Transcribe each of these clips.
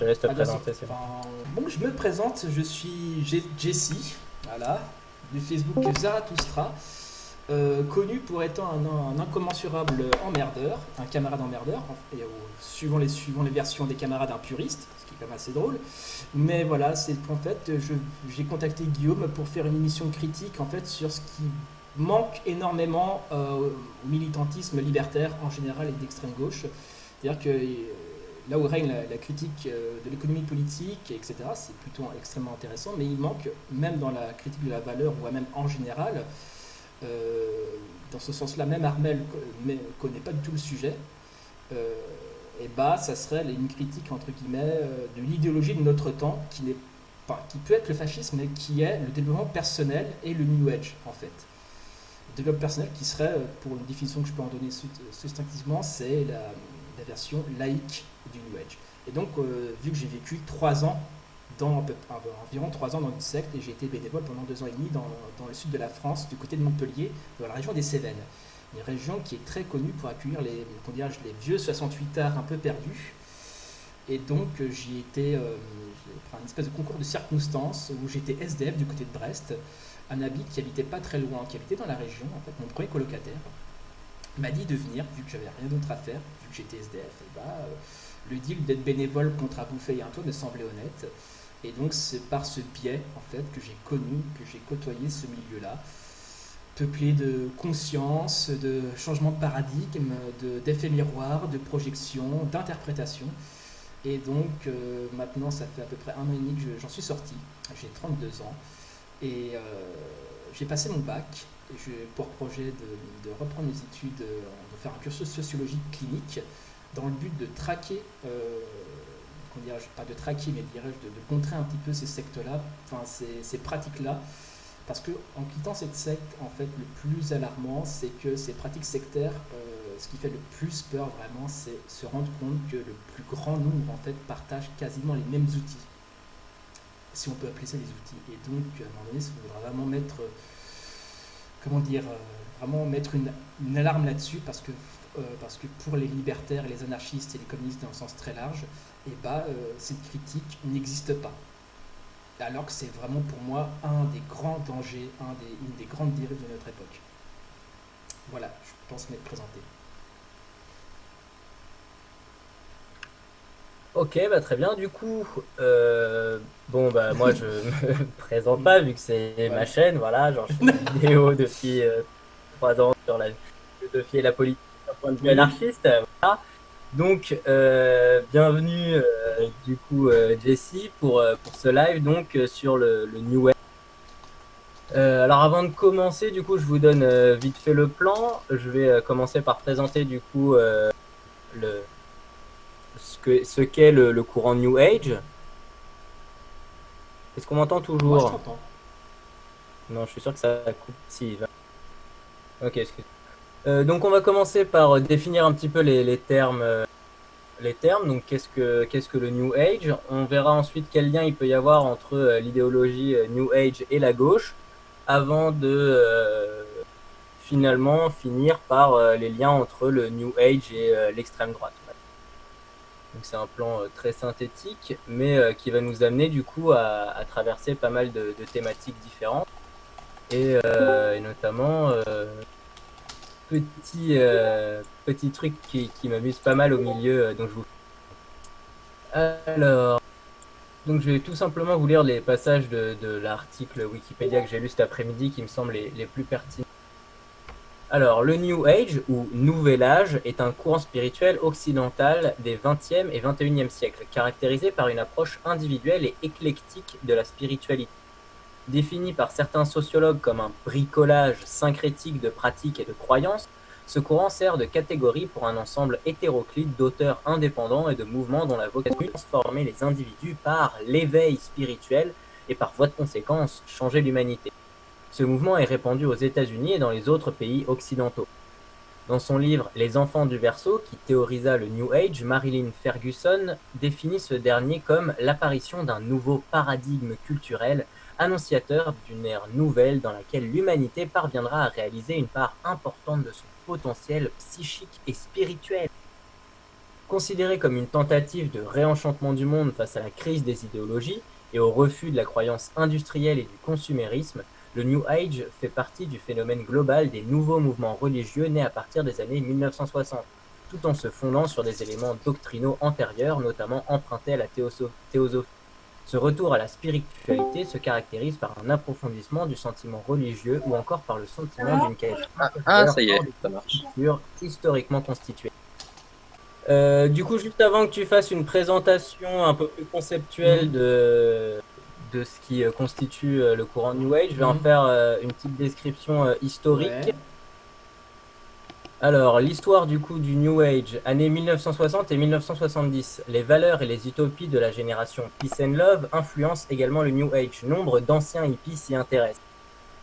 laisse te Ah, bien sûr. présenter, c'est bon. Bon, je me présente, je suis Jesse, voilà, du Facebook Zarathustra, connu pour étant un incommensurable emmerdeur, un camarade emmerdeur, suivant les versions des camarades un puriste, ce qui est quand même assez drôle. Mais voilà, c'est qu'en fait, j'ai contacté Guillaume pour faire une émission critique en fait sur ce qui manque énormément au militantisme libertaire en général et d'extrême gauche. C'est-à-dire que là où règne la critique de l'économie politique, etc., c'est plutôt extrêmement intéressant, mais il manque, même dans la critique de la valeur, ou même en général, euh, dans ce sens-là, même Armel ne connaît pas du tout le sujet, euh, et bah, ça serait une critique, entre guillemets, de l'idéologie de notre temps, qui peut être le fascisme, mais qui est le développement personnel et le New Age, en fait. Le développement personnel qui serait, pour une définition que je peux en donner succinctement, c'est la version laïque du New Age. Et donc, vu que j'ai vécu 3 ans, environ 3 ans dans une secte, et j'ai été bénévole pendant 2 ans et demi dans le sud de la France, du côté de Montpellier, dans la région des Cévennes. Une région qui est très connue pour accueillir les vieux 68 arts un peu perdus. Et donc, j'y étais, j'ai fait une espèce de concours de circonstances où j'étais SDF du côté de Brest. Un ami qui habitait pas très loin, qui habitait dans la région, en fait, mon premier colocataire, m'a dit de venir, vu que j'avais rien d'autre à faire, vu que j'étais SDF, et bah, le deal d'être bénévole contre à bouffer et un toit me semblait honnête. Et donc c'est par ce biais en fait que j'ai côtoyé ce milieu-là, peuplé de conscience, de changement de paradigme, d'effets miroirs, de projections, d'interprétations. Et donc maintenant ça fait à peu près 1 an et demi que j'en suis sorti, j'ai 32 ans, et j'ai passé mon bac, et j'ai pour projet de reprendre mes études, de faire un cursus sociologique clinique, dans le but de traquer, comment dirais-je, pas de traquer, mais dirais-je de contrer un petit peu ces sectes-là, enfin ces pratiques-là, parce que en quittant cette secte, en fait, le plus alarmant, c'est que ces pratiques sectaires, ce qui fait le plus peur vraiment, c'est se rendre compte que le plus grand nombre en fait partage quasiment les mêmes outils, si on peut appeler ça des outils. Et donc, à un moment donné, il faudra vraiment mettre, comment dire, vraiment mettre une alarme là-dessus, parce que pour les libertaires et les anarchistes et les communistes dans un sens très large, et bah, cette critique n'existe pas. Alors que c'est vraiment pour moi un des grands dangers, une des grandes dérives de notre époque. Voilà, je pense m'être présenté. Ok, bah très bien. Du coup, bon bah moi je me présente Mm. pas vu que c'est ma Voilà. chaîne. Voilà, genre je fais des vidéos depuis 3 ans sur la philosophie et la politique d'un point de vue Oui. anarchiste. Voilà. Donc bienvenue du coup Jesse pour ce live donc sur le New Wave. Alors avant de commencer, du coup, je vous donne vite fait le plan. Je vais commencer par présenter du coup le ce qu'est le courant New Age. Est-ce qu'on m'entend Moi, je toujours? t'entends. Non, je suis sûr que ça coupe. Si, ok, excuse. Donc on va commencer par définir un petit peu les termes. Les termes, donc qu'est-ce que le New Age? On verra ensuite quel lien il peut y avoir entre l'idéologie New Age et la gauche, avant de finalement finir par les liens entre le New Age et l'extrême droite. Donc c'est un plan très synthétique, mais qui va nous amener du coup à traverser pas mal de thématiques différentes, et notamment petit truc qui m'amuse pas mal au milieu, dont je vous... Alors, donc je vais tout simplement vous lire les passages de l'article Wikipédia que j'ai lu cet après-midi qui me semblent les plus pertinents. Alors, le New Age, ou Nouvel Âge, est un courant spirituel occidental des 20e et 21e siècles, caractérisé par une approche individuelle et éclectique de la spiritualité. Défini par certains sociologues comme un bricolage syncrétique de pratiques et de croyances, ce courant sert de catégorie pour un ensemble hétéroclite d'auteurs indépendants et de mouvements dont la vocation est de transformer les individus par l'éveil spirituel et par voie de conséquence changer l'humanité. Ce mouvement est répandu aux États-Unis et dans les autres pays occidentaux. Dans son livre Les enfants du Verseau, qui théorisa le New Age, Marilyn Ferguson définit ce dernier comme l'apparition d'un nouveau paradigme culturel annonciateur d'une ère nouvelle dans laquelle l'humanité parviendra à réaliser une part importante de son potentiel psychique et spirituel. Considéré comme une tentative de réenchantement du monde face à la crise des idéologies et au refus de la croyance industrielle et du consumérisme, le New Age fait partie du phénomène global des nouveaux mouvements religieux nés à partir des années 1960, tout en se fondant sur des éléments doctrinaux antérieurs, notamment empruntés à la théosophie. Ce retour à la spiritualité se caractérise par un approfondissement du sentiment religieux ou encore par le sentiment d'une quête Ah, intérieure ça y est, hors des ça marche. structures historiquement constituées. Du coup, juste avant que tu fasses une présentation un peu plus conceptuelle de ce qui constitue le courant New Age, je vais en faire une petite description historique. Ouais. Alors, l'histoire du coup du New Age, années 1960 et 1970. Les valeurs et les utopies de la génération Peace and Love influencent également le New Age. Nombre d'anciens hippies s'y intéressent.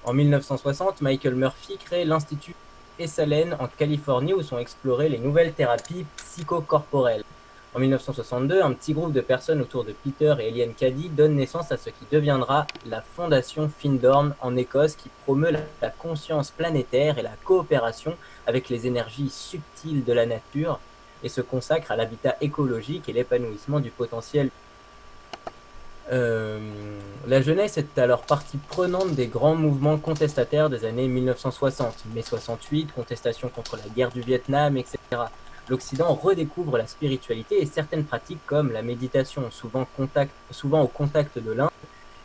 En 1960, Michael Murphy crée l'Institut Esalen en Californie où sont explorées les nouvelles thérapies psychocorporelles. En 1962, un petit groupe de personnes autour de Peter et Eliane Caddy donne naissance à ce qui deviendra la Fondation Findorn en Écosse qui promeut la conscience planétaire et la coopération avec les énergies subtiles de la nature et se consacre à l'habitat écologique et l'épanouissement du potentiel. La jeunesse est alors partie prenante des grands mouvements contestataires des années 1960, mai 68, contestation contre la guerre du Vietnam, etc. L'Occident redécouvre la spiritualité et certaines pratiques comme la méditation, souvent au contact de l'Inde,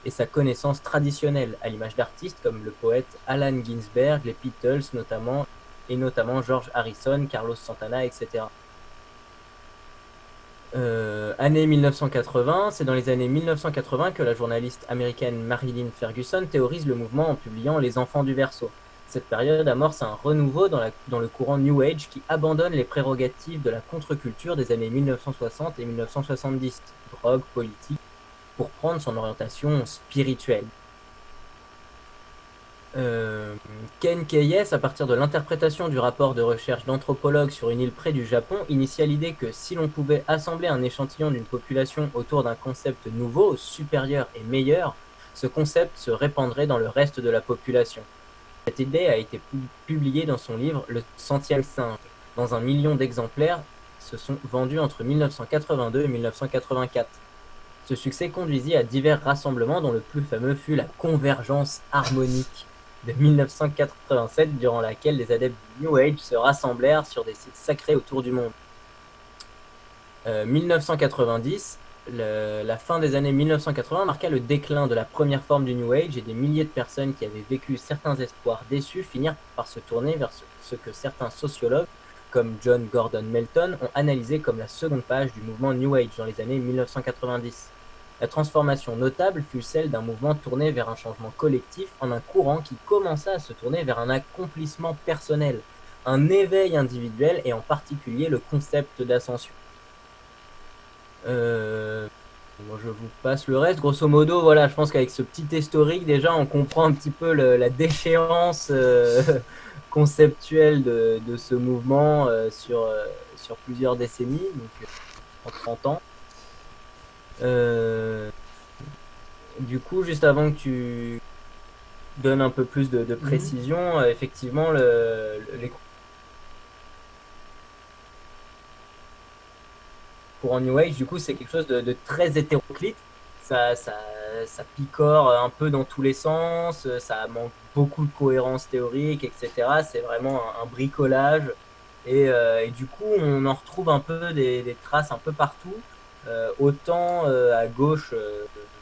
et sa connaissance traditionnelle, à l'image d'artistes comme le poète Allen Ginsberg, les Beatles notamment, et notamment George Harrison, Carlos Santana, etc. Année 1980, c'est dans les années 1980 que la journaliste américaine Marilyn Ferguson théorise le mouvement en publiant Les Enfants du Verseau. Cette période amorce un renouveau dans le courant New Age qui abandonne les prérogatives de la contre-culture des années 1960 et 1970, drogue, politique, pour prendre son orientation spirituelle. Ken Keyes, à partir de l'interprétation du rapport de recherche d'anthropologues sur une île près du Japon, initia l'idée que si l'on pouvait assembler un échantillon d'une population autour d'un concept nouveau, supérieur et meilleur, ce concept se répandrait dans le reste de la population. Cette idée a été publiée dans son livre Le Centième Singe. Dans 1 million d'exemplaires se sont vendus entre 1982 et 1984. Ce succès conduisit à divers rassemblements dont le plus fameux fut la Convergence harmonique de 1987, durant laquelle les adeptes du New Age se rassemblèrent sur des sites sacrés autour du monde. 1990, la fin des années 1980 marqua le déclin de la première forme du New Age et des milliers de personnes qui avaient vécu certains espoirs déçus finirent par se tourner vers ce que certains sociologues, comme John Gordon Melton, ont analysé comme la seconde page du mouvement New Age dans les années 1990. La transformation notable fut celle d'un mouvement tourné vers un changement collectif en un courant qui commença à se tourner vers un accomplissement personnel, un éveil individuel et en particulier le concept d'ascension. Moi, je vous passe le reste. Grosso modo, voilà, je pense qu'avec ce petit historique, déjà, on comprend un petit peu la déchéance conceptuelle de ce mouvement sur plusieurs décennies, donc en 30 ans. Du coup, juste avant que tu donnes un peu plus de précision, effectivement, les courants New Age, du coup, c'est quelque chose de très hétéroclite. Ça picore un peu dans tous les sens, ça manque beaucoup de cohérence théorique, etc. C'est vraiment un bricolage. Et du coup, on en retrouve un peu des traces un peu partout, autant à gauche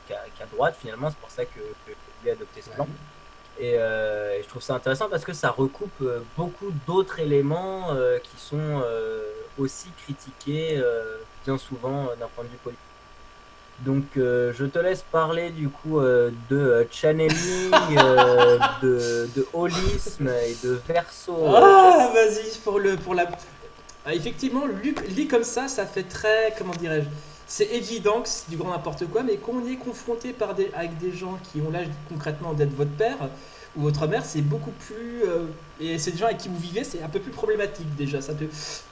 qu'à droite, finalement. C'est pour ça que je voulais adopter ce plan. Et je trouve ça intéressant parce que ça recoupe beaucoup d'autres éléments qui sont aussi critiqués bien souvent d'un point de vue politique. Donc je te laisse parler du coup de channeling, de holisme et de verso. Ah, vas-y, pour la. Ah, effectivement, lu comme ça fait très. Comment dirais-je? C'est évident que c'est du grand n'importe quoi, mais quand on est confronté avec des gens qui ont l'âge concrètement d'être votre père ou votre mère, c'est beaucoup plus. Et c'est des gens avec qui vous vivez, c'est un peu plus problématique déjà.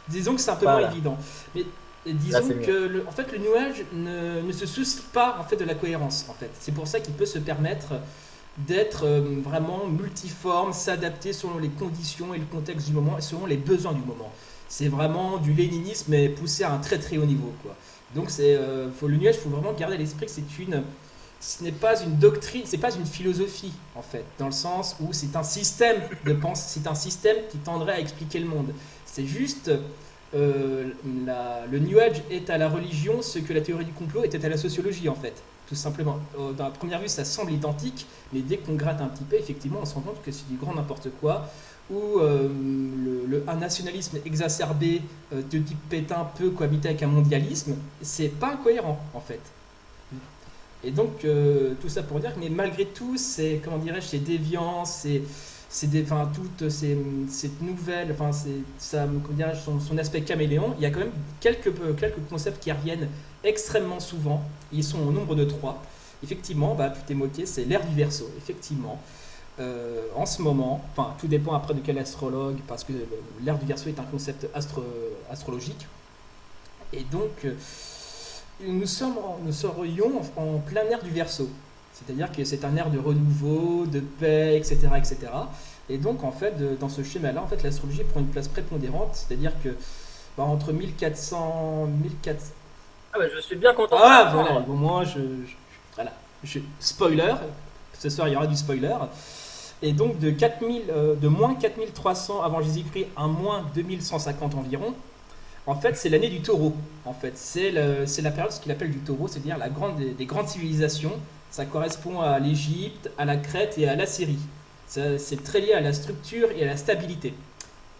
Disons que c'est un peu moins évident. Mais disons que en fait, le New Age ne se soucie pas en fait, de la cohérence. En fait. C'est pour ça qu'il peut se permettre d'être vraiment multiforme, s'adapter selon les conditions et le contexte du moment et selon les besoins du moment. C'est vraiment du léninisme mais poussé à un très très haut niveau, quoi. Donc le nuage, faut vraiment garder à l'esprit que ce n'est pas une doctrine, c'est pas une philosophie en fait, dans le sens où c'est un système de pensée, c'est un système qui tendrait à expliquer le monde. C'est juste le New Age est à la religion ce que la théorie du complot était à la sociologie en fait, tout simplement. Dans la première vue, ça semble identique, mais dès qu'on gratte un petit peu, effectivement, on se rend compte que c'est du grand n'importe quoi, où un nationalisme exacerbé de type Pétain peut cohabiter avec un mondialisme. C'est pas incohérent en fait. Et donc, tout ça pour dire que, mais malgré tout, c'est, comment dirais-je, c'est déviant, enfin, toutes cette nouvelle, enfin, comment dirais-je, son aspect caméléon, il y a quand même quelques concepts qui reviennent extrêmement souvent. Ils sont au nombre de 3. Effectivement, bah, tu t'es moqué, c'est l'ère du Verseau. Effectivement, en ce moment, enfin, tout dépend après de quel astrologue, parce que l'ère du Verseau est un concept astrologique. Et donc, nous serions en plein air du Verseau. C'est-à-dire que c'est un air de renouveau, de paix, etc. etc. Et donc, en fait, dans ce schéma-là, en fait, l'astrologie prend une place prépondérante. C'est-à-dire que bah, entre 1400, 1400... Ah bah, je suis bien content. Ah, voilà, au moins, voilà. Spoiler, ce soir, il y aura du spoiler. Et donc, de moins 4300 avant Jésus-Christ à moins 2150 environ, en fait, c'est l'année du taureau. En fait, c'est la période ce qu'il appelle du taureau, c'est-à-dire des grandes civilisations. Ça correspond à l'Égypte, à la Crète et à la Syrie. C'est très lié à la structure et à la stabilité.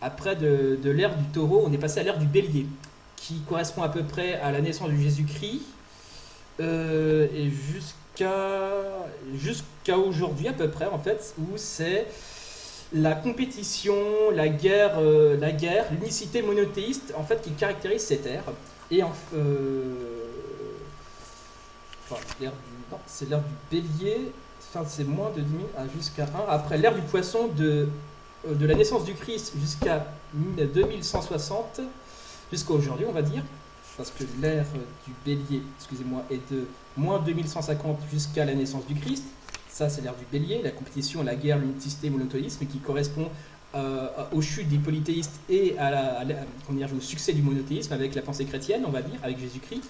Après de l'ère du taureau, on est passé à l'ère du bélier, qui correspond à peu près à la naissance de Jésus-Christ, et jusqu'à aujourd'hui à peu près, en fait, où c'est la compétition, l'unicité monothéiste en fait qui caractérise cette ère. Et enfin, c'est l'ère du bélier, enfin, c'est moins de 10 000 jusqu'à 1. Après l'ère du poisson, de la naissance du Christ jusqu'à 2160, jusqu'à aujourd'hui, on va dire, parce que l'ère du bélier, excusez-moi, est de moins 2150 jusqu'à la naissance du Christ. Ça, c'est l'ère du bélier, la compétition, la guerre, l'unicité, le monothéisme, qui correspond aux chutes des polythéistes et au succès du monothéisme avec la pensée chrétienne, on va dire, avec Jésus-Christ.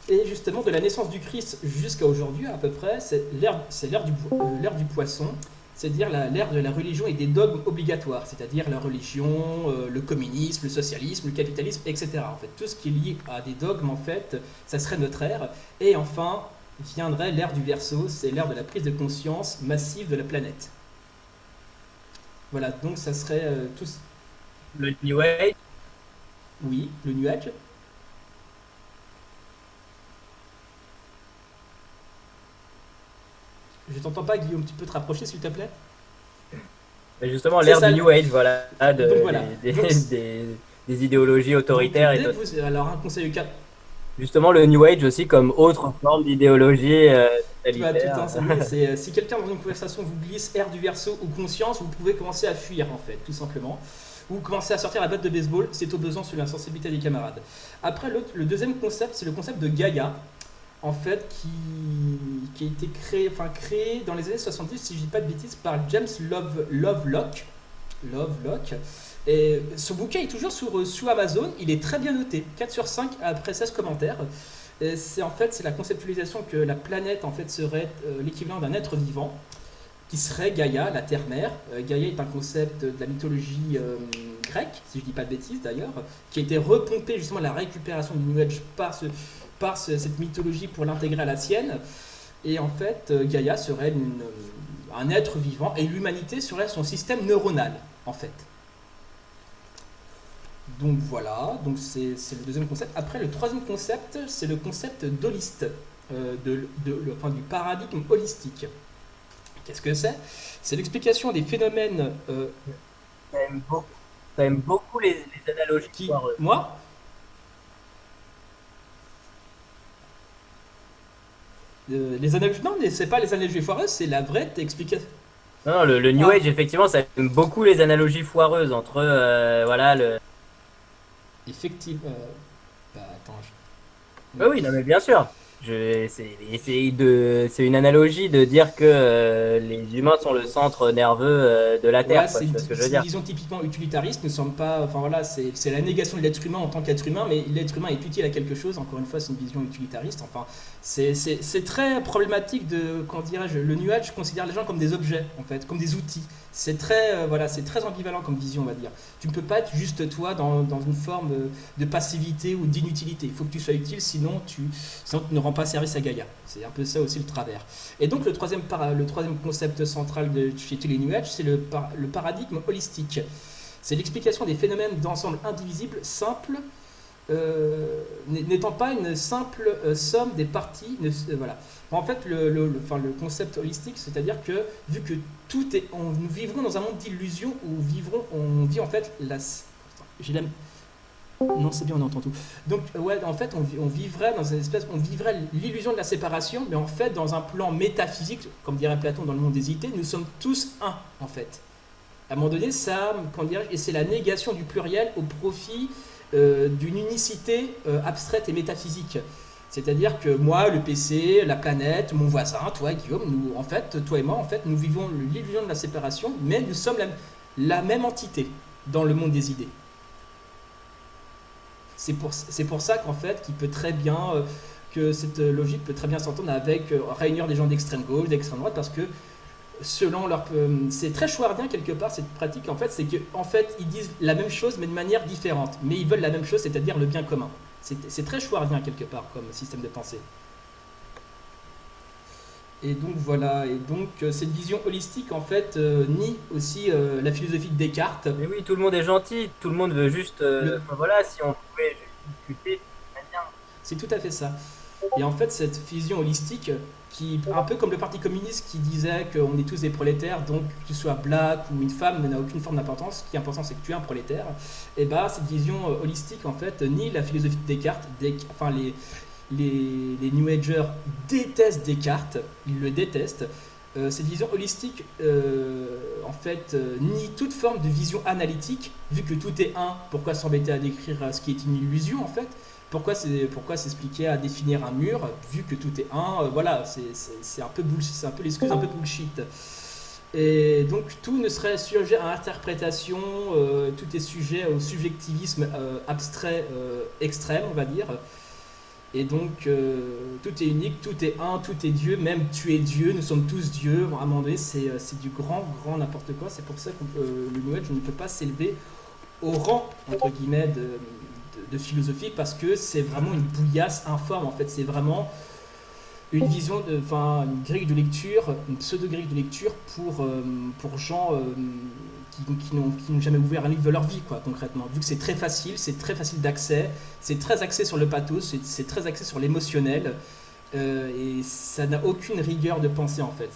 Et justement, de la naissance du Christ jusqu'à aujourd'hui, à peu près, c'est l'ère du poisson, c'est-à-dire l'ère de la religion et des dogmes obligatoires, c'est-à-dire la religion, le communisme, le socialisme, le capitalisme, etc. En fait, tout ce qui est lié à des dogmes, en fait, ça serait notre ère. Et enfin, viendrait l'ère du Verseau, c'est l'ère de la prise de conscience massive de la planète. Voilà, donc ça serait tous. Le New Age. Oui, le nuage. Je t'entends pas, Guillaume, tu peux te rapprocher s'il te plaît? Mais justement, C'est l'ère ça. du New Age, voilà, Donc voilà. Donc, des idéologies autoritaires et alors un conseil de 4. justement le New Age aussi comme autre forme d'idéologie Tu vas tout totalitaire. enseigner. C'est si quelqu'un dans une conversation vous glisse ère du Verseau ou conscience, vous pouvez commencer à fuir en fait, tout simplement. Ou commencer à sortir la batte de baseball, c'est au besoin sur la sensibilité des camarades. Après, le deuxième concept, c'est le concept de Gaïa, en fait, qui a été créé dans les années 70, si je dis pas de bêtises, par James Lovelock. Lovelock. Et ce bouquin est toujours sous Amazon, il est très bien noté, 4 sur 5 après 16 commentaires. C'est la conceptualisation que la planète en fait serait l'équivalent d'un être vivant qui serait Gaïa, la terre-mère. Gaïa est un concept de la mythologie grecque, si je dis pas de bêtises d'ailleurs, qui a été repompé justement à la récupération du New Age par cette mythologie pour l'intégrer à la sienne. Et en fait, Gaïa serait un être vivant et l'humanité serait son système neuronal, en fait. Donc voilà, donc c'est le deuxième concept. Après, le troisième concept, c'est le concept d'holiste, du paradigme holistique. Qu'est-ce que c'est? C'est l'explication des phénomènes Ça aime beaucoup, ça aime beaucoup les analogies qui, foireuses. moi, les analogies, non, mais c'est pas les analogies foireuses, c'est la vraie explication. Non, non, le New Ah, Age, effectivement, ça aime beaucoup les analogies foireuses entre, voilà, le. effectivement. Bah attends, Oui, oui, non, mais bien sûr. C'est une analogie de dire que les humains sont le centre nerveux de la Ouais, Terre, quoi. Tu vois ce que je veux c'est une dire? vision typiquement utilitariste. Nous sommes pas, enfin voilà, c'est la négation de l'être humain en tant qu'être humain, mais l'être humain est utile à quelque chose. Encore une fois, c'est une vision utilitariste. Enfin, c'est très problématique de, comment dirais-je, le New Age considère les gens comme des objets, en fait, comme des outils. C'est très, voilà, c'est très ambivalent comme vision, on va dire. Tu ne peux pas être juste toi dans une forme de passivité ou d'inutilité. Il faut que tu sois utile, sinon tu ne rends pas service à Gaïa. C'est un peu ça aussi le travers. Et donc le troisième concept central de chez tous les New Age, c'est le paradigme holistique. C'est l'explication des phénomènes d'ensemble indivisibles, simples, n'étant pas une simple somme des parties. Voilà. En fait, enfin, le concept holistique, c'est-à-dire que vu que nous vivrons dans un monde d'illusions où on vit en fait j'ai la, non, c'est bien, on entend tout. Donc, ouais, en fait, on vivrait dans une espèce, on vivrait l'illusion de la séparation, mais en fait, dans un plan métaphysique, comme dirait Platon dans le monde des idées, nous sommes tous un, en fait. À un moment donné, ça, comment dirais-je, et c'est la négation du pluriel au profit d'une unicité abstraite et métaphysique. C'est-à-dire que moi, le PC, la planète, mon voisin, toi, Guillaume, nous, en fait, toi et moi, en fait, nous vivons l'illusion de la séparation, mais nous sommes la même entité dans le monde des idées. C'est pour ça qu'en fait, que cette logique peut très bien s'entendre avec réunir des gens d'extrême gauche, d'extrême droite, parce que selon leur, c'est très schwardien quelque part cette pratique. En fait, c'est que en fait, ils disent la même chose mais de manière différente, mais ils veulent la même chose, c'est-à-dire le bien commun. C'est très schwardien quelque part comme système de pensée. Et donc voilà, et donc cette vision holistique en fait nie aussi la philosophie de Descartes. Mais oui, tout le monde est gentil, tout le monde veut juste. Le, Enfin, voilà, si on pouvait juste discuter, ce serait bien. C'est tout à fait ça. Et en fait, cette vision holistique, qui, un peu comme le Parti communiste qui disait qu'on est tous des prolétaires, donc que tu sois black ou une femme n'a aucune forme d'importance, ce qui est important c'est que tu es un prolétaire, et bah cette vision holistique en fait nie la philosophie de Descartes. Enfin, les New Agers détestent Descartes, ils le détestent. Cette vision holistique en fait nie toute forme de vision analytique, vu que tout est un, pourquoi s'embêter à décrire ce qui est une illusion en fait. Pourquoi s'expliquer à définir un mur vu que tout est un voilà, c'est un peu bullshit, c'est un peu l'excuse un peu bullshit. Et donc tout ne serait sujet à interprétation, tout est sujet au subjectivisme abstrait extrême, on va dire. Et donc tout est unique, tout est un, tout est Dieu, même tu es Dieu, nous sommes tous Dieu. À un moment donné, c'est du grand n'importe quoi. C'est pour ça que le New Age ne peut pas s'élever au rang entre guillemets de philosophie parce que c'est vraiment une bouillasse informe en fait. C'est vraiment une vision, enfin une grille de lecture, une pseudo-grille de lecture pour gens qui n'ont jamais ouvert un livre de leur vie, quoi, concrètement. Vu que c'est très facile d'accès, c'est très axé sur le pathos, c'est très axé sur l'émotionnel, et ça n'a aucune rigueur de pensée en fait.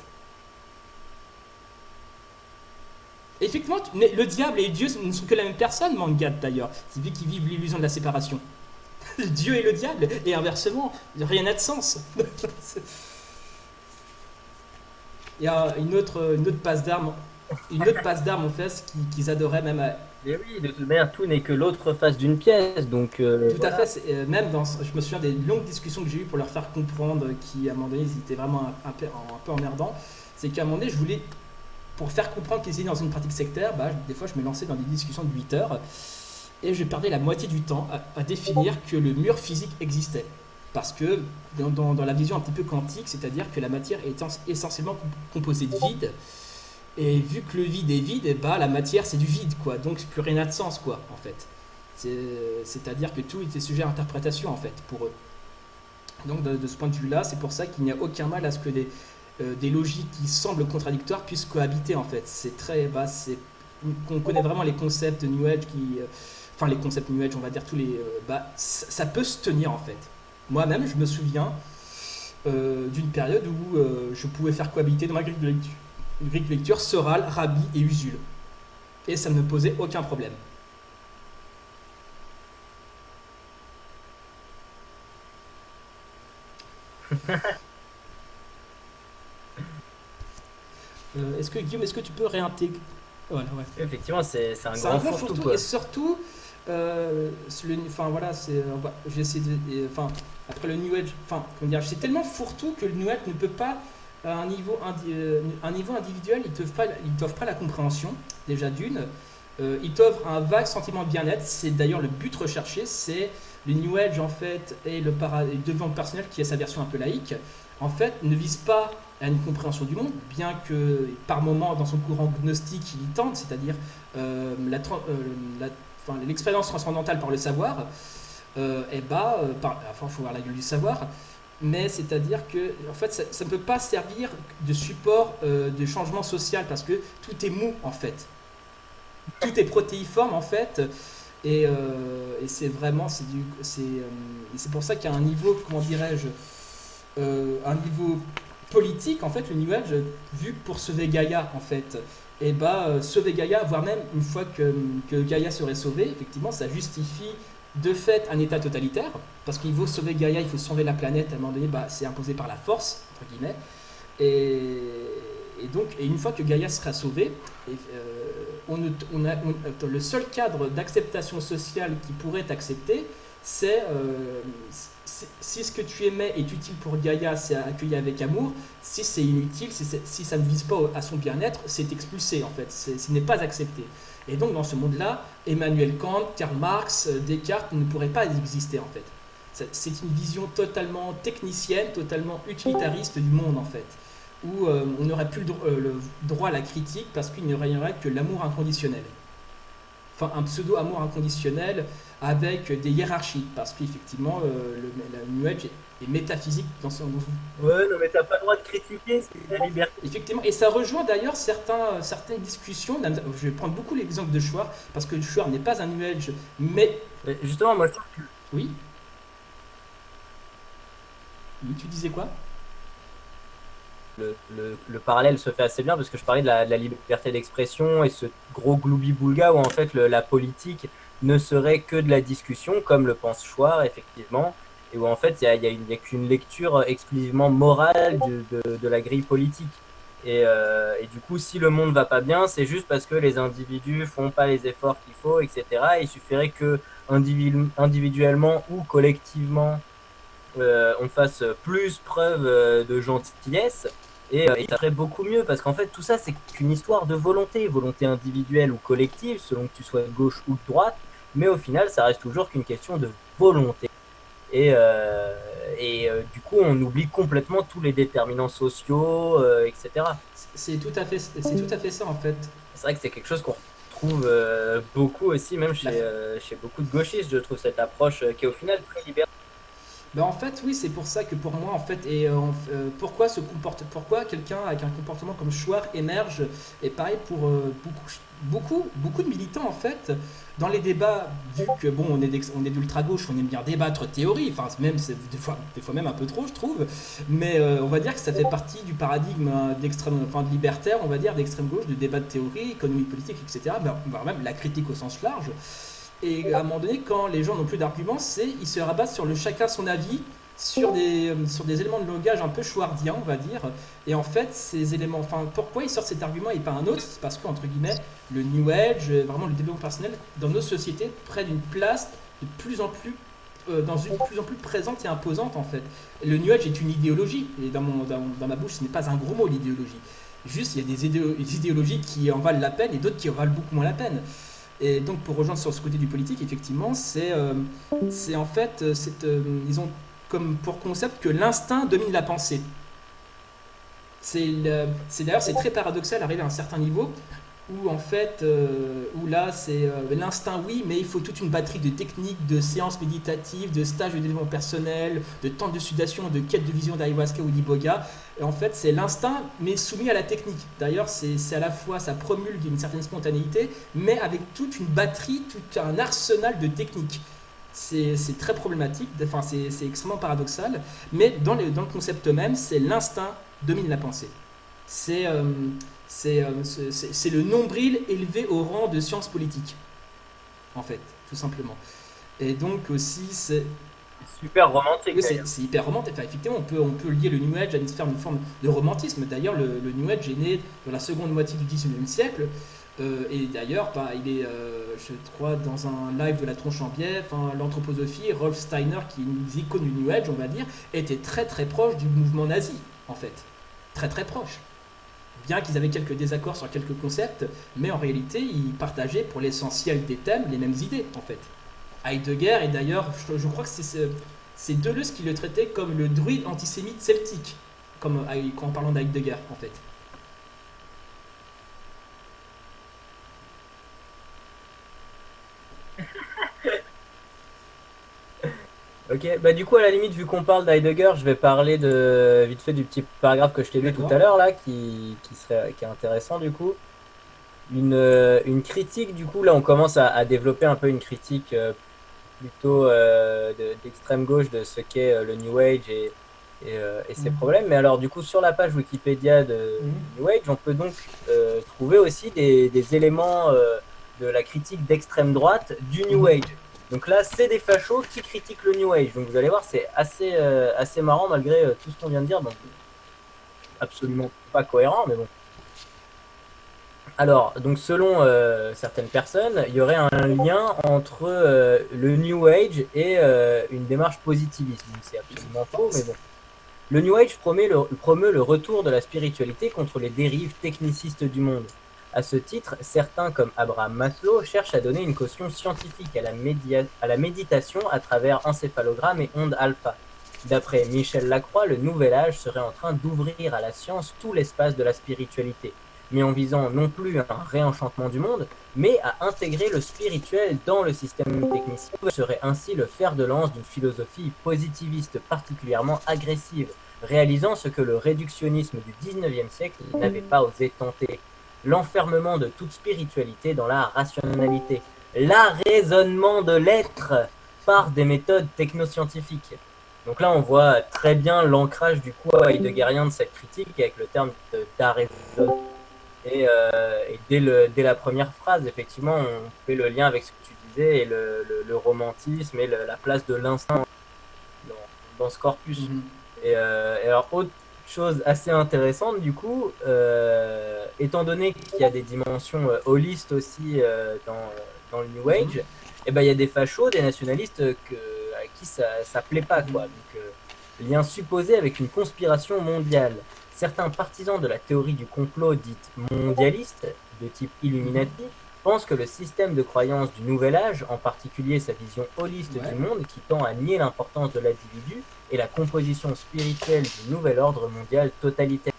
Et effectivement, le diable et Dieu ne sont que la même personne, Mangat d'ailleurs. C'est vu qu'ils vivent l'illusion de la séparation. Dieu et le diable, et inversement, rien n'a de sens. Il y a une autre passe d'armes, en fait qu'ils adoraient même. Mais oui, de toute manière, tout n'est que l'autre face d'une pièce, donc Tout à fait, voilà. même je me souviens des longues discussions que j'ai eues pour leur faire comprendre qu'à un moment donné ils étaient vraiment un peu emmerdants. C'est qu'à un moment donné, pour faire comprendre qu'ils étaient dans une pratique sectaire, bah, des fois je me lançais dans des discussions de 8 heures et je perdais la moitié du temps à définir que le mur physique existait. Parce que dans la vision un petit peu quantique, c'est-à-dire que la matière est essentiellement composée de vide, et vu que le vide est vide, et bah, la matière c'est du vide, quoi. Donc plus rien n'a de sens, quoi, en fait. C'est-à-dire que tout était sujet à interprétation, en fait, pour eux. Donc de ce point de vue-là, c'est pour ça qu'il n'y a aucun mal à ce que des logiques qui semblent contradictoires puissent cohabiter, en fait. C'est très... Bah, on connaît vraiment les concepts New Age enfin les concepts New Age, on va dire tous les... bah, ça peut se tenir, en fait. Moi-même, je me souviens d'une période où je pouvais faire cohabiter dans ma grille de lecture Soral, Rabi et Usul. Et ça ne me posait aucun problème. Est-ce que Guillaume, est-ce que tu peux réintégrer... Voilà, ouais. Effectivement, c'est un C'est un grand grand fourre-tout, fourre-tout et quoi. surtout, enfin voilà, j'essaie de, enfin, Après le New Age, enfin, comment dire, c'est tellement fourre-tout que le New Age ne peut pas, à un niveau individuel, il t'offre pas la compréhension, déjà d'une. Il t'offre un vague sentiment de bien-être, c'est d'ailleurs le but recherché, c'est le New Age en fait et le développement personnel qui est sa version un peu laïque, en fait ne vise pas à une compréhension du monde, bien que par moment dans son courant gnostique il y tente, c'est-à-dire la, enfin, l'expérience transcendantale par le savoir, enfin, il faut voir la gueule du savoir, mais c'est-à-dire que en fait, ça ne peut pas servir de support de changement social parce que tout est mou en fait, tout est protéiforme en fait, et c'est vraiment, et c'est pour ça qu'à un niveau, comment dirais-je, un niveau politique, en fait, le New Age, vu pour sauver Gaïa, en fait, et sauver Gaïa, voire même une fois que Gaïa serait sauvée, effectivement, ça justifie de fait un état totalitaire, parce qu'il faut sauver Gaïa, il faut sauver la planète, à un moment donné, c'est imposé par la force, entre guillemets, et, et une fois que Gaïa sera sauvée, et, le seul cadre d'acceptation sociale qui pourrait être accepté, c'est si ce que tu émets est utile pour Gaïa, c'est accueilli avec amour. Si c'est inutile, si ça ne vise pas à son bien-être, c'est expulsé en fait. Ce n'est pas accepté. Et donc dans ce monde-là, Emmanuel Kant, Karl Marx, Descartes ne pourraient pas exister en fait. C'est une vision totalement technicienne, totalement utilitariste du monde en fait, où on n'aurait plus le droit à la critique parce qu'il n'y aurait que l'amour inconditionnel. Enfin, un pseudo-amour inconditionnel avec des hiérarchies, parce qu'effectivement, la New Age est métaphysique dans son... Ouais, non, mais t'as pas le droit de critiquer, c'est la liberté. Effectivement, et ça rejoint d'ailleurs certaines discussions. Je vais prendre beaucoup l'exemple de Schwartz, parce que Schwartz n'est pas un New Age, mais... Mais justement, moi, je trouve que Oui. Oui, tu disais quoi? le parallèle se fait assez bien parce que je parlais de la liberté d'expression et ce gros gloubi-boulga où en fait la politique ne serait que de la discussion, comme le pense Chouard, effectivement, et où en fait il y a qu'une lecture exclusivement morale de la grille politique. Et du coup, si le monde va pas bien, c'est juste parce que les individus font pas les efforts qu'il faut, etc. Et il suffirait que individuellement ou collectivement on fasse plus preuve de gentillesse et ça serait beaucoup mieux parce qu'en fait tout ça c'est qu'une histoire de volonté, volonté individuelle ou collective selon que tu sois de gauche ou de droite, mais au final ça reste toujours qu'une question de volonté du coup on oublie complètement tous les déterminants sociaux, etc. C'est tout à fait ça en fait. C'est vrai que c'est quelque chose qu'on retrouve beaucoup aussi même La, chez beaucoup de gauchistes, je trouve cette approche qui est au final très libérale. Ben en fait, oui, c'est pour ça que pour moi, en fait, pourquoi quelqu'un avec un comportement comme Chouard émerge, et pareil pour beaucoup de militants, en fait, dans les débats, vu que bon, on est d'ultra-gauche, on aime bien débattre théorie, enfin, même, c'est des fois même un peu trop, je trouve, mais on va dire que ça fait partie du paradigme d'extrême, enfin, de libertaire, on va dire, d'extrême gauche, de débat de théorie, économie politique, etc., ben, voire même la critique au sens large. Et à un moment donné, quand les gens n'ont plus d'arguments, ils se rabattent sur le chacun son avis, sur des éléments de langage un peu chouardiens, on va dire. Et en fait, ces éléments, enfin, pourquoi ils sortent cet argument et pas un autre? C'est parce qu'entre guillemets, le New Age, vraiment le développement personnel, dans nos sociétés, prennent une place de plus en plus, dans une plus en plus présente et imposante en fait. Le New Age est une idéologie, et dans ma bouche, ce n'est pas un gros mot l'idéologie. Juste, il y a des idéologies qui en valent la peine et d'autres qui en valent beaucoup moins la peine. Et donc pour rejoindre sur ce côté du politique, effectivement, c'est en fait, ils ont comme pour concept que l'instinct domine la pensée. D'ailleurs c'est très paradoxal arrivé à un certain niveau où en fait, où là c'est l'instinct oui, mais il faut toute une batterie de techniques, de séances méditatives, de stages de développement personnel, de temps de sudation, de quête de vision d'ayahuasca ou d'iboga. Et en fait c'est l'instinct mais soumis à la technique. D'ailleurs c'est à la fois ça promulgue une certaine spontanéité, mais avec toute une batterie, tout un arsenal de techniques. C'est très problématique, enfin c'est extrêmement paradoxal, mais dans le concept même, c'est l'instinct domine la pensée. C'est c'est le nombril élevé au rang de science politique, en fait, tout simplement. Et donc aussi, Super romantique oui, d'ailleurs. c'est hyper romantique. Enfin, effectivement, on peut lier le New Age à une forme de romantisme. D'ailleurs, le New Age est né dans la seconde moitié du XIXe siècle, Et d'ailleurs, il est, je crois, dans un live de la tronche en biais, l'anthroposophie, Rolf Steiner, qui est une icône du New Age, on va dire, était très très proche du mouvement nazi, en fait. Très très proche. Bien qu'ils avaient quelques désaccords sur quelques concepts, mais en réalité, ils partageaient pour l'essentiel des thèmes les mêmes idées, en fait. Heidegger, et d'ailleurs, je crois que c'est Deleuze qui le traitait comme le druide antisémite celtique, comme, en parlant d'Heidegger, en fait. Ok, bah du coup, à la limite, vu qu'on parle d'Heidegger, je vais parler vite fait du petit paragraphe que je t'ai lu tout D'accord. à l'heure, là, qui est intéressant, du coup. Une critique, du coup, là, on commence à développer un peu une critique plutôt d'extrême gauche de ce qu'est le New Age et ses Mhm. problèmes. Mais alors, du coup, sur la page Wikipédia Mhm. du New Age, on peut donc trouver aussi des éléments de la critique d'extrême droite du New Mhm. Age. Donc là, c'est des fachos qui critiquent le New Age. Donc vous allez voir, c'est assez marrant malgré tout ce qu'on vient de dire. Donc absolument pas cohérent, mais bon. Alors, donc selon certaines personnes, il y aurait un lien entre le New Age et une démarche positiviste. Donc c'est absolument Bon, faux, mais bon. Le New Age promeut le retour de la spiritualité contre les dérives technicistes du monde. À ce titre, certains, comme Abraham Maslow, cherchent à donner une caution scientifique à la méditation à travers encéphalogrammes et ondes alpha. D'après Michel Lacroix, le nouvel âge serait en train d'ouvrir à la science tout l'espace de la spiritualité, mais en visant non plus un réenchantement du monde, mais à intégrer le spirituel dans le système technicien serait ainsi le fer de lance d'une philosophie positiviste particulièrement agressive, réalisant ce que le réductionnisme du XIXe siècle n'avait pas osé tenter, l'enfermement de toute spiritualité dans la rationalité, l'arraisonnement de l'être par des méthodes technoscientifiques. Donc là, on voit très bien l'ancrage du coup heideggerien de cette critique avec le terme d'arraisonnement. Et dès la première phrase, effectivement, on fait le lien avec ce que tu disais et le romantisme et la place de l'instinct dans, dans ce corpus. mhm. Et alors, autre chose assez intéressante, du coup, étant donné qu'il y a des dimensions holistes aussi dans le New Mhm. Age, et ben, il y a des fachos, des nationalistes à qui ça plaît pas, Mhm. quoi. Donc, lien supposé avec une conspiration mondiale. Certains partisans de la théorie du complot dite mondialiste, de type Mhm. Illuminati, pensent que le système de croyance du Nouvel Âge, en particulier sa vision holiste du Ouais. monde qui tend à nier l'importance de l'individu, et la composition spirituelle du nouvel ordre mondial totalitaire.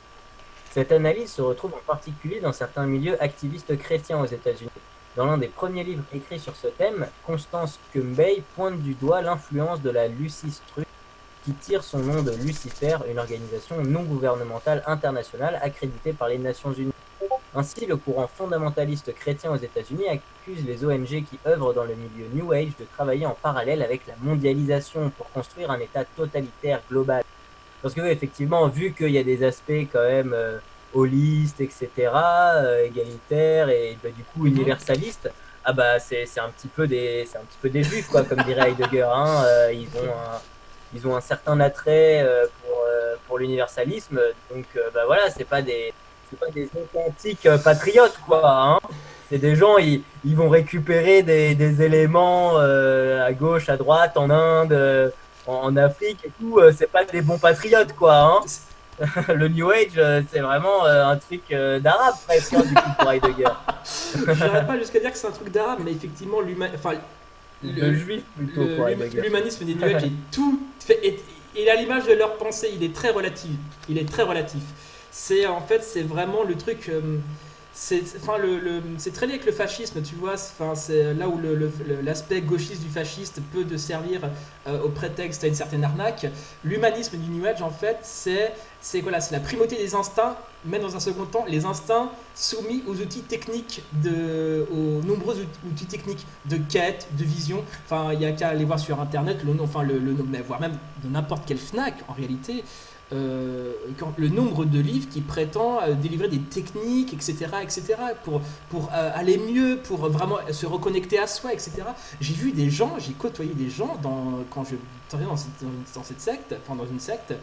Cette analyse se retrouve en particulier dans certains milieux activistes chrétiens aux États-Unis. Dans l'un des premiers livres écrits sur ce thème, Constance Cumbey pointe du doigt l'influence de la Lucistrue, qui tire son nom de Lucifer, une organisation non gouvernementale internationale accréditée par les Nations Unies. Ainsi, le courant fondamentaliste chrétien aux États-Unis accuse les ONG qui œuvrent dans le milieu New Age de travailler en parallèle avec la mondialisation pour construire un État totalitaire global. Parce que, oui, effectivement, vu qu'il y a des aspects quand même holistes, etc., égalitaires et bah, du coup Mhm. universalistes, ah bah c'est un petit peu des juifs, quoi, comme dirait Heidegger. Hein, ils ont un certain attrait pour l'universalisme. Donc, bah voilà, c'est pas des authentiques patriotes, quoi. Hein. C'est des gens, ils vont récupérer des éléments à gauche, à droite, en Inde, en Afrique et tout. C'est pas des bons patriotes, quoi. Hein. Le New Age, c'est vraiment un truc d'arabe presque, hein, du coup, pour Heidegger. J'irais pas jusqu'à dire que c'est un truc d'arabe, mais effectivement, De juif plutôt pour Heidegger. l'humanisme des New Age est tout fait. Et à l'image de leur pensée, il est très relatif. Il est très relatif. C'est en fait, c'est vraiment le truc. C'est très lié avec le fascisme, tu vois. C'est là où l'aspect gauchiste du fasciste peut te servir au prétexte à une certaine arnaque. L'humanisme du New Age, en fait, c'est la primauté des instincts, mais dans un second temps, les instincts soumis aux outils techniques, aux nombreux outils techniques de quête, de vision. Enfin, il n'y a qu'à aller voir sur Internet, mais voire même de n'importe quelle Fnac, en réalité. Le nombre de livres qui prétend délivrer des techniques, etc., pour aller mieux, pour vraiment se reconnecter à soi, etc. J'ai côtoyé des gens quand je travaillais dans cette secte, enfin dans une secte,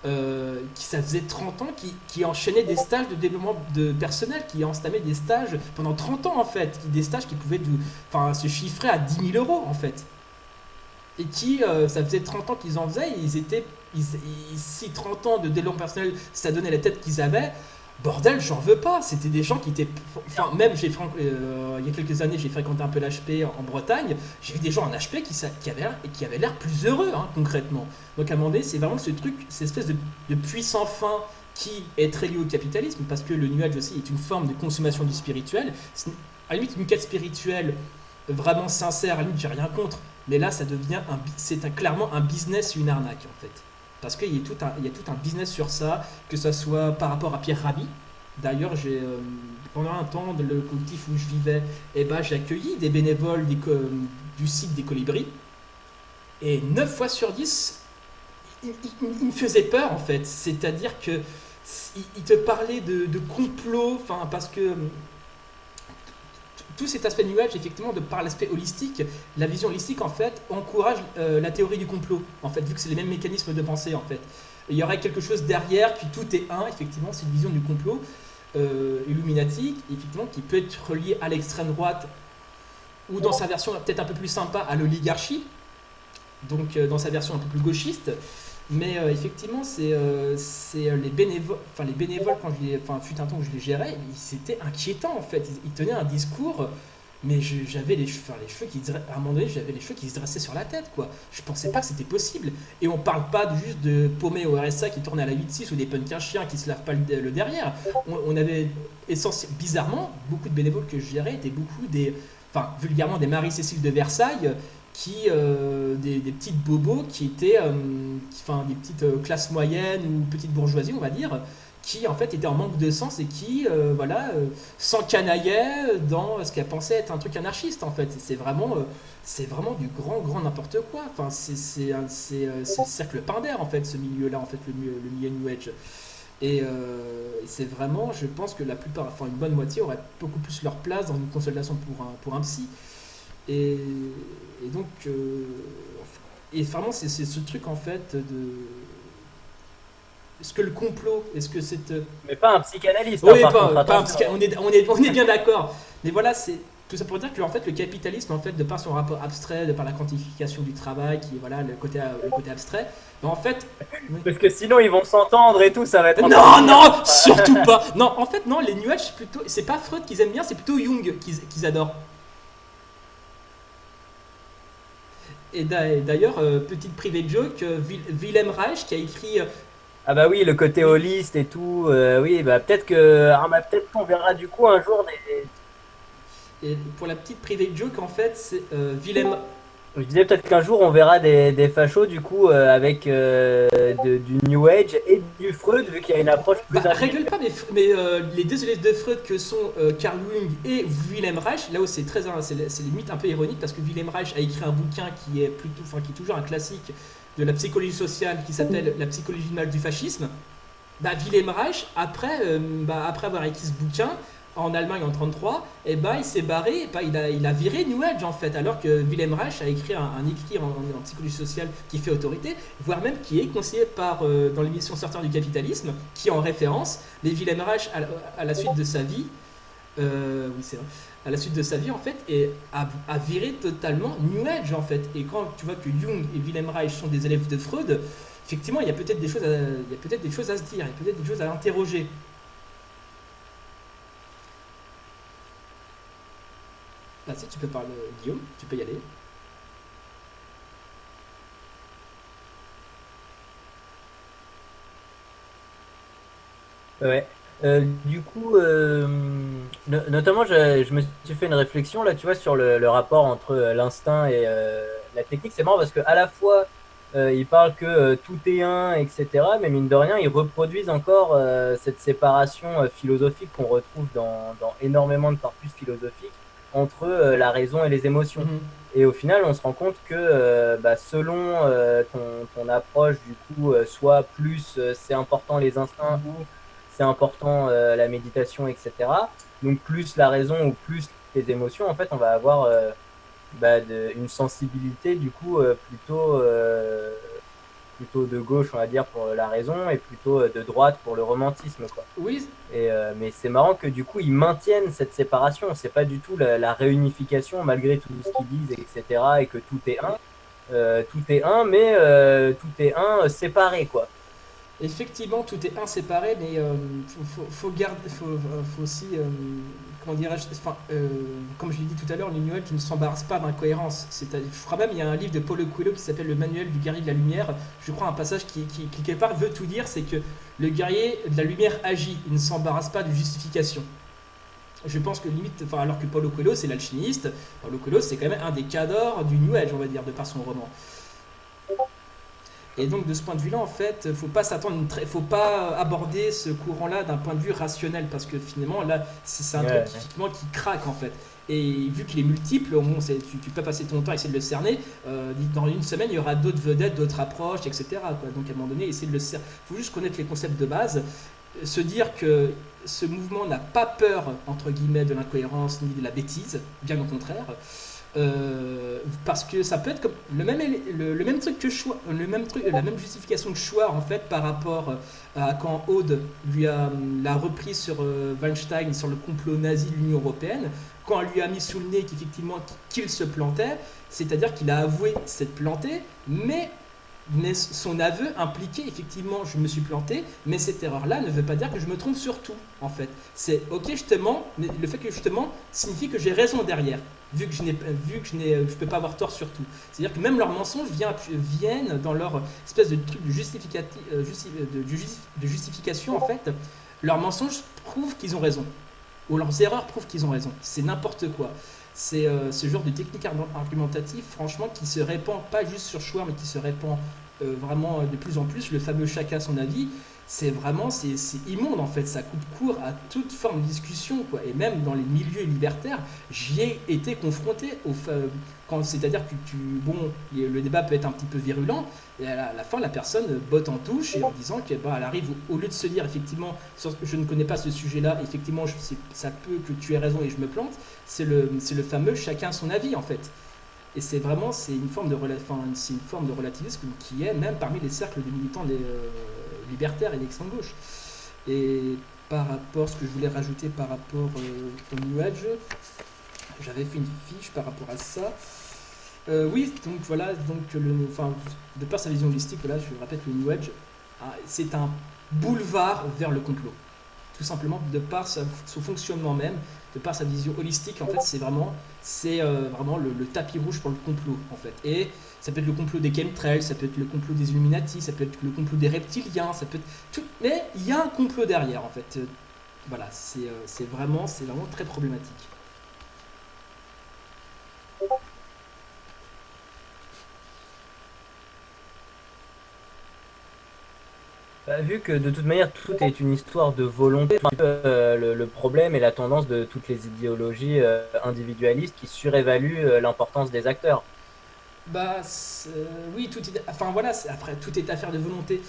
qui ça faisait 30 ans, qui enchaînait des stages de développement de personnel, qui entamait des stages pendant 30 ans en fait, des stages qui pouvaient se chiffrer à 10 000 € en fait. Et qui, ça faisait 30 ans qu'ils en faisaient, si 30 ans de développement personnel, ça donnait la tête qu'ils avaient, bordel, j'en veux pas. C'était des gens qui étaient. Enfin, même, il y a quelques années, j'ai fréquenté un peu l'HP en Bretagne, j'ai vu des gens en HP qui avaient l'air plus heureux, hein, concrètement. Donc, à un moment donné, c'est vraiment ce truc, cette espèce de puissant fin qui est très lié au capitalisme, parce que le nuage aussi est une forme de consommation du spirituel. C'est, à la limite, une quête spirituelle vraiment sincère, à la limite, j'ai rien contre. Mais là, ça devient clairement un business et une arnaque, en fait. Parce qu'il y a il y a tout un business sur ça, que ce soit par rapport à Pierre Rabhi. D'ailleurs, pendant un temps, le collectif où je vivais, j'ai accueilli des bénévoles du site des Colibris. Et 9 fois sur 10, ils me faisaient peur, en fait. C'est-à-dire que ils te parlaient de complot, enfin, parce que tout cet aspect New Age, effectivement, par l'aspect holistique, la vision holistique, en fait, encourage la théorie du complot, en fait, vu que c'est les mêmes mécanismes de pensée, en fait. Il y aurait quelque chose derrière, puis tout est un, effectivement, c'est une vision du complot illuminatique, effectivement, qui peut être reliée à l'extrême droite, ou dans sa version peut-être un peu plus sympa, à l'oligarchie, donc dans sa version un peu plus gauchiste. Mais effectivement, les bénévoles, quand fut un temps où je les gérais, c'était inquiétant en fait. Ils tenaient un discours, mais j'avais les cheveux à un moment donné, j'avais les cheveux qui se dressaient sur la tête, quoi. Je pensais pas que c'était possible. Et on parle pas juste de paumés au RSA qui tournaient à la 8-6 ou des punks à chiens qui se lavent pas le derrière. On avait bizarrement, beaucoup de bénévoles que je gérais étaient vulgairement des Marie-Cécile de Versailles des petites bobos qui étaient des petites classes moyennes ou petites bourgeoisies on va dire, qui en fait étaient en manque de sens et qui s'encanaillaient dans ce qu'elle pensait être un truc anarchiste en fait. C'est vraiment du grand n'importe quoi. Enfin c'est le cercle Pinder en fait, ce milieu là en fait, le milieu New Age. Et c'est vraiment, je pense que la plupart, enfin une bonne moitié aurait beaucoup plus leur place dans une consultation pour un psy. Et, et donc, et vraiment, c'est ce truc en fait de. Est-ce que le complot, est-ce que c'est. Mais pas un psychanalyste, hein, Oui, par contre, pas un attention. on est bien d'accord. Mais voilà, c'est tout ça pour dire que en fait, le capitalisme, en fait, de par son rapport abstrait, de par la quantification du travail, qui est voilà, le côté abstrait, mais en fait. Parce que sinon, ils vont s'entendre et tout, ça va être encore Non, pire. non, surtout pas. Non, en fait, non, les nuages, c'est pas Freud qu'ils aiment bien, c'est plutôt Jung qu'ils adorent. Et d'ailleurs, petite private joke, Wilhelm Reich qui a écrit. Ah bah oui, le côté Oui, holiste et tout, oui, peut-être qu'on verra du coup un jour et pour la petite private joke, en fait, c'est Wilhelm. je disais peut-être qu'un jour on verra des fachos du coup avec du New Age et du Freud vu qu'il y a une approche Bah, plus intelligente. rigole pas, mais les deux élèves de Freud que sont Carl Jung et Wilhelm Reich, là où c'est limite un peu ironique parce que Wilhelm Reich a écrit un bouquin qui est toujours un classique de la psychologie sociale qui s'appelle La psychologie du mal du fascisme. Bah, Wilhelm Reich, après avoir écrit ce bouquin, en Allemagne en 33, il s'est barré, il a viré New Age en fait, alors que Wilhelm Reich a écrit un écrit en psychologie sociale qui fait autorité, voire même qui est conseillé dans l'émission Sortir du capitalisme, qui est en référence, mais Wilhelm Reich, à la suite de sa vie, oui c'est vrai, à la suite de sa vie en fait, a viré totalement New Age en fait. Et quand tu vois que Jung et Wilhelm Reich sont des élèves de Freud, effectivement il y a peut-être des choses il y a peut-être des choses à se dire, il y a peut-être des choses à interroger. Ah si, tu peux parler, Guillaume, tu peux y aller. Ouais. Du coup, notamment, je me suis fait une réflexion là, tu vois, sur le rapport entre l'instinct et la technique. C'est marrant parce que à la fois, ils parlent que tout est un, etc. Mais mine de rien, ils reproduisent encore cette séparation philosophique qu'on retrouve dans énormément de corpus philosophiques entre la raison et les émotions. Mhm. Et au final, on se rend compte que selon ton approche, du coup, soit plus c'est important les instincts ou c'est important la méditation, etc. Donc plus la raison ou plus les émotions, en fait, on va avoir une sensibilité du coup plutôt de gauche, on va dire, pour la raison, et plutôt de droite pour le romantisme, quoi. Oui, Mais c'est marrant que du coup, ils maintiennent cette séparation. C'est pas du tout la réunification, malgré tout ce qu'ils disent, etc., et que tout est un. Tout est un, mais tout est un séparé, quoi. effectivement, tout est inséparé, mais faut garder, faut aussi, comment dirais-je, enfin, comme je l'ai dit tout à l'heure, le New Age ne s'embarrasse pas d'incohérence. Je crois même, il y a un livre de Paulo Coelho qui s'appelle Le Manuel du guerrier de la lumière. Je crois un passage qui quelque part veut tout dire, c'est que le guerrier de la lumière agit, il ne s'embarrasse pas de justification. Je pense que limite, enfin, alors que Paulo Coelho c'est l'alchimiste, Paulo Coelho c'est quand même un des cadors du New Age, on va dire, de par son roman. Et donc de ce point de vue-là, en fait, faut pas s'attendre, faut pas aborder ce courant-là d'un point de vue rationnel, parce que finalement là, c'est un truc Ouais, qui, ouais. effectivement, qui craque en fait. Et vu qu'il est multiple, tu peux passer ton temps à essayer de le cerner. Dans une semaine, il y aura d'autres vedettes, d'autres approches, etc. Quoi. Donc à un moment donné, essayer de le cerner. Il faut juste connaître les concepts de base, se dire que ce mouvement n'a pas peur entre guillemets de l'incohérence ni de la bêtise, bien au contraire. Parce que ça peut être comme le même truc que choix, le même truc, la même justification que choix en fait par rapport à quand Aude lui a l'a repris sur Weinstein sur le complot nazi de l'Union européenne, quand elle lui a mis sous le nez qu'effectivement qu'il se plantait, c'est-à-dire qu'il a avoué s'être planté, mais son aveu impliquait effectivement je me suis planté, mais cette erreur-là ne veut pas dire que je me trompe sur tout, en fait. C'est ok, je te mens, mais le fait que je te mens signifie que j'ai raison derrière, je peux pas avoir tort sur tout. C'est-à-dire que même leurs mensonges viennent dans leur espèce de truc de justification, en fait. Leurs mensonges prouvent qu'ils ont raison, ou leurs erreurs prouvent qu'ils ont raison. C'est n'importe quoi. C'est ce genre de technique argumentative, franchement, qui se répand pas juste sur Schwarm, mais qui se répand vraiment de plus en plus. Le fameux chacun son avis, c'est immonde en fait. Ça coupe court à toute forme de discussion, quoi. Et même dans les milieux libertaires, j'y ai été confronté c'est-à-dire que bon, le débat peut être un petit peu virulent, et à la fin, la personne botte en touche et en disant qu'elle elle arrive, au lieu de se dire effectivement, je ne connais pas ce sujet-là, effectivement, ça peut que tu aies raison et je me plante, c'est le fameux chacun son avis en fait. Et c'est une forme c'est une forme de relativisme qui est même parmi les cercles de militants libertaires et d'extrême gauche. Et par rapport, ce que je voulais rajouter par rapport au New Age, j'avais fait une fiche par rapport à ça. Oui, donc voilà, de par sa vision holistique, voilà, je répète, le New Age, c'est un boulevard vers le complot. Tout simplement, de par son fonctionnement même, de par sa vision holistique, en fait, c'est vraiment le tapis rouge pour le complot, en fait. Et ça peut être le complot des chemtrails, ça peut être le complot des Illuminati, ça peut être le complot des reptiliens, ça peut être tout, mais il y a un complot derrière, en fait. Voilà, c'est vraiment très problématique. Bah, vu que de toute manière, tout est une histoire de volonté, le problème et la tendance de toutes les idéologies individualistes qui surévaluent l'importance des acteurs. Bah, oui, enfin voilà, après, tout est affaire de volonté.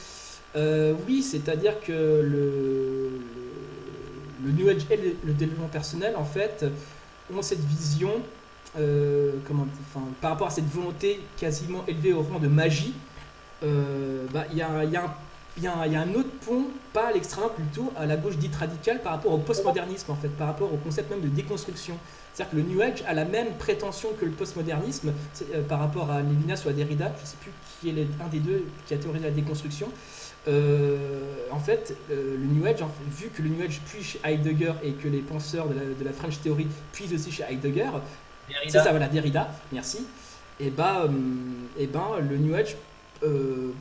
Oui, c'est-à-dire que le New Age et le développement personnel, en fait, ont cette vision, par rapport à cette volonté quasiment élevée au rang de magie. Bah, il y a un autre pont, pas à l'extrême, plutôt à la gauche dite radicale par rapport au postmodernisme, en fait, par rapport au concept même de déconstruction. C'est-à-dire que le New Age a la même prétention que le postmodernisme par rapport à Lévinas ou à Derrida, je ne sais plus qui est un des deux qui a théorisé la déconstruction. En fait, le New Age, vu que le New Age puise chez Heidegger et que les penseurs de la French Theory puisent aussi chez Heidegger, c'est ça, Derrida. voilà, Derrida, merci, et ben, le New Age, euh,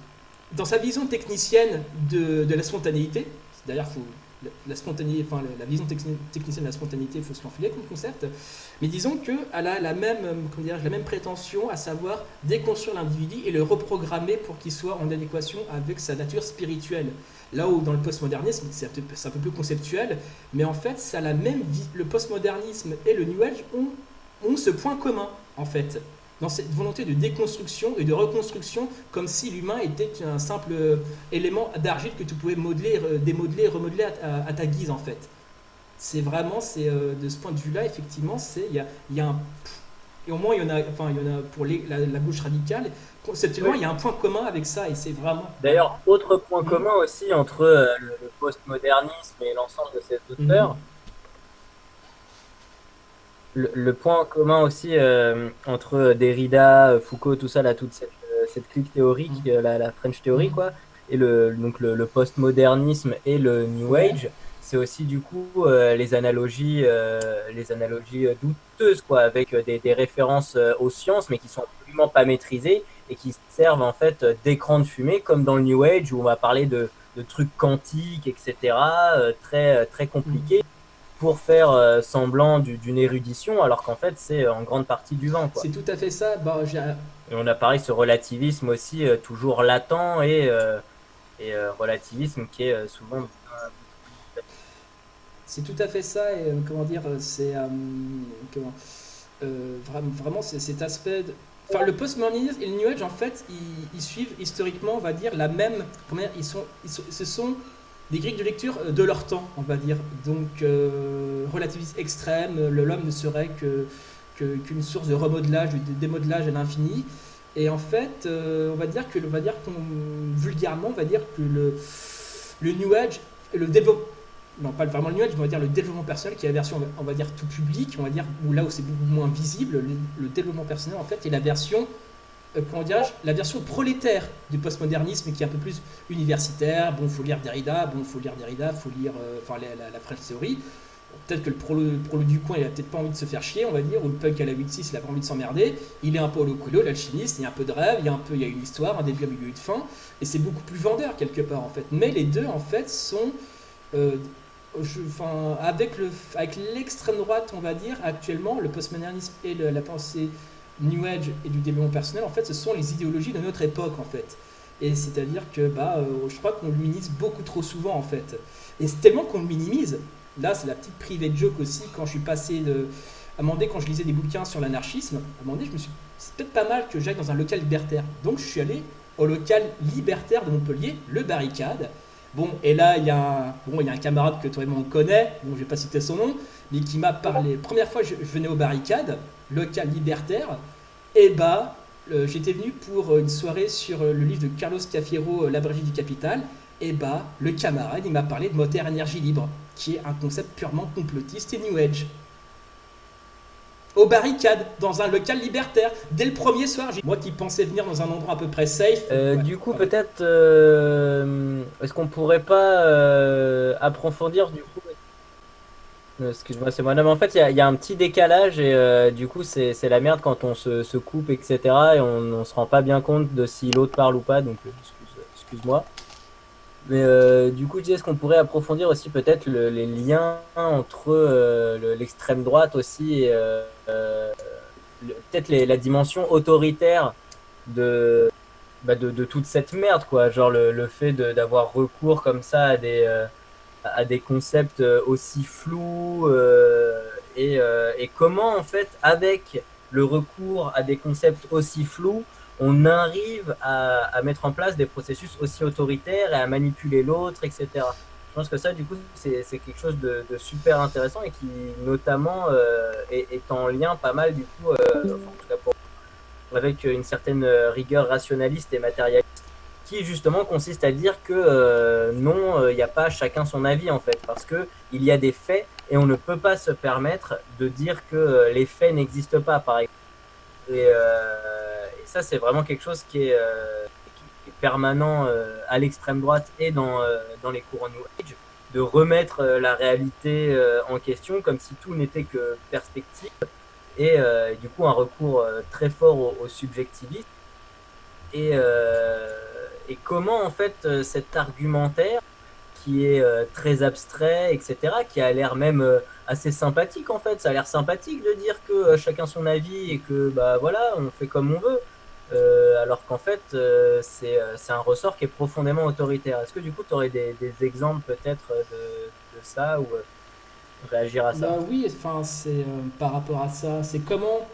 dans sa vision technicienne de la spontanéité, d'ailleurs, la spontanéité, enfin la vision technicienne de la spontanéité, il faut se l'enfiler comme concept, mais disons qu'elle a la même prétention, à savoir déconstruire l'individu et le reprogrammer pour qu'il soit en adéquation avec sa nature spirituelle. Là où dans le postmodernisme, c'est un peu plus conceptuel, mais en fait, le postmodernisme et le New Age ont ce point commun, en fait, dans cette volonté de déconstruction et de reconstruction, comme si l'humain était un simple élément d'argile que tu pouvais modeler, démodeler, remodeler à ta guise, en fait. C'est vraiment, de ce point de vue-là, effectivement, il y a un, Et au moins, il y en a pour la gauche radicale. Conceptuellement, Oui. il y a un point commun avec ça, et c'est vraiment. D'ailleurs, autre point Mhm, commun aussi entre le postmodernisme et l'ensemble de ces mhm, auteurs, le point commun aussi entre Derrida, Foucault, tout ça, là, toute cette clique théorique, mhm, la French Theory, mhm. quoi, et donc le postmodernisme et le New Ouais, Age, c'est aussi du coup les analogies douteuses, quoi, avec des références aux sciences, mais qui sont absolument pas maîtrisées et qui servent en fait d'écran de fumée, comme dans le New Age où on va parler de trucs quantiques, etc., très mhm. compliqués pour faire semblant d'une érudition, alors qu'en fait, c'est en grande partie du vent, quoi. C'est tout à fait ça. Bah, Et on a pareil ce relativisme aussi, toujours latent et relativisme qui est souvent beaucoup plus difficile. c'est tout à fait ça. Et comment dire, c'est. Comment, vraiment, c'est cet aspect. Enfin, le postmodernisme et le New Age, en fait, ils suivent historiquement, on va dire, la même. Comment dire, ce sont des grilles de lecture de leur temps, on va dire. Donc, relativisme extrême, l'homme ne serait qu'une source de remodelage, de démodelage à l'infini. Et en fait, on va dire qu'on, vulgairement, on va dire que le New Age, le développement, non pas vraiment le New Age, mais on va dire le développement personnel, qui est la version, on va dire tout public, on va dire, où là où c'est beaucoup moins visible, le développement personnel, en fait, est la version comment dirais-je, la version prolétaire du postmodernisme qui est un peu plus universitaire. Bon, faut lire Derrida, faut lire enfin la French Theory. Peut-être que le prolo du coin, il a peut-être pas envie de se faire chier, on va dire, ou le punk à la 8-6, il a pas envie de s'emmerder. Il est un peu Paulo Coelho, l'alchimiste, il y a un peu de rêve, il y a une histoire, un début, un milieu, une fin, et c'est beaucoup plus vendeur quelque part en fait. Mais les deux en fait sont euh, enfin, avec l'extrême droite, on va dire, actuellement, le postmodernisme et la pensée New Age et du développement personnel, en fait, ce sont les idéologies de notre époque, en fait. Et c'est-à-dire que je crois qu'on le minimise beaucoup trop souvent, en fait. Et c'est tellement qu'on le minimise. Là, c'est la petite private joke aussi, quand je suis passé de. À un moment donné, quand je lisais des bouquins sur l'anarchisme, à un moment donné, je me suis dit, c'est peut-être pas mal que j'aille dans un local libertaire. Donc, je suis allé au local libertaire de Montpellier, le Barricade. Bon, et là, il y a un camarade que toi et moi on connaît, bon, je vais pas citer son nom, mais qui m'a parlé. Première fois, je venais au Barricade, local libertaire, et j'étais venu pour une soirée sur le livre de Carlos Cafiero, L'Abrégé du Capital. Et le camarade, il m'a parlé de moteur énergie libre, qui est un concept purement complotiste et New Age. Aux barricades, dans un local libertaire, dès le premier soir, moi qui pensais venir dans un endroit à peu près safe, ouais, Du coup, pardon. peut-être, est-ce qu'on pourrait pas approfondir du coup, excuse-moi, c'est moi. Non, mais en fait, il y a un petit décalage et du coup, c'est la merde quand on se coupe, etc. Et on se rend pas bien compte de si l'autre parle ou pas, donc excuse-moi. Mais du coup, je disais, est-ce qu'on pourrait approfondir aussi peut-être les liens entre l'extrême droite aussi et peut-être la dimension autoritaire de toute cette merde, quoi. Genre le fait d'avoir recours comme ça à des concepts aussi flous et comment, en fait, avec le recours à des concepts aussi flous, on arrive à mettre en place des processus aussi autoritaires et à manipuler l'autre, etc. Je pense que ça, du coup, c'est quelque chose de super intéressant et qui, notamment, est en lien pas mal, du coup, enfin, en tout cas avec une certaine rigueur rationaliste et matérialiste qui justement consiste à dire que non, il n'y a pas chacun son avis en fait, parce que il y a des faits et on ne peut pas se permettre de dire que les faits n'existent pas, par exemple. Et ça, c'est vraiment quelque chose qui est permanent à l'extrême droite et dans les courants New Age, de remettre la réalité en question comme si tout n'était que perspective et du coup un recours très fort au subjectivisme et comment en fait cet argumentaire qui est très abstrait, etc., qui a l'air même assez sympathique en fait, ça a l'air sympathique de dire que chacun son avis et que bah voilà, on fait comme on veut, alors qu'en fait c'est un ressort qui est profondément autoritaire. Est-ce que du coup tu aurais des exemples peut-être de ça ou réagir à ça? Bah oui, enfin c'est par rapport à ça, c'est comment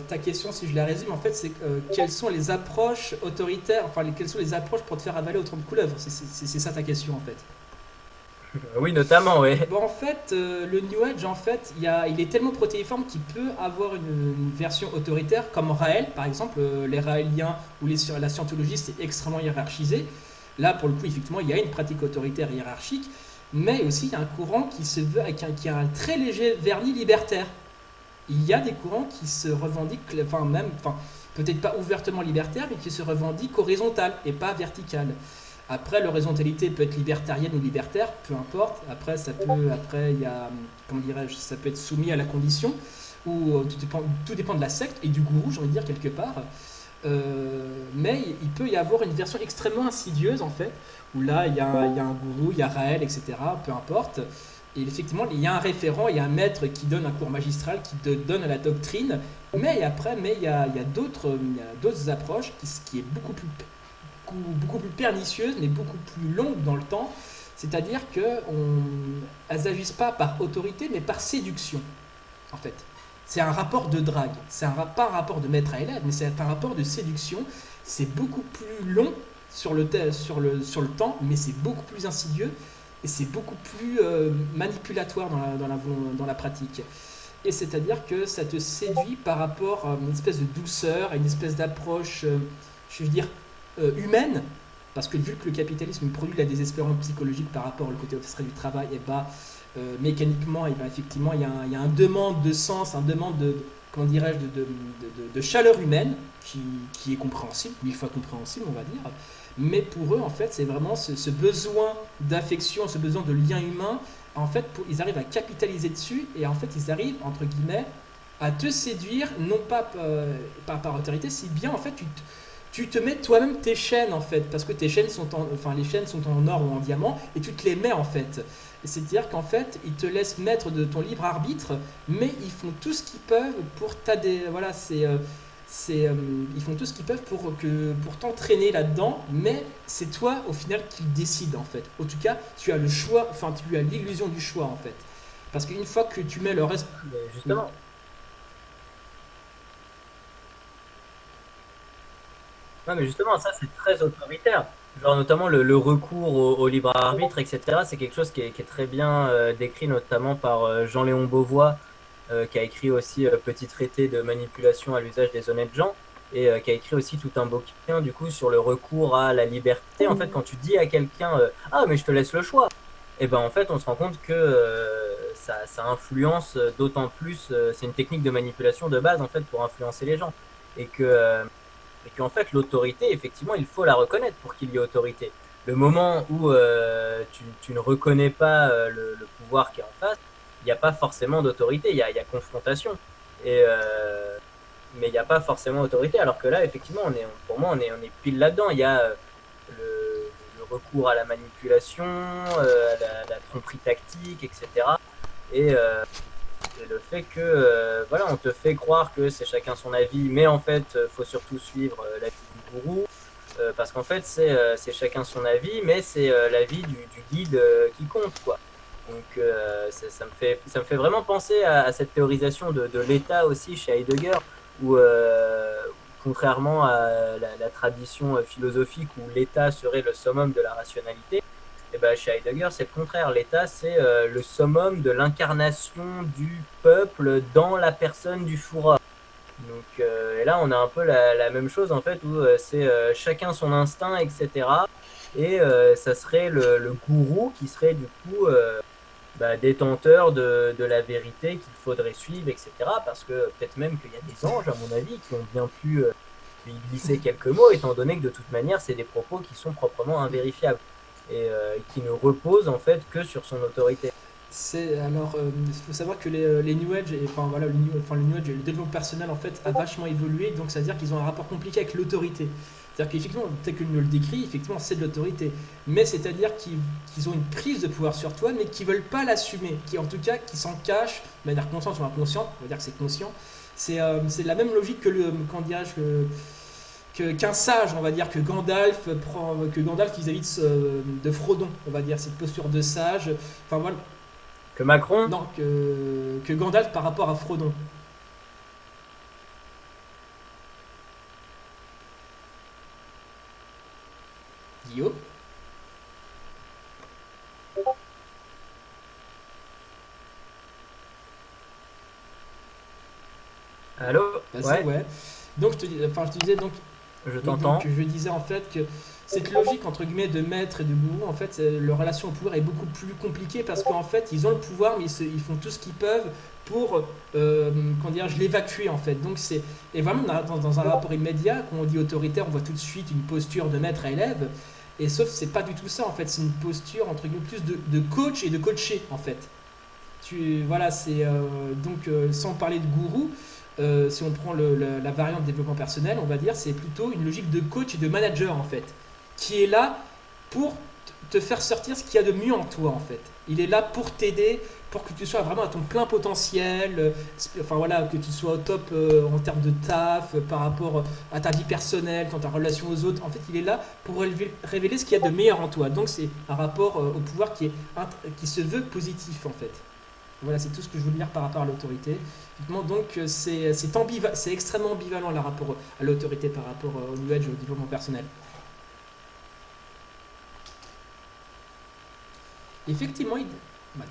ta question, si je la résume, en fait, c'est quelles sont les approches autoritaires, quelles sont les approches pour te faire avaler autant de couleuvres. C'est ça ta question en fait. Oui, notamment, ouais. Bon, en fait, le New Age, en fait, il est tellement protéiforme qu'il peut avoir une version autoritaire, comme Raël, par exemple. Les Raéliens ou la scientologie, c'est extrêmement hiérarchisé. Là, pour le coup, effectivement, il y a une pratique autoritaire hiérarchique, mais aussi il y a un courant qui se veut, qui a un très léger vernis libertaire. Il y a des courants qui se revendiquent, enfin même, enfin peut-être pas ouvertement libertaires, mais qui se revendiquent horizontales et pas verticales. Après, l'horizontalité peut être libertarienne ou libertaire, peu importe. Après, après, il y a, comment dirais-je, ça peut être soumis à la condition, ou tout dépend de la secte et du gourou, j'ai envie de dire quelque part. Mais il peut y avoir une version extrêmement insidieuse en fait, où là il y a un gourou, il y a Raël, etc. Peu importe. Et effectivement, il y a un référent, il y a un maître qui donne un cours magistral, qui te donne la doctrine. Mais après, il y a d'autres approches qui est beaucoup plus pernicieuse, mais beaucoup plus longue dans le temps. C'est-à-dire qu'elles n'agissent pas par autorité, mais par séduction, en fait. C'est un rapport de drague. Pas un rapport de maître à élève, mais c'est un rapport de séduction. C'est beaucoup plus long sur le temps, mais c'est beaucoup plus insidieux et c'est beaucoup plus manipulatoire dans la pratique. Et c'est-à-dire que ça te séduit par rapport à une espèce de douceur, à une espèce d'approche, je veux dire, humaine. Parce que vu que le capitalisme produit la désespérance psychologique par rapport au côté obstrait du travail, et bah, mécaniquement, et bah, effectivement, il y a un demande de sens, un demande comment dirais-je, de chaleur humaine qui est compréhensible, mille fois compréhensible, on va dire. Mais pour eux, en fait, c'est vraiment ce besoin d'affection, ce besoin de lien humain. En fait, ils arrivent à capitaliser dessus et en fait, ils arrivent, entre guillemets, à te séduire, non pas par autorité, si bien en fait, tu te mets toi-même tes chaînes en fait, parce que tes chaînes enfin les chaînes sont en or ou en diamant, et tu te les mets en fait. C'est-à-dire qu'en fait, ils te laissent maître de ton libre arbitre, mais ils font tout ce qu'ils peuvent pour t'aider. Voilà, ils font tout ce qu'ils peuvent pour t'entraîner là-dedans, mais c'est toi au final qui décide en fait. En tout cas, tu as le choix, enfin tu as l'illusion du choix en fait. Parce qu'une fois que tu mets le reste, Mais oui, justement, non, mais justement, ça, c'est très autoritaire. Genre, notamment le recours au libre arbitre, etc., c'est quelque chose qui est très bien décrit, notamment par Jean-Léon Beauvois, qui a écrit aussi Petit traité de manipulation à l'usage des honnêtes gens, et qui a écrit aussi tout un bouquin, du coup, sur le recours à la liberté. En fait, quand tu dis à quelqu'un Ah, mais je te laisse le choix, et ben en fait, on se rend compte que ça influence d'autant plus, c'est une technique de manipulation de base, en fait, pour influencer les gens. Et que. Et qu'en fait, l'autorité, effectivement, il faut la reconnaître pour qu'il y ait autorité. Le moment où tu ne reconnais pas le pouvoir qui est en face, il n'y a pas forcément d'autorité, il y a confrontation. Et, mais il n'y a pas forcément autorité. Alors que là, effectivement, pour moi, on est pile là-dedans. Il y a le recours à la manipulation, à la tromperie tactique, etc. Et, et le fait que voilà, on te fait croire que c'est chacun son avis, mais en fait, faut surtout suivre l'avis du gourou, parce qu'en fait, c'est chacun son avis, mais c'est l'avis du guide qui compte, quoi. Donc, ça me fait vraiment penser à cette théorisation de l'État aussi chez Heidegger, où, contrairement à la tradition philosophique où l'État serait le summum de la rationalité, et ben, chez Heidegger, c'est le contraire. L'État, c'est le summum de l'incarnation du peuple dans la personne du Führer. Donc, et là, on a un peu la même chose, en fait, où c'est chacun son instinct, etc. Et ça serait le gourou qui serait, du coup, bah, détenteur de la vérité qu'il faudrait suivre, etc. Parce que peut-être même qu'il y a des anges, à mon avis, qui ont bien pu lui glisser quelques mots, étant donné que de toute manière, c'est des propos qui sont proprement invérifiables et qui ne reposent en fait que sur son autorité. il faut savoir que les New Age, enfin voilà, enfin, le New Age, le développement personnel en fait a vachement évolué, donc ça veut dire qu'ils ont un rapport compliqué avec l'autorité. C'est-à-dire qu'effectivement, tel que nous le décrit, effectivement, c'est de l'autorité. Mais c'est-à-dire qu'ils ont une prise de pouvoir sur toi, mais qui veulent pas l'assumer, qui en tout cas, qui s'en cachent de manière consciente ou inconsciente. On va dire que c'est conscient. C'est la même logique que comment dirais-je, qu'un sage, on va dire, que Gandalf vis-à-vis de Frodon, on va dire, cette posture de sage. Enfin voilà, Que Macron, non, que Gandalf par rapport à Frodon. Guillaume. Allô? Vas-y, Ouais, ouais. Donc, je te disais, donc, je oui, donc t'entends. je disais en fait que cette logique entre guillemets de maître et de gourou, en fait, leur relation au pouvoir est beaucoup plus compliquée parce qu'en fait, ils ont le pouvoir, mais ils font tout ce qu'ils peuvent pour, comment dire, l'évacuer en fait. Donc c'est et vraiment dans un rapport immédiat, quand on dit autoritaire, on voit tout de suite une posture de maître à élève. Et sauf que c'est pas du tout ça en fait, c'est une posture entre guillemets plus de coach et de coaché en fait. Voilà, c'est sans parler de gourou, si on prend la variante développement personnel, on va dire, c'est plutôt une logique de coach et de manager en fait, qui est là pour te faire sortir ce qu'il y a de mieux en toi en fait. Il est là pour t'aider, pour que tu sois vraiment à ton plein potentiel, enfin voilà, que tu sois au top en termes de taf, par rapport à ta vie personnelle, dans ta relation aux autres. En fait, il est là pour révéler ce qu'il y a de meilleur en toi. Donc c'est un rapport au pouvoir qui se veut positif en fait. Voilà, c'est tout ce que je veux dire par rapport à l'autorité. Effectivement, donc c'est extrêmement ambivalent le rapport à l'autorité par rapport au New Age, au développement personnel. Effectivement, bah,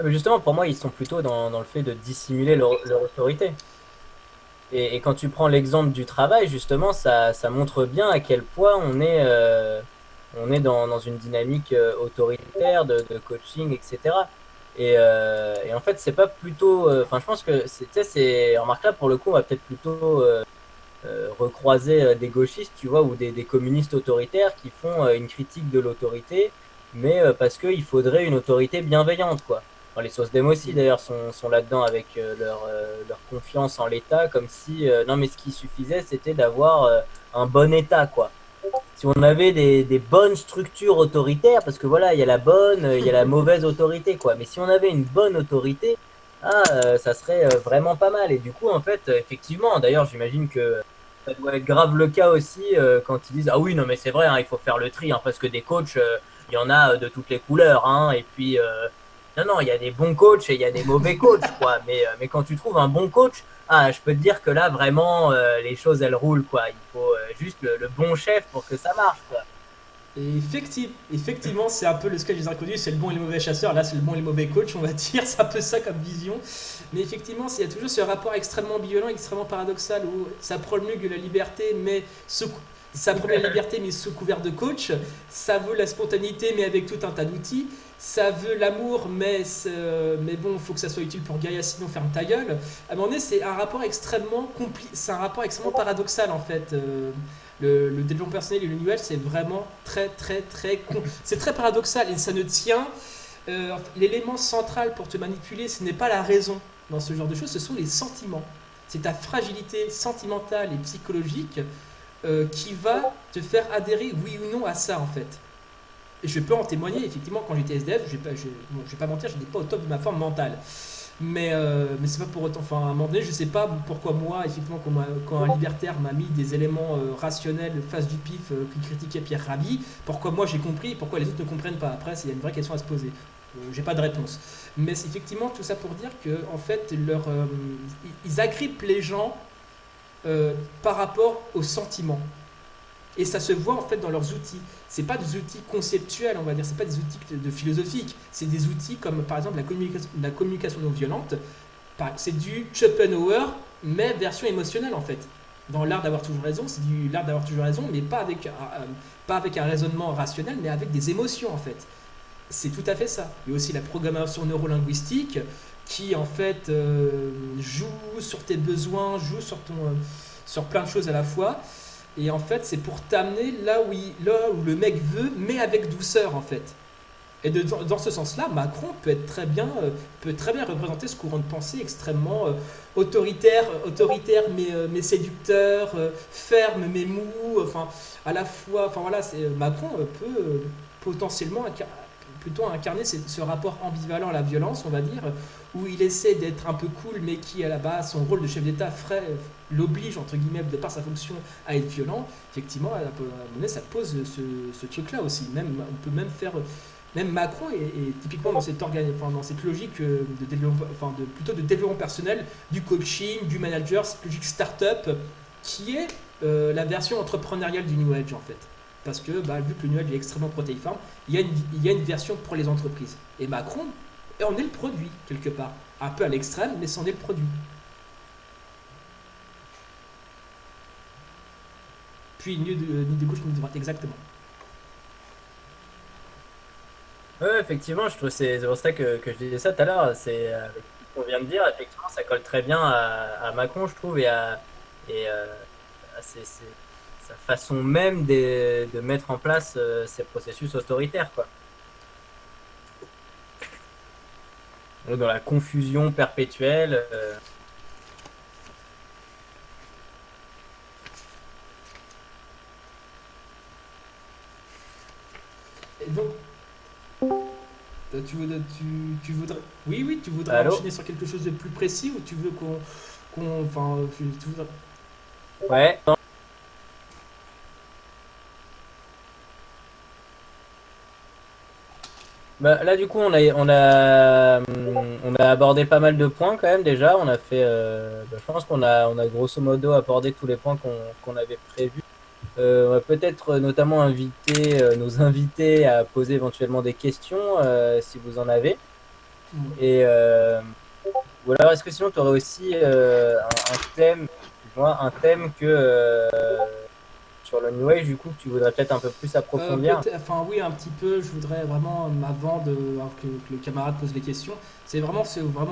Ah, mais justement, pour moi, ils sont plutôt dans le fait de dissimuler leur autorité. Et quand tu prends l'exemple du travail, justement, ça montre bien à quel point on est dans une dynamique autoritaire de coaching, etc. Et en fait, c'est pas plutôt. Enfin, je pense que tu sais, remarque là, pour le coup, on va peut-être plutôt recroiser des gauchistes, tu vois, ou des communistes autoritaires qui font une critique de l'autorité, mais parce qu'il faudrait une autorité bienveillante, quoi. Enfin, les SOSDEM aussi, d'ailleurs, sont là-dedans avec leur confiance en l'État, comme si, non, mais ce qui suffisait, c'était d'avoir un bon État, quoi. Si on avait des bonnes structures autoritaires, parce que voilà, il y a la bonne, il y a la mauvaise autorité, quoi. Mais si on avait une bonne autorité, ça serait vraiment pas mal. Et du coup, en fait, effectivement, d'ailleurs, j'imagine que ça doit être grave le cas aussi quand ils disent, ah oui, non, mais c'est vrai, hein, il faut faire le tri, hein, parce que des coachs, il y en a de toutes les couleurs, hein. Et puis, non, non, il y a des bons coachs et il y a des mauvais coachs, quoi. Mais quand tu trouves un bon coach, je peux te dire que là, vraiment, les choses, elles roulent, quoi. Il faut juste le bon chef pour que ça marche, quoi. Et effectivement, c'est un peu le sketch des inconnus, c'est le bon et le mauvais chasseur. Là, c'est le bon et le mauvais coach, on va dire. C'est un peu ça comme vision. Mais effectivement, il y a toujours ce rapport extrêmement violent, extrêmement paradoxal où ça promulgue la liberté, mais ça promulgue la liberté, mais sous couvert de coach. Ça veut la spontanéité, mais avec tout un tas d'outils. Ça veut l'amour, mais bon, il faut que ça soit utile pour Gaïa, sinon ferme ta gueule. À un moment donné, c'est un rapport extrêmement paradoxal en fait. Le développement personnel et le New Age, c'est vraiment très, très, très c'est très paradoxal et ça ne tient. L'élément central pour te manipuler, ce n'est pas la raison dans ce genre de choses, ce sont les sentiments. C'est ta fragilité sentimentale et psychologique qui va te faire adhérer, oui ou non, à ça en fait. Et je peux en témoigner, effectivement, quand j'étais SDF, bon, je vais pas mentir, je n'étais pas au top de ma forme mentale. Mais c'est pas pour autant. Enfin, à un moment donné, je sais pas pourquoi moi, effectivement, quand un libertaire m'a mis des éléments rationnels face du pif qui critiquait Pierre Rabhi, pourquoi moi j'ai compris et pourquoi les autres ne comprennent pas. Après, il y a une vraie question à se poser. J'ai pas de réponse. Mais c'est effectivement tout ça pour dire que, en fait, ils agrippent les gens par rapport aux sentiments. Et ça se voit en fait dans leurs outils. C'est pas des outils conceptuels, on va dire, c'est pas des outils de philosophique, c'est des outils comme par exemple la communication non violente. C'est du Schopenhauer, mais version émotionnelle en fait. Dans l'art d'avoir toujours raison, c'est du l'art d'avoir toujours raison, mais pas avec un raisonnement rationnel, mais avec des émotions en fait. C'est tout à fait ça. Il y a aussi la programmation neurolinguistique qui en fait joue sur tes besoins, joue sur plein de choses à la fois. Et en fait, c'est pour t'amener là où le mec veut, mais avec douceur en fait. Et dans ce sens-là, Macron peut très bien représenter ce courant de pensée extrêmement autoritaire mais séducteur, ferme mais mou. Enfin, à la fois, enfin voilà, Macron peut potentiellement plutôt incarner ce rapport ambivalent à la violence, on va dire, où il essaie d'être un peu cool, mais qui à la base, son rôle de chef d'État l'oblige, entre guillemets, de par sa fonction, à être violent. Effectivement, à un moment donné, ça pose ce truc-là aussi. On peut même faire. Même Macron est typiquement dans cette logique plutôt de développement personnel, du coaching, du manager, cette logique start-up, qui est la version entrepreneuriale du New Age en fait. Parce que vu que le New Age est extrêmement protéiforme, il y a une version pour les entreprises. Et Macron et on est le produit, quelque part. Un peu à l'extrême, mais c'en est le produit. Puis ni de gauche ni de droite, exactement. Ouais, effectivement, je trouve que c'est pour ça que je disais ça tout à l'heure. C'est avec tout ce qu'on vient de dire, effectivement, ça colle très bien à Macron, je trouve, et à sa façon même de mettre en place ces processus autoritaires, quoi. Donc, dans la confusion perpétuelle. Et donc, tu voudrais. Oui, oui, tu voudrais Allô? enchaîner sur quelque chose de plus précis ou tu veux enfin, tu voudrais. Ouais. Bah, là, du coup, on a abordé pas mal de points quand même déjà. On a fait, je pense qu'on a grosso modo abordé tous les points qu'on avait prévus. On va peut-être notamment inviter nos invités à poser éventuellement des questions si vous en avez. Et ou alors, est-ce que sinon, tu aurais aussi un thème, excuse-moi, un thème sur le New Age, du coup, que tu voudrais peut-être un peu plus approfondir? Peut-être, enfin oui, un petit peu. Je voudrais vraiment, avant alors que le camarade pose les questions, c'est vraiment,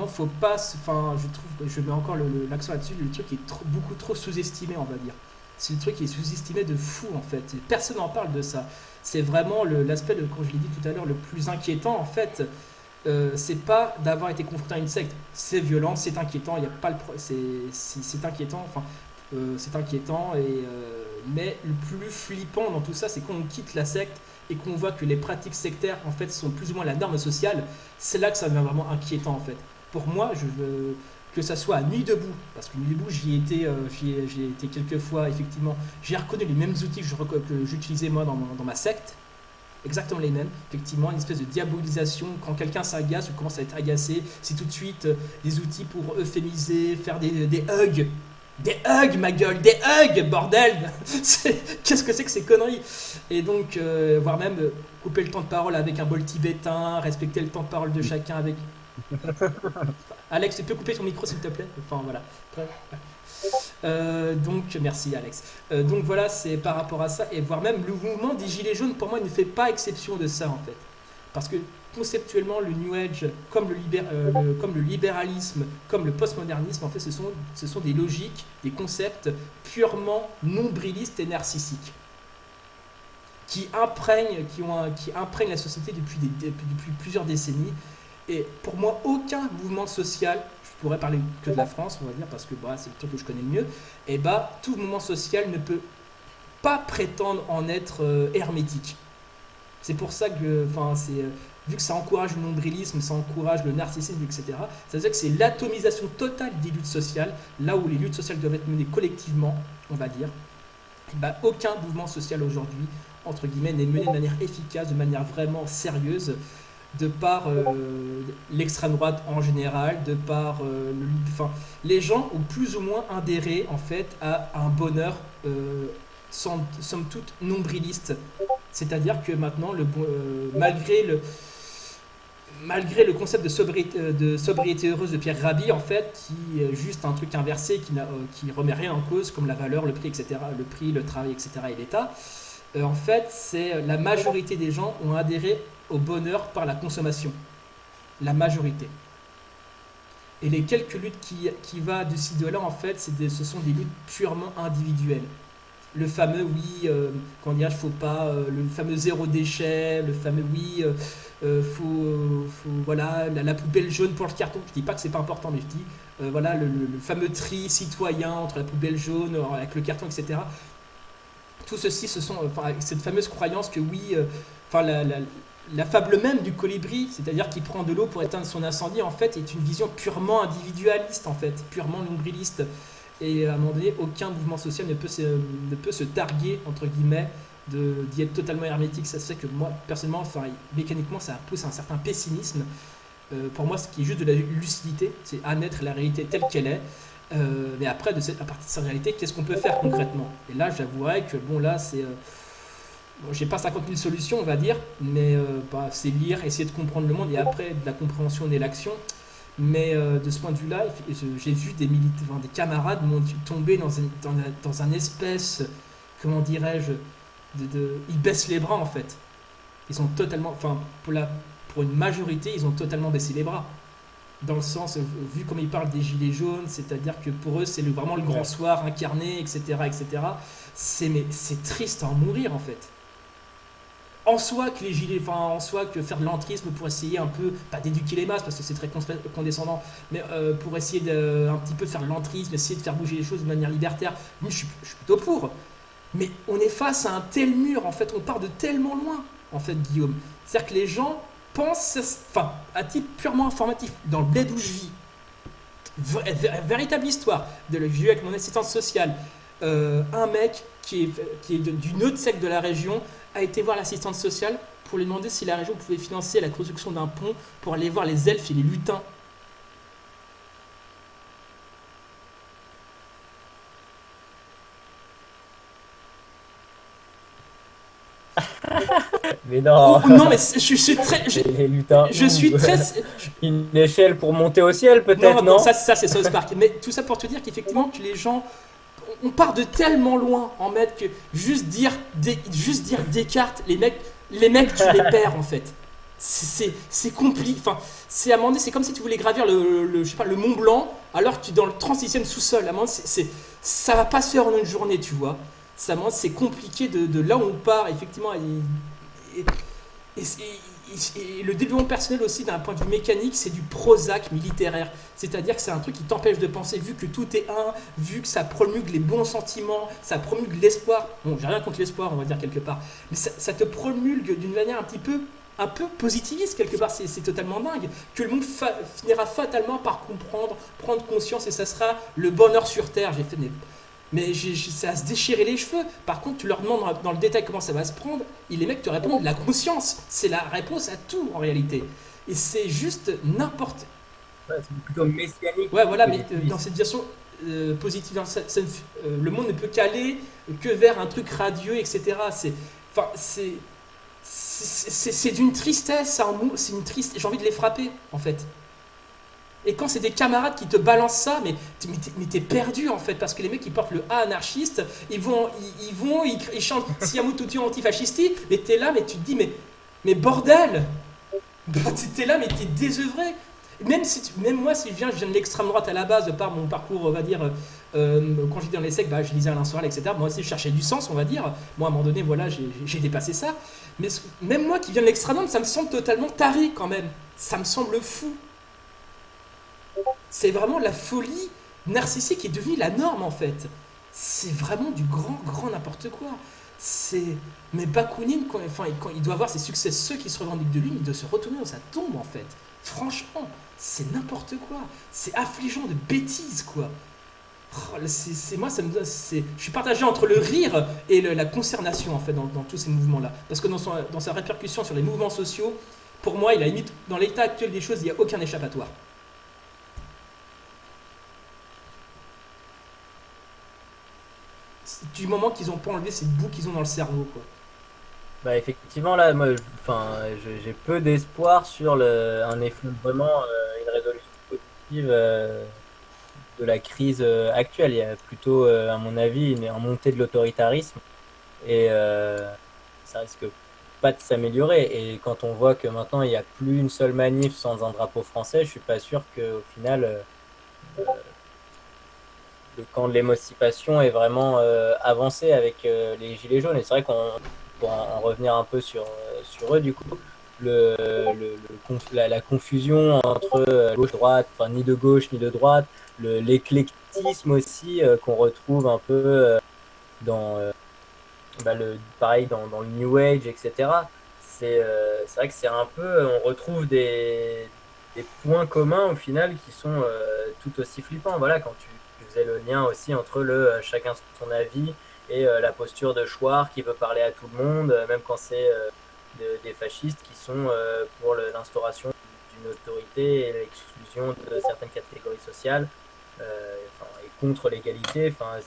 faut pas, enfin, je trouve, je mets encore l'accent là-dessus. Le truc est beaucoup trop sous-estimé, on va dire. C'est le truc qui est sous-estimé de fou en fait. Et personne n'en parle de ça. C'est vraiment l'aspect, comme je l'ai dit tout à l'heure, le plus inquiétant en fait. C'est pas d'avoir été confronté à une secte. C'est violent, c'est inquiétant. Il y a pas le, c'est inquiétant. Enfin, c'est inquiétant. Mais le plus flippant dans tout ça, c'est quand on quitte la secte et qu'on voit que les pratiques sectaires en fait sont plus ou moins la norme sociale. C'est là que ça devient vraiment inquiétant en fait. Pour moi, je veux que ça soit à Nuit debout, parce que Nuit debout, j'y ai été quelques fois effectivement. J'ai reconnu les mêmes outils que j'utilisais moi dans ma secte. Exactement les mêmes, effectivement, une espèce de diabolisation. Quand quelqu'un s'agace ou commence à être agacé, c'est tout de suite des outils pour euphémiser, faire des hugs. Des hugs, ma gueule, des hugs, bordel. Qu'est-ce que c'est que ces conneries? Et donc, voire même couper le temps de parole avec un bol tibétain, respecter le temps de parole de chacun avec. Alex, tu peux couper ton micro s'il te plaît? Enfin voilà. Donc merci Alex. Donc voilà, c'est par rapport à ça, et voire même le mouvement des Gilets jaunes pour moi ne fait pas exception de ça en fait. Parce que conceptuellement le New Age, comme le libéralisme, comme le postmodernisme, en fait ce sont des logiques, des concepts purement nombrilistes et narcissiques. Qui imprègnent la société depuis plusieurs décennies. Et pour moi, aucun mouvement social, je pourrais parler que de la France, on va dire, parce que bah, c'est le truc que je connais le mieux, et bah tout mouvement social ne peut pas prétendre en être hermétique. C'est pour ça que, enfin, vu que ça encourage le nombrilisme, ça encourage le narcissisme, etc., ça veut dire que c'est l'atomisation totale des luttes sociales, là où les luttes sociales doivent être menées collectivement, on va dire. Et bah, aucun mouvement social aujourd'hui, entre guillemets, n'est mené de manière efficace, de manière vraiment sérieuse, de par l'extrême droite en général, de par enfin, les gens ont plus ou moins adhéré en fait à un bonheur somme toute nombriliste. C'est-à-dire que maintenant, malgré le concept de sobriété heureuse de Pierre Rabhi, en fait, qui est juste un truc inversé, qui remet rien en cause, comme la valeur, le prix, etc., le prix, le travail, etc., et l'État, en fait, c'est la majorité des gens ont adhéré au bonheur par la consommation. La majorité. Et les quelques luttes qui va de ci de là, en fait, ce sont des luttes purement individuelles. Le fameux oui, comment dirais-je, faut pas, le fameux zéro déchet, le fameux oui, voilà, la poubelle jaune pour le carton. Je dis pas que c'est pas important, mais je dis, voilà, le fameux tri citoyen entre la poubelle jaune, avec le carton, etc. Tout ceci, enfin, cette fameuse croyance que oui, enfin, la fable même du colibri, c'est-à-dire qu'il prend de l'eau pour éteindre son incendie, en fait, est une vision purement individualiste, en fait, purement nombriliste. Et à un moment donné, aucun mouvement social ne peut se targuer, entre guillemets, d'y être totalement hermétique. Ça fait que moi, personnellement, enfin, mécaniquement, ça pousse à un certain pessimisme. Pour moi, ce qui est juste de la lucidité, c'est admettre la réalité telle qu'elle est. Mais après, à partir de cette réalité, qu'est-ce qu'on peut faire concrètement? Et là, j'avouerais que, bon, là, Bon, j'ai pas 50 000 solutions, on va dire, mais c'est lire, essayer de comprendre le monde, et après, de la compréhension naît l'action. Mais de ce point de vue-là, j'ai vu enfin, des camarades tomber dans un espèce, comment dirais-je, ils baissent les bras en fait. Ils sont totalement, enfin, pour une majorité, ils ont totalement baissé les bras. Dans le sens, vu comme ils parlent des gilets jaunes, c'est-à-dire que pour eux, c'est vraiment le grand Ouais. soir incarné, etc., etc. Mais c'est triste à en mourir en fait. En soi que les gilets, enfin en soi que faire de l'entrisme pour essayer un peu, pas d'éduquer les masses parce que c'est très condescendant, mais pour essayer de un petit peu faire de l'entrisme, essayer de faire bouger les choses de manière libertaire, moi je suis plutôt pour. Mais on est face à un tel mur, en fait, on part de tellement loin, en fait, Guillaume. C'est-à-dire que les gens pensent, enfin, à titre purement informatif, dans le bled où je vis, véritable histoire, j'ai vu avec mon assistante sociale, un mec qui est d'une autre secte de la région a été voir l'assistante sociale pour lui demander si la région pouvait financer la construction d'un pont pour aller voir les elfes et les lutins. Mais Oh non, non, mais je suis très. les lutins Je où? suis très. Une échelle pour monter au ciel, Non, peut-être, bon, non? ça c'est South Park. Mais tout ça pour te dire qu'effectivement, que les gens. On part de tellement loin en mode que juste dire Descartes, les mecs, tu les perds en fait. C'est compliqué. Enfin, c'est à un moment donné, c'est comme si tu voulais gravir je sais pas, le Mont Blanc alors que tu es dans le 36e sous-sol. À un moment donné, ça va pas se faire en une journée, tu vois. Ça, à un moment donné, c'est compliqué de là où on part, effectivement. Et le développement personnel aussi d'un point de vue mécanique, c'est du Prozac militaire. C'est-à-dire que c'est un truc qui t'empêche de penser, vu que tout est un, vu que ça promulgue les bons sentiments, ça promulgue l'espoir. Bon, j'ai rien contre l'espoir, on va dire quelque part, mais ça te promulgue d'une manière un peu positiviste quelque part. C'est totalement dingue que le monde finira fatalement par comprendre, prendre conscience, et ça sera le bonheur sur terre. J'ai fait mais c'est à se déchirer les cheveux. Par contre, tu leur demandes dans le détail comment ça va se prendre, et les mecs te répondent la conscience. C'est la réponse à tout en réalité. Et c'est juste n'importe. Ouais, c'est plutôt messianique Ouais, que voilà, mais dans positiviste. cette version positive, le monde ne peut qu'aller que vers un truc radieux, etc. Enfin, c'est d'une tristesse, c'est une triste. J'ai envie de les frapper, en fait. Et quand c'est des camarades qui te balancent ça, mais t'es perdu en fait, parce que les mecs qui portent le A anarchiste, ils chantent Siamu Tutu antifascisti, mais t'es là, mais tu te dis, mais bordel. T'es là, mais t'es désœuvré. Même moi, si je viens de l'extrême droite à la base, de par mon parcours, on va dire, quand j'étais dans les secs, bah, je lisais Alain Soral, etc. Moi aussi, je cherchais du sens, on va dire. Moi, à un moment donné, voilà, j'ai dépassé ça. Mais même moi qui viens de l'extrême droite, ça me semble totalement taré quand même. Ça me semble fou. C'est vraiment la folie narcissique qui est devenue la norme en fait. C'est vraiment du grand n'importe quoi. C'est. Mais Bakounine, quand il doit avoir ses succès, ceux qui se revendiquent de lui, il doit se retourner dans sa tombe en fait. Franchement, c'est n'importe quoi. C'est affligeant de bêtises quoi. Oh, moi, je suis partagé entre le rire et la consternation en fait dans tous ces mouvements-là. Parce que dans sa répercussion sur les mouvements sociaux, pour moi, il a limite, dans l'état actuel des choses, il n'y a aucun échappatoire. Du moment qu'ils n'ont pas enlevé cette boue qu'ils ont dans le cerveau, quoi. Bah effectivement là, moi, enfin, j'ai peu d'espoir sur un effondrement, une résolution positive de la crise actuelle. Il y a plutôt, à mon avis, une montée de l'autoritarisme et ça risque pas de s'améliorer. Et quand on voit que maintenant il n'y a plus une seule manif sans un drapeau français, je suis pas sûr qu'au final le camp de l'émancipation est vraiment avancé avec les Gilets jaunes. Et c'est vrai qu'on pour en revenir un peu sur eux, du coup, la confusion entre gauche-droite, enfin ni de gauche ni de droite, l'éclectisme aussi qu'on retrouve un peu dans, pareil, dans le New Age, etc. C'est vrai que c'est un peu, on retrouve des points communs au final qui sont tout aussi flippants. Voilà, quand tu faisais le lien aussi entre chacun son avis et la posture de Chouard qui veut parler à tout le monde, même quand c'est des fascistes qui sont pour l'instauration d'une autorité et l'exclusion de certaines catégories sociales, enfin, et contre l'égalité. Enfin,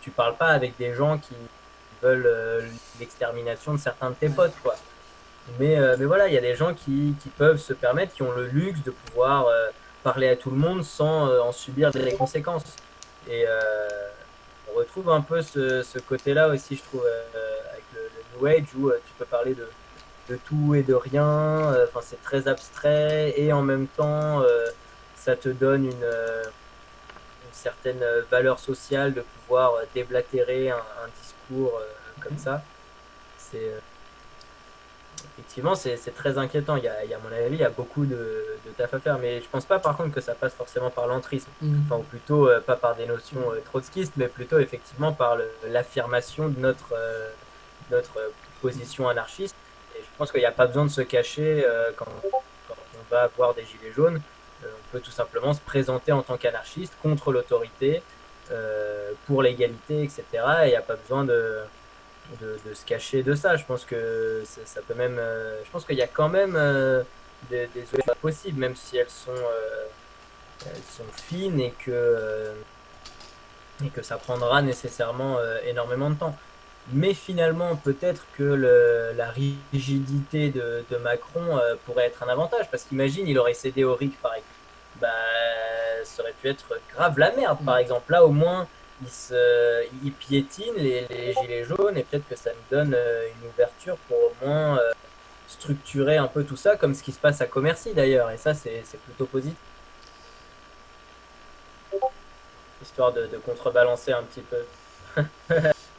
tu parles pas avec des gens qui veulent l'extermination de certains de tes potes, quoi. Mais voilà, il y a des gens qui peuvent se permettre, qui ont le luxe de pouvoir parler à tout le monde sans en subir des conséquences. Et on retrouve un peu ce côté-là aussi, je trouve, avec le New Age, où tu peux parler de tout et de rien. Enfin, c'est très abstrait et en même temps, ça te donne une certaine valeur sociale de pouvoir déblatérer un discours comme ça. C'est effectivement, c'est très inquiétant. À mon avis, il y a beaucoup de taf à faire. Mais je pense pas, par contre, que ça passe forcément par l'entrisme. Enfin, ou plutôt pas par des notions trotskistes, mais plutôt effectivement par l'affirmation de notre position anarchiste. Et je pense qu'il n'y a pas besoin de se cacher quand on va voir des gilets jaunes. On peut tout simplement se présenter en tant qu'anarchiste contre l'autorité, pour l'égalité, etc. Et il n'y a pas besoin de se cacher de ça. Je pense que ça peut même. Je pense qu'il y a quand même des solutions possibles, même si elles sont fines et que ça prendra nécessairement énormément de temps. Mais finalement, peut-être que la rigidité de Macron pourrait être un avantage, parce qu'imagine, il aurait cédé au RIC, par exemple. Bah, ça aurait pu être grave la merde, par exemple. Là, au moins, il piétine les gilets jaunes, et peut-être que ça nous donne une ouverture pour au moins structurer un peu tout ça, comme ce qui se passe à Commercy d'ailleurs. Et ça, c'est plutôt positif, histoire de contrebalancer un petit peu.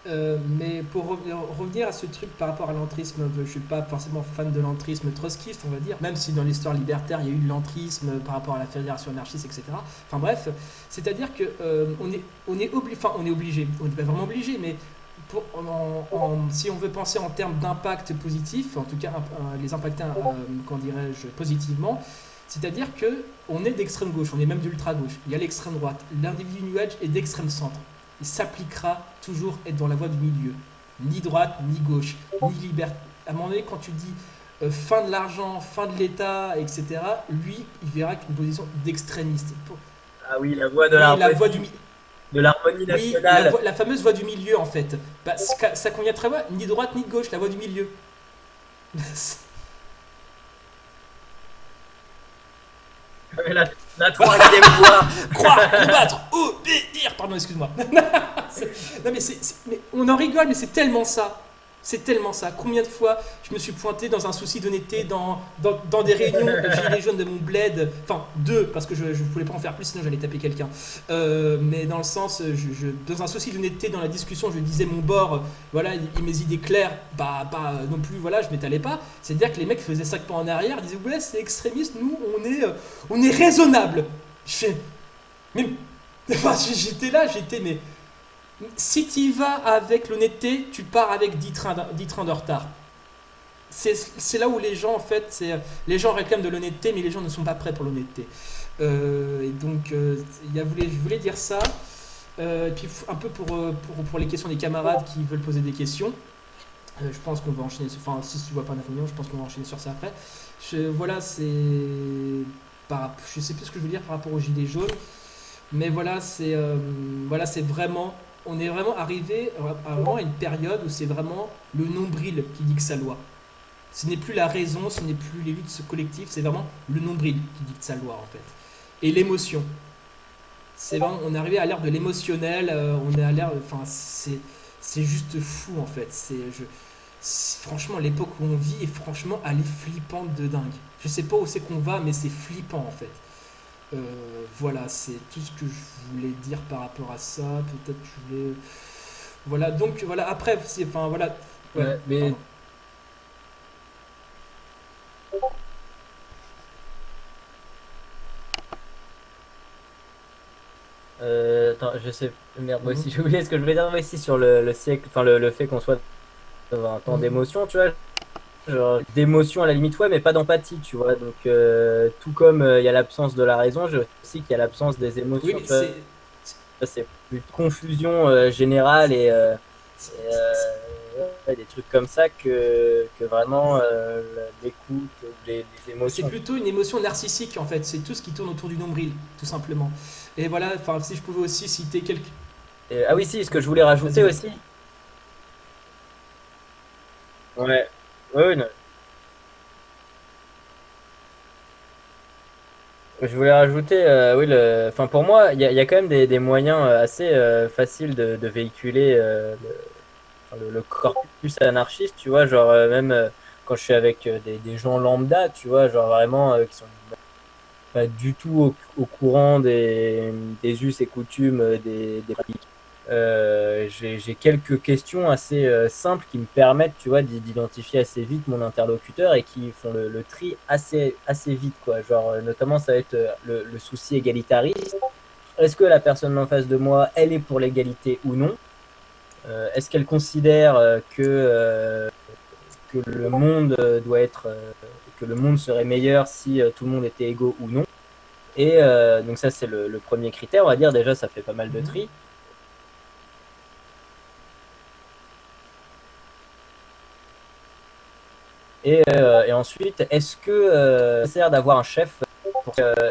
Mais pour revenir à ce truc par rapport à l'entrisme, je suis pas forcément fan de l'entrisme trotskiste, on va dire, même si dans l'histoire libertaire il y a eu de l'entrisme par rapport à la fédération anarchiste, etc. Enfin bref, c'est-à-dire que on est obligé, on n'est pas vraiment obligé, mais si on veut penser en termes d'impact positif, en tout cas les impacter, comment dirais-je, positivement, c'est-à-dire que on est d'extrême gauche, on est même d'ultra gauche. Il y a l'extrême droite, l'individu New Age est d'extrême centre. Il s'appliquera toujours être dans la voie du milieu. Ni droite, ni gauche, ni liberté. À un moment donné, quand tu dis fin de l'argent, fin de l'État, etc., lui, il verra qu'une position d'extrémiste. Ah oui, la voie de l'harmonie Oui, nationale. la fameuse voie du milieu, en fait. Bah, ça convient très bien, ni de droite, ni de gauche, la voie du milieu. La troisième voie. Croire, combattre, obéir. Pardon, excuse-moi. Non, mais on en rigole, mais c'est tellement ça. C'est tellement ça. Combien de fois je me suis pointé dans un souci d'honnêteté dans des réunions de gilets jaunes de mon bled. Enfin, deux, parce que je ne voulais pas en faire plus, sinon j'allais taper quelqu'un. Mais dans le sens, dans un souci d'honnêteté dans la discussion, je disais mon bord, voilà, mes idées claires, bah, pas non plus, voilà, je m'étalais pas. C'est-à-dire que les mecs faisaient 5 pas en arrière, ils disaient, ouais, c'est extrémiste, nous, on est raisonnable. Mais, enfin, mais si tu y vas avec l'honnêteté, tu pars avec 10 trains de retard. C'est là où les gens, en fait, les gens réclament de l'honnêteté, mais les gens ne sont pas prêts pour l'honnêteté. Et donc, je voulais dire ça. Et puis, un peu pour les questions des camarades qui veulent poser des questions. Je pense qu'on va enchaîner. Enfin, si tu vois pas d'infos, je pense qu'on va enchaîner sur ça après. Voilà, je sais plus ce que je veux dire par rapport aux gilets jaunes. Mais voilà, c'est vraiment. On est vraiment arrivé à vraiment une période où c'est vraiment le nombril qui dicte sa loi. Ce n'est plus la raison, ce n'est plus les luttes collectives, c'est vraiment le nombril qui dicte sa loi en fait. Et l'émotion. C'est vraiment, on est arrivé à l'ère de l'émotionnel, on est à l'ère, enfin c'est juste fou en fait. Franchement, l'époque où on vit est franchement, elle est flippante de dingue. Je sais pas où c'est qu'on va, mais c'est flippant en fait. Voilà, c'est tout ce que je voulais dire par rapport à ça. Peut-être que je voulais. Voilà, donc voilà, après, enfin voilà. Ouais, mais attends, je sais, merde, moi aussi j'ai oublié ce que je voulais dire aussi sur le siècle, enfin le fait qu'on soit dans un temps d'émotion, tu vois, genre d'émotion à la limite, ouais, mais pas d'empathie, tu vois. Donc, tout comme il y a l'absence de la raison, je aussi qu'il y a l'absence des Oui, émotions, mais tu vois. C'est plus de confusion générale et des trucs comme ça que vraiment l'écoute, les c'est émotions. plutôt une émotion narcissique en fait. C'est tout ce qui tourne autour du nombril, tout simplement. Et voilà, enfin, si je pouvais aussi citer quelques. Ah oui, si, ce que je voulais rajouter Vas-y, vas-y. aussi, Ouais. Ouais, ouais, non. Je voulais rajouter, oui, enfin pour moi, il y a quand même des moyens assez faciles de véhiculer enfin, le corpus anarchiste, tu vois, genre même quand je suis avec des gens lambda, tu vois, genre vraiment qui sont pas du tout au courant des us et coutumes des pratiques. J'ai quelques questions assez simples qui me permettent, tu vois, d'identifier assez vite mon interlocuteur et qui font le tri assez vite, quoi. Genre, notamment, ça va être le souci égalitariste. Est-ce que la personne en face de moi, elle est pour l'égalité ou non? Est-ce qu'elle considère que le monde doit être, que le monde serait meilleur si tout le monde était égaux ou non? Et donc ça, c'est le premier critère, on va dire. Déjà, ça fait pas mal de Mhm. tri. Et ensuite, est-ce que sert d'avoir un chef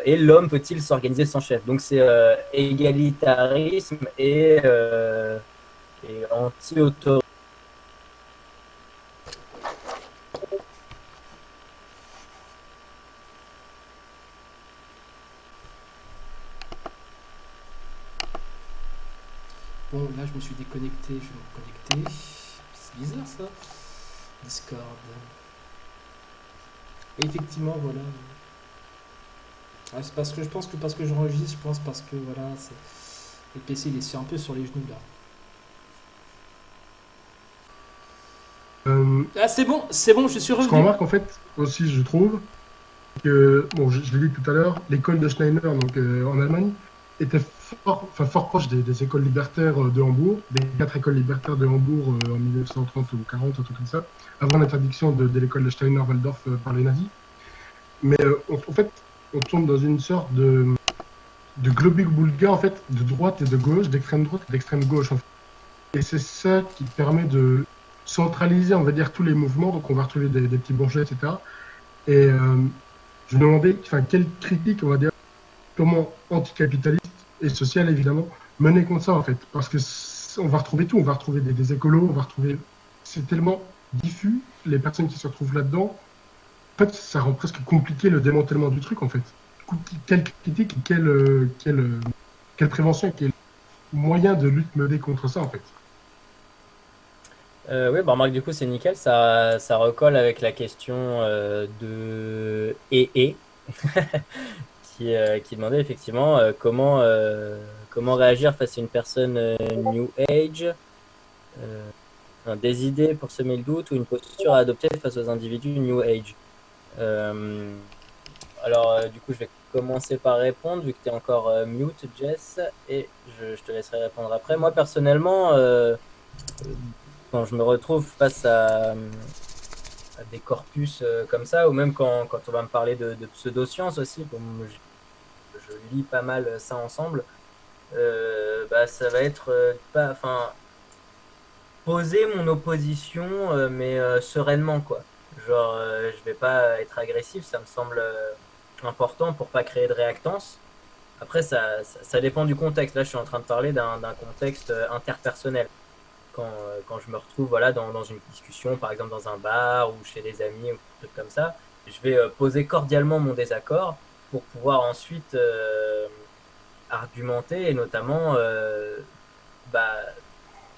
et l'homme peut-il s'organiser sans chef? Donc c'est égalitarisme et anti-autorité. Bon, là, je me suis déconnecté, je vais me reconnecter. C'est bizarre ça. Discord. Et effectivement, voilà. Ah, c'est parce que je pense que parce que j'enregistre, je pense parce que voilà, le PC il est un peu sur les genoux là. Euh, Ah, c'est bon, je suis Ce qu'on revenu. remarque en fait aussi, je trouve, que, bon, je l'ai dit tout à l'heure, l'école de Steiner, donc en Allemagne, était fort proche des écoles libertaires de Hambourg, des quatre écoles libertaires de Hambourg en 1930 ou 40, un truc comme ça, avant l'interdiction de l'école de Steiner-Waldorf par les nazis. Mais en fait, on tombe dans une sorte de globi-boulga, en fait, de droite et de gauche, d'extrême droite et d'extrême gauche, en fait. Et c'est ça qui permet de centraliser, on va dire, tous les mouvements. Donc, on va retrouver des petits bourgeois, etc. Et je me demandais, enfin, quelle critique, on va dire, comment anticapitaliste et social, évidemment, mener contre ça, en fait. Parce que on va retrouver tout. On va retrouver des écolos, on va retrouver. C'est tellement diffus, les personnes qui se retrouvent là-dedans. En fait, ça rend presque compliqué le démantèlement du truc, en fait. Du coup, quelle critique et quelle prévention, quel moyen de lutte mener contre ça, en fait. Oui, bah remarque, du coup, c'est nickel. Ça recolle avec la question de qui demandait effectivement comment réagir face à une personne New Age, euh, des idées pour semer le doute ou une posture à adopter face aux individus New Age. Euh, alors, du coup, je vais commencer par répondre, vu que tu es encore mute, Jess, et je te laisserai répondre après. Moi, personnellement, quand je me retrouve face à des corpus comme ça, ou même quand on va me parler de pseudosciences aussi, comme je lis pas mal ça ensemble, bah, ça va être pas, enfin, poser mon opposition, mais sereinement, quoi. Genre, je vais pas être agressif, ça me semble important pour pas créer de réactance. Après, ça dépend du contexte. Là, je suis en train de parler d'un contexte interpersonnel. Quand je me retrouve voilà, dans une discussion, par exemple dans un bar ou chez des amis ou des trucs comme ça, je vais poser cordialement mon désaccord pour pouvoir ensuite argumenter et notamment bah,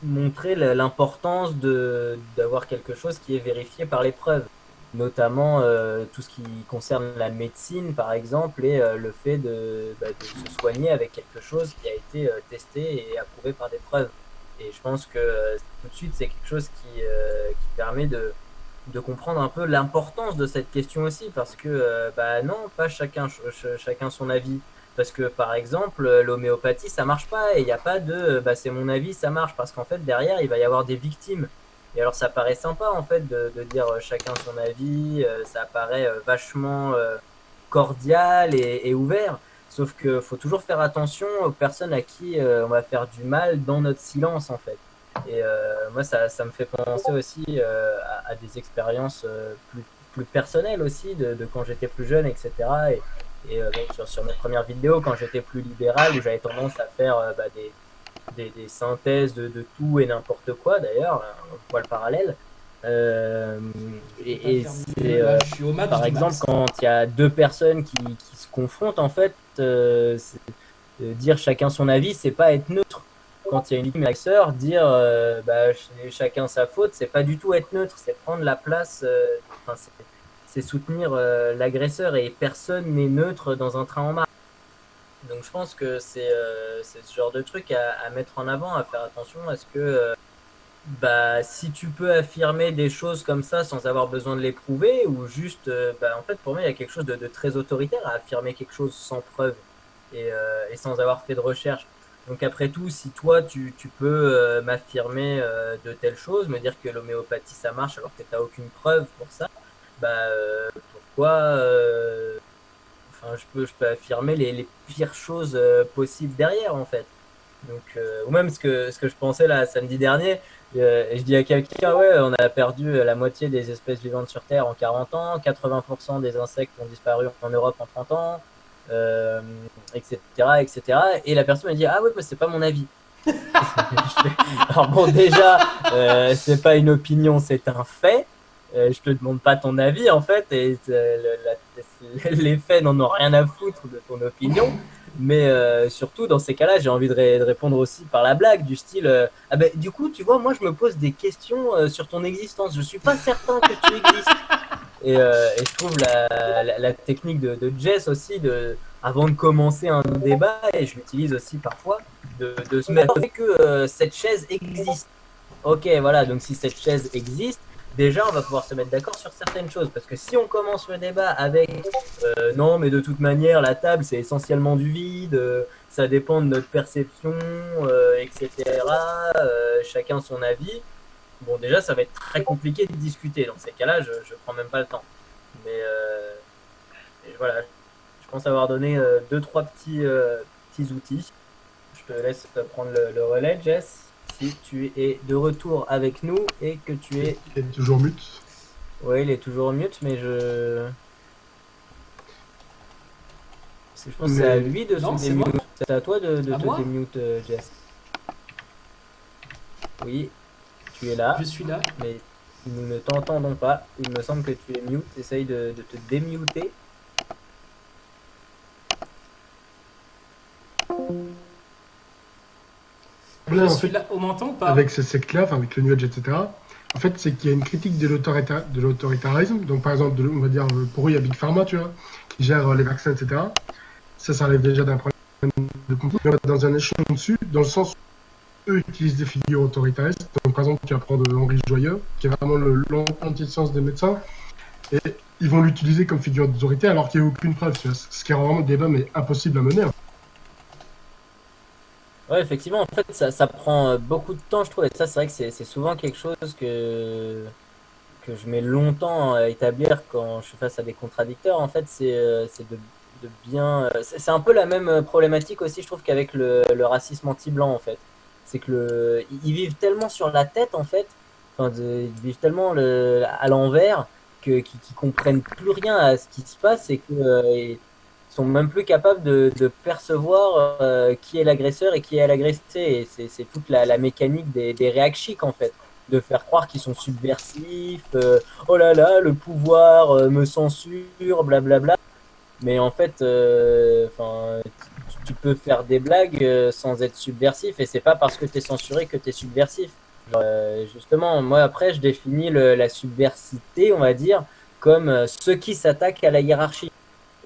montrer l'importance d'avoir quelque chose qui est vérifié par les preuves, notamment tout ce qui concerne la médecine, par exemple, et le fait de se soigner avec quelque chose qui a été testé et approuvé par des preuves. Et je pense que tout de suite, c'est quelque chose qui permet de comprendre un peu l'importance de cette question aussi, parce que bah non, pas chacun son avis. Parce que par exemple, l'homéopathie, ça marche pas, et il n'y a pas de bah c'est mon avis, ça marche, parce qu'en fait, derrière, il va y avoir des victimes. Et alors, ça paraît sympa, en fait, de dire chacun son avis, ça paraît vachement cordial et ouvert. Sauf que faut toujours faire attention aux personnes à qui on va faire du mal dans notre silence, en fait. Et moi, ça me fait penser aussi à des expériences plus personnelles aussi, de quand j'étais plus jeune, etc. Et donc sur mes premières vidéos, quand j'étais plus libéral, où j'avais tendance à faire bah, des synthèses de tout et n'importe quoi, d'ailleurs, on voit le parallèle. Euh, Je peux pas et faire c'est mieux. Là, je suis au max par du exemple max. quand il y a deux personnes qui se confrontent, en fait, dire chacun son avis, c'est pas être neutre. Quand il y a une victime et un agresseur, dire bah, chacun sa faute, c'est pas du tout être neutre, c'est prendre la place, enfin, c'est soutenir l'agresseur et personne n'est neutre dans un train en marche. Donc je pense que c'est ce genre de truc à mettre en avant, à faire attention à ce que bah, si tu peux affirmer des choses comme ça sans avoir besoin de les prouver, ou juste, bah, en fait, pour moi, il y a quelque chose de très autoritaire à affirmer quelque chose sans preuve et sans avoir fait de recherche. Donc après tout, si toi, tu peux m'affirmer de telles choses, me dire que l'homéopathie, ça marche alors que tu n'as aucune preuve pour ça, bah, pourquoi enfin, je peux affirmer les pires choses possibles derrière, en fait. Donc, ou même ce que je pensais là samedi dernier, je dis à quelqu'un, ouais, on a perdu la moitié des espèces vivantes sur Terre en 40 ans, 80% des insectes ont disparu en Europe en 30 ans, euh, etc., etc. Et la personne m'a dit, ah ouais, mais c'est pas mon avis. Alors bon, déjà, c'est pas une opinion, c'est un fait. Je te demande pas ton avis en fait, et les faits n'en ont rien à foutre de ton opinion. Mais surtout dans ces cas-là, j'ai envie de répondre aussi par la blague, du style ah ben du coup, tu vois, moi je me pose des questions sur ton existence. Je suis pas certain que tu existes. Et je trouve la technique de Jess aussi, avant de commencer un débat, et je l'utilise aussi parfois, de se mettre que cette chaise existe. Ok, voilà, donc si cette chaise existe, déjà on va pouvoir se mettre d'accord sur certaines choses. Parce que si on commence le débat avec non, mais de toute manière, la table c'est essentiellement du vide, ça dépend de notre perception, etc. Chacun son avis. Bon, déjà, ça va être très compliqué de discuter. Dans ces cas-là, je prends même pas le temps. Mais et voilà, je pense avoir donné deux, trois petits outils. Je te laisse prendre le relais, Jess, si tu es de retour avec nous et que tu Il es... est toujours mute. Oui, il est toujours mute, mais je pense que c'est à Mais lui de se Non, c'est moi. démute. C'est à toi de À te moi? démute, Jess. Oui, tu es Je là, suis là. mais nous ne t'entendons pas. Il me semble que tu es mute. Essaye de te démuter. le Je problème, en suis fait, là. On m'entend ou pas? avec ces sectes-là, enfin, avec le New Age, etc., en fait, c'est qu'il y a une critique de l'autoritarisme. Donc, par exemple, on va dire, pour eux, il y a Big Pharma, tu vois, qui gère les vaccins, etc. Ça enlève déjà d'un problème de conflit. Mais on va dans un échelon dessus, dans le sens où eux utilisent des figures autoritaristes. Donc, par exemple, tu vas prendre Henri Joyeux, qui est vraiment l'anti-science des médecins, et ils vont l'utiliser comme figure d'autorité alors qu'il n'y a aucune preuve. Tu vois, ce qui rend vraiment le débat mais impossible à mener. Ouais, effectivement, en fait, ça prend beaucoup de temps, je trouve. Et ça, c'est vrai que c'est souvent quelque chose que je mets longtemps à établir quand je suis face à des contradicteurs. En fait, c'est de bien. C'est un peu la même problématique aussi, je trouve, qu'avec le racisme anti-blanc, en fait. C'est que ils vivent tellement sur la tête, en fait. Enfin, ils vivent tellement à l'envers qu'ils comprennent plus rien à ce qui se passe et que ils sont même plus capables de percevoir qui est l'agresseur et qui est l'agressé. Et c'est toute la mécanique des réactions, en fait, de faire croire qu'ils sont subversifs, oh là là, le pouvoir me censure, blablabla. Mais en fait, enfin, tu peux faire des blagues sans être subversif, et c'est pas parce que tu es censuré que tu es subversif. Genre, justement, moi après, je définis la subversité, on va dire, comme ceux qui s'attaquent à la hiérarchie.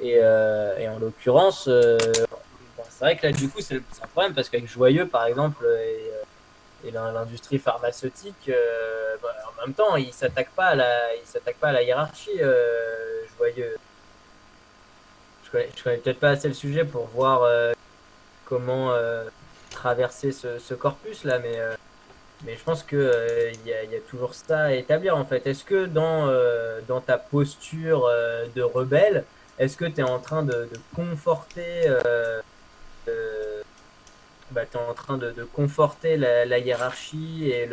Et en l'occurrence, bon, c'est vrai que là, du coup, c'est un problème parce qu'avec Joyeux, par exemple, et l'industrie pharmaceutique, bah, en même temps, il s'attaque pas à la hiérarchie. Joyeux. Je connais peut-être pas assez le sujet pour voir comment traverser ce corpus là, mais je pense que il y a toujours ça à établir en fait. Est-ce que dans ta posture de rebelle, est-ce que tu es en train de conforter bah, t'es en train de conforter la hiérarchie et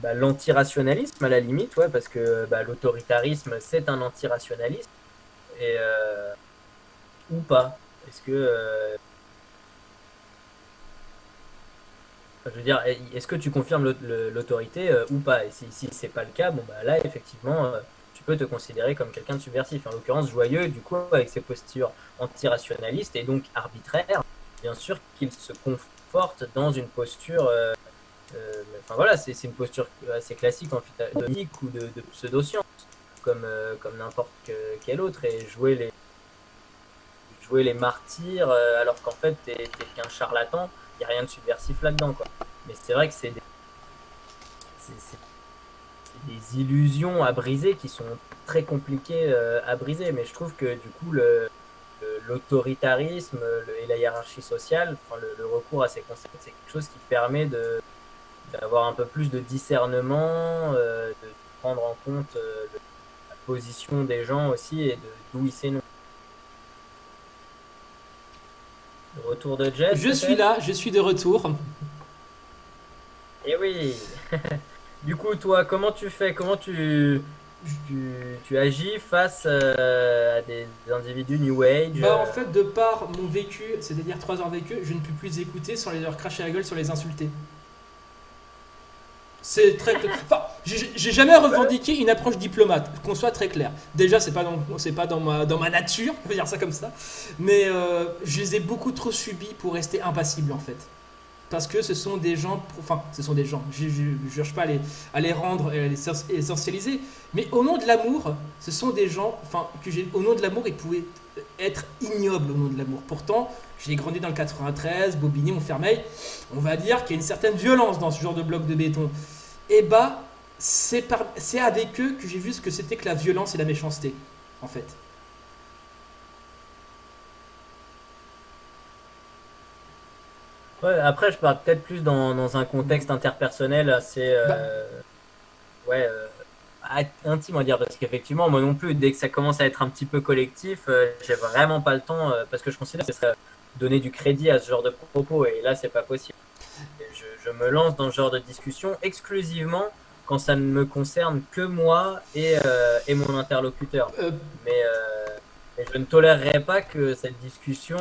bah, l'antirationalisme à la limite, ouais, parce que bah, l'autoritarisme, c'est un antirationalisme, et, ou pas? Est-ce que Enfin, je veux dire, est-ce que tu confirmes l'autorité ou pas? Et si c'est pas le cas, bon bah là effectivement, tu peux te considérer comme quelqu'un de subversif. En l'occurrence, Joyeux, du coup, avec ses postures antirationalistes et donc arbitraires, bien sûr qu'il se conforte dans une posture. Enfin voilà, c'est une posture assez classique en physique ou de pseudoscience, comme n'importe quel autre, et jouer les martyrs alors qu'en fait t'es qu'un charlatan. Il n'y a rien de subversif là-dedans, quoi. Mais c'est vrai que c'est des illusions à briser qui sont très compliquées à briser. Mais je trouve que du coup, l'autoritarisme et la hiérarchie sociale, enfin, le recours à ces concepts, c'est quelque chose qui permet d'avoir un peu plus de discernement, de prendre en compte la position des gens aussi et d'où ils s'énoncent. Le retour de Jess, Je suis peut-être? là, je suis de retour. Eh oui. Du coup, toi, comment tu fais? Tu agis face à des individus New Age? Bah en fait, de par mon vécu, c'est-à-dire 3 heures vécu, je ne peux plus les écouter sans leur cracher la gueule, sans les insulter. C'est très clair. Enfin, j'ai jamais revendiqué une approche diplomate, qu'on soit très clair. Déjà, c'est pas dans ma nature, on va dire ça comme ça. Mais je les ai beaucoup trop subis pour rester impassible en fait. Parce que ce sont des gens, enfin, ce sont des gens, je ne cherche pas à les rendre et à les essentialiser, mais au nom de l'amour, ce sont des gens, enfin, au nom de l'amour, ils pouvaient être ignobles au nom de l'amour. Pourtant, j'ai grandi dans le 93, Bobigny, Montfermeil, on va dire qu'il y a une certaine violence dans ce genre de bloc de béton. Et bah, c'est avec eux que j'ai vu ce que c'était que la violence et la méchanceté, en fait. Ouais, après, je parle peut-être plus dans un contexte interpersonnel assez Bah, ouais, intime, on va dire, parce qu'effectivement, moi non plus, dès que ça commence à être un petit peu collectif, j'ai vraiment pas le temps, parce que je considère que ce serait donner du crédit à ce genre de propos, et là, c'est pas possible. Je me lance dans ce genre de discussion exclusivement quand ça ne me concerne que moi et mon interlocuteur. euh, Mais je ne tolérerai pas que cette discussion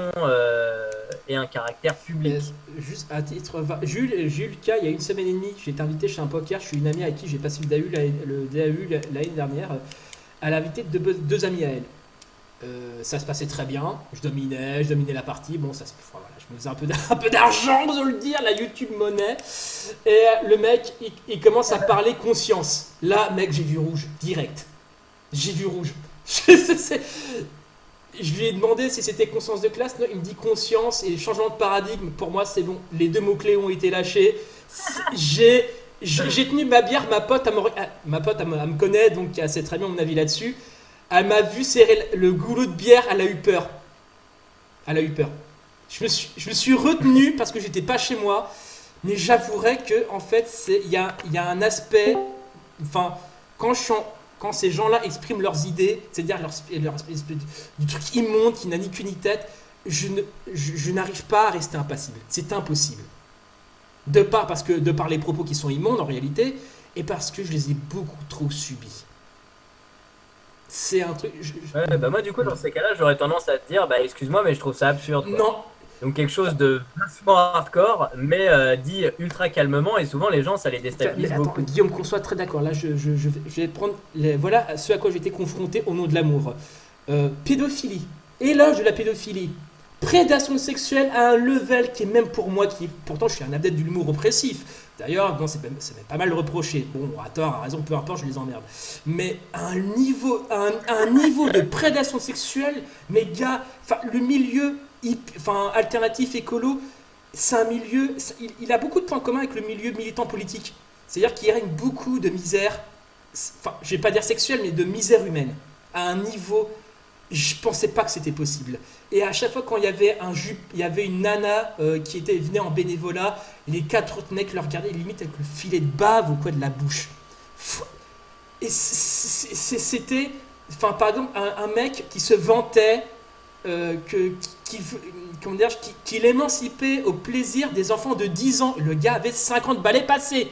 ait un caractère Et public. juste à titre. Jules K, il y a une semaine et demie, j'ai été invité chez un poker. Je suis une amie avec qui j'ai passé le DAU l'année dernière. Elle a invité deux amis à elle. Ça se passait très bien. Je dominais la partie. Bon, voilà, je me faisais un peu d'argent, je le dire, la YouTube monnaie. Et le mec, il commence à parler conscience. Là, mec, j'ai vu rouge, direct. J'ai vu rouge. Je lui ai demandé si c'était conscience de classe. Non, il me dit conscience et changement de paradigme. Pour moi, c'est bon. Les deux mots-clés ont été lâchés. J'ai, j'ai tenu ma bière. Ma pote, elle me connaît, donc elle sait très bien mon avis là-dessus. Elle m'a vu serrer le goulot de bière. Elle a eu peur. Elle a eu peur. Je me suis retenu parce que j'étais pas chez moi. Mais j'avouerais que, en fait, il y a un aspect. Enfin, quand je suis quand ces gens-là expriment leurs idées, c'est-à-dire leur espèce du truc immonde qui n'a ni queue ni tête, je n'arrive pas à rester impassible. C'est impossible. De par les propos qui sont immondes en réalité, et parce que je les ai beaucoup trop subis. C'est un truc. Ouais, bah moi, du coup, dans ces cas-là, j'aurais tendance à te dire, bah excuse-moi, mais je trouve ça absurde, quoi. Non, Donc quelque chose de vachement hardcore, mais dit ultra calmement, et souvent les gens, ça les mais déstabilise attends, beaucoup. Guillaume, qu'on soit très d'accord. Là, je vais prendre. Voilà ce à quoi j'ai été confronté au nom de l'amour. Pédophilie. Éloge de la pédophilie. Prédation sexuelle à un level qui est même pour moi, pourtant je suis un adepte de l'humour oppressif. D'ailleurs, bon, c'est pas mal reproché. Bon, à tort, à raison, peu importe, je les emmerde. Mais un niveau de prédation sexuelle, mes gars, enfin, le milieu alternatif écolo, c'est un milieu, il a beaucoup de points communs avec le milieu militant politique. C'est-à-dire qu'il règne beaucoup de misère, enfin, je vais pas dire sexuelle, mais de misère humaine, à un niveau, je pensais pas que c'était possible. Et à chaque fois quand il y avait une nana venait en bénévolat, les 4 autres mecs le regardaient limite avec le filet de bave ou quoi de la bouche. Et c'était, enfin par exemple un mec qui se vantait qui, comment dire, qui l'émancipait au plaisir des enfants de 10 ans. Le gars avait 50 balais passés.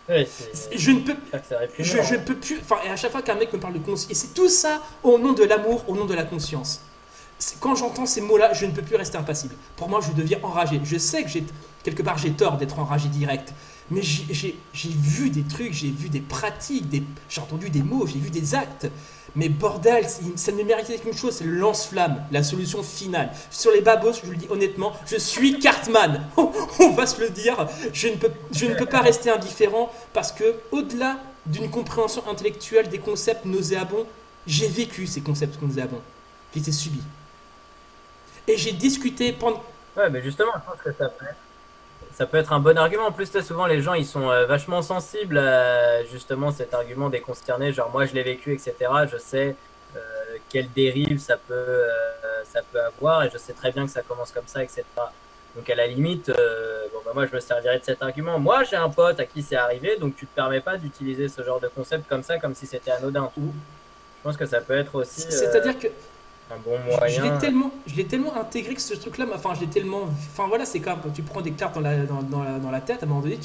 Ouais, Je ne peux, c'est répugnant, je hein. peux plus. Enfin, et à chaque fois qu'un mec me parle de conscience, et c'est tout ça au nom de l'amour, au nom de la conscience. Quand j'entends ces mots-là, je ne peux plus rester impassible. Pour moi, je deviens enragé. Je sais que quelque part j'ai tort d'être enragé direct, mais j'ai vu des trucs, j'ai vu des pratiques, j'ai entendu des mots, j'ai vu des actes. Mais bordel, ça ne méritait qu'une chose, c'est le lance-flamme, la solution finale. Sur les babos, je vous le dis honnêtement, je suis Cartman. On va se le dire, je ne peux pas rester indifférent parce que, au-delà d'une compréhension intellectuelle des concepts nauséabonds, j'ai vécu ces concepts nauséabonds. Je les ai subis. Et j'ai discuté pendant. Ouais, mais justement, je pense que ça peut être un bon argument. En plus, là, souvent, les gens, ils sont vachement sensibles à justement cet argument des concernés. Genre, moi, je l'ai vécu, etc. Je sais quelle dérive ça peut avoir et je sais très bien que ça commence comme ça, etc. Donc, à la limite, bon, bah, moi, je me servirais de cet argument. Moi, j'ai un pote à qui c'est arrivé, donc tu te permets pas d'utiliser ce genre de concept comme ça, comme si c'était anodin. Je pense que ça peut être aussi C'est-à-dire que un bon moyen. je l'ai tellement intégré que ce truc-là, enfin, je l'ai tellement. Enfin, voilà, c'est quand même. Tu prends des cartes dans la tête, à un moment donné,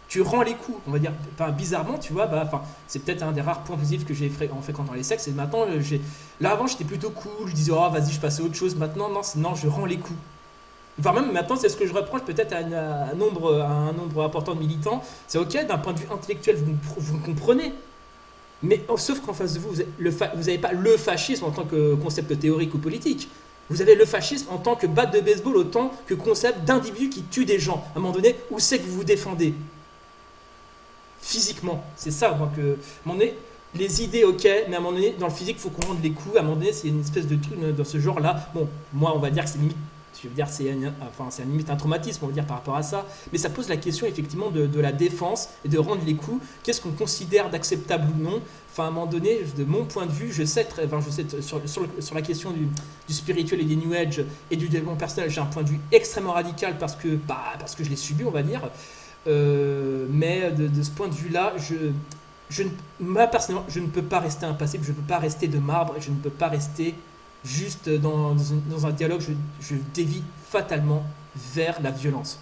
tu rends les coups. On va dire, enfin, bizarrement, tu vois, bah, enfin, c'est peut-être un des rares points positifs que j'ai en fréquentant les sexes. Et maintenant, là, avant, j'étais plutôt cool. Je disais, oh, vas-y, je passe à autre chose. Maintenant, non, je rends les coups. Enfin, même maintenant, c'est ce que je reproche peut-être à un nombre important de militants. C'est ok, d'un point de vue intellectuel, vous me comprenez. Mais sauf qu'en face de vous, vous n'avez pas le fascisme en tant que concept théorique ou politique. Vous avez le fascisme en tant que batte de baseball, autant que concept d'individus qui tuent des gens. À un moment donné, où c'est que vous vous défendez physiquement? C'est ça, donc, à un moment donné, les idées, ok, mais à un moment donné, dans le physique, il faut qu'on rende les coups. À un moment donné, c'est une espèce de truc dans ce genre-là. Bon, moi, on va dire que c'est limite. Je veux dire, c'est limite un traumatisme, on va dire, par rapport à ça. Mais ça pose la question, effectivement, de la défense et de rendre les coups. Qu'est-ce qu'on considère d'acceptable ou non? Enfin, à un moment donné, de mon point de vue, je sais sur la question du spirituel et des New Age et du développement personnel, j'ai un point de vue extrêmement radical parce que je l'ai subi, on va dire. Mais de ce point de vue-là, moi, personnellement, je ne peux pas rester impassible, je ne peux pas rester de marbre, je ne peux pas rester juste dans un dialogue, je dévie fatalement vers la violence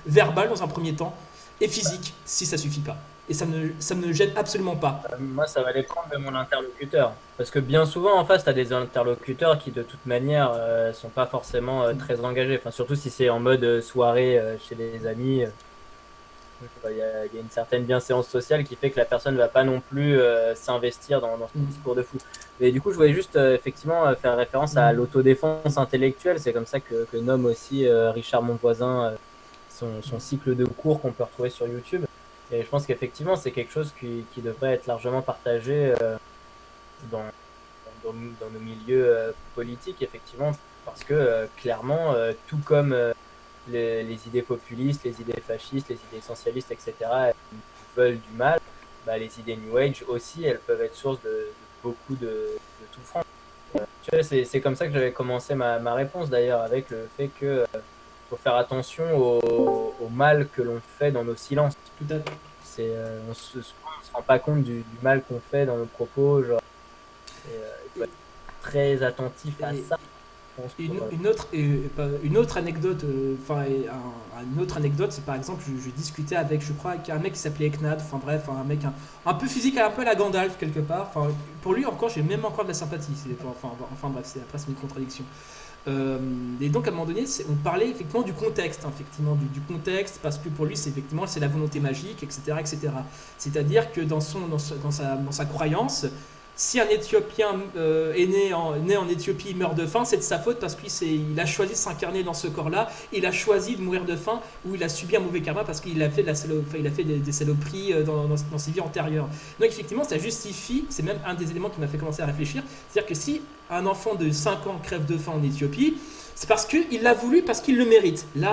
verbale dans un premier temps et physique si ça suffit pas. Et ça ne me gêne absolument pas. Moi, ça va dépendre de mon interlocuteur. Parce que bien souvent, en face, tu as des interlocuteurs qui, de toute manière, sont pas forcément très engagés. Enfin, surtout si c'est en mode soirée chez des amis. Il y a une certaine bienséance sociale qui fait que la personne ne va pas non plus s'investir dans son discours de fou. Mais du coup, je voulais juste effectivement faire référence à l'autodéfense intellectuelle. C'est comme ça que nomme aussi Richard Monvoisin son cycle de cours qu'on peut retrouver sur YouTube. Et je pense qu'effectivement, c'est quelque chose qui devrait être largement partagé dans, dans nos milieux politiques, effectivement, parce que clairement, tout comme les idées populistes, les idées fascistes, les idées essentialistes, etc., elles veulent du mal, bah, les idées New Age aussi, elles peuvent être source de beaucoup de souffrance. Tu vois, c'est comme ça que j'avais commencé ma réponse d'ailleurs, avec le fait que faut faire attention au mal que l'on fait dans nos silences. Tout à fait. On se rend pas compte du mal qu'on fait dans nos propos. Genre, il faut être très attentif à ça. Une autre anecdote, une autre anecdote, c'est par exemple, je discutais avec un mec qui s'appelait Eknad, enfin bref, un mec un peu physique, un peu à la Gandalf quelque part. Enfin, pour lui encore, j'ai même encore de la sympathie. Enfin bref, après c'est une contradiction. Et donc à un moment donné, on parlait effectivement du contexte, effectivement du contexte, parce que pour lui c'est la volonté magique, etc., etc. C'est-à-dire que dans sa croyance, si un Éthiopien est né en Éthiopie, il meurt de faim, c'est de sa faute parce qu'il a choisi de s'incarner dans ce corps-là, il a choisi de mourir de faim ou il a subi un mauvais karma parce qu'il a fait, des saloperies dans ses vies antérieures. Donc effectivement, ça justifie, c'est même un des éléments qui m'a fait commencer à réfléchir, c'est-à-dire que si un enfant de 5 ans crève de faim en Éthiopie, c'est parce qu'il l'a voulu, parce qu'il le mérite. Là,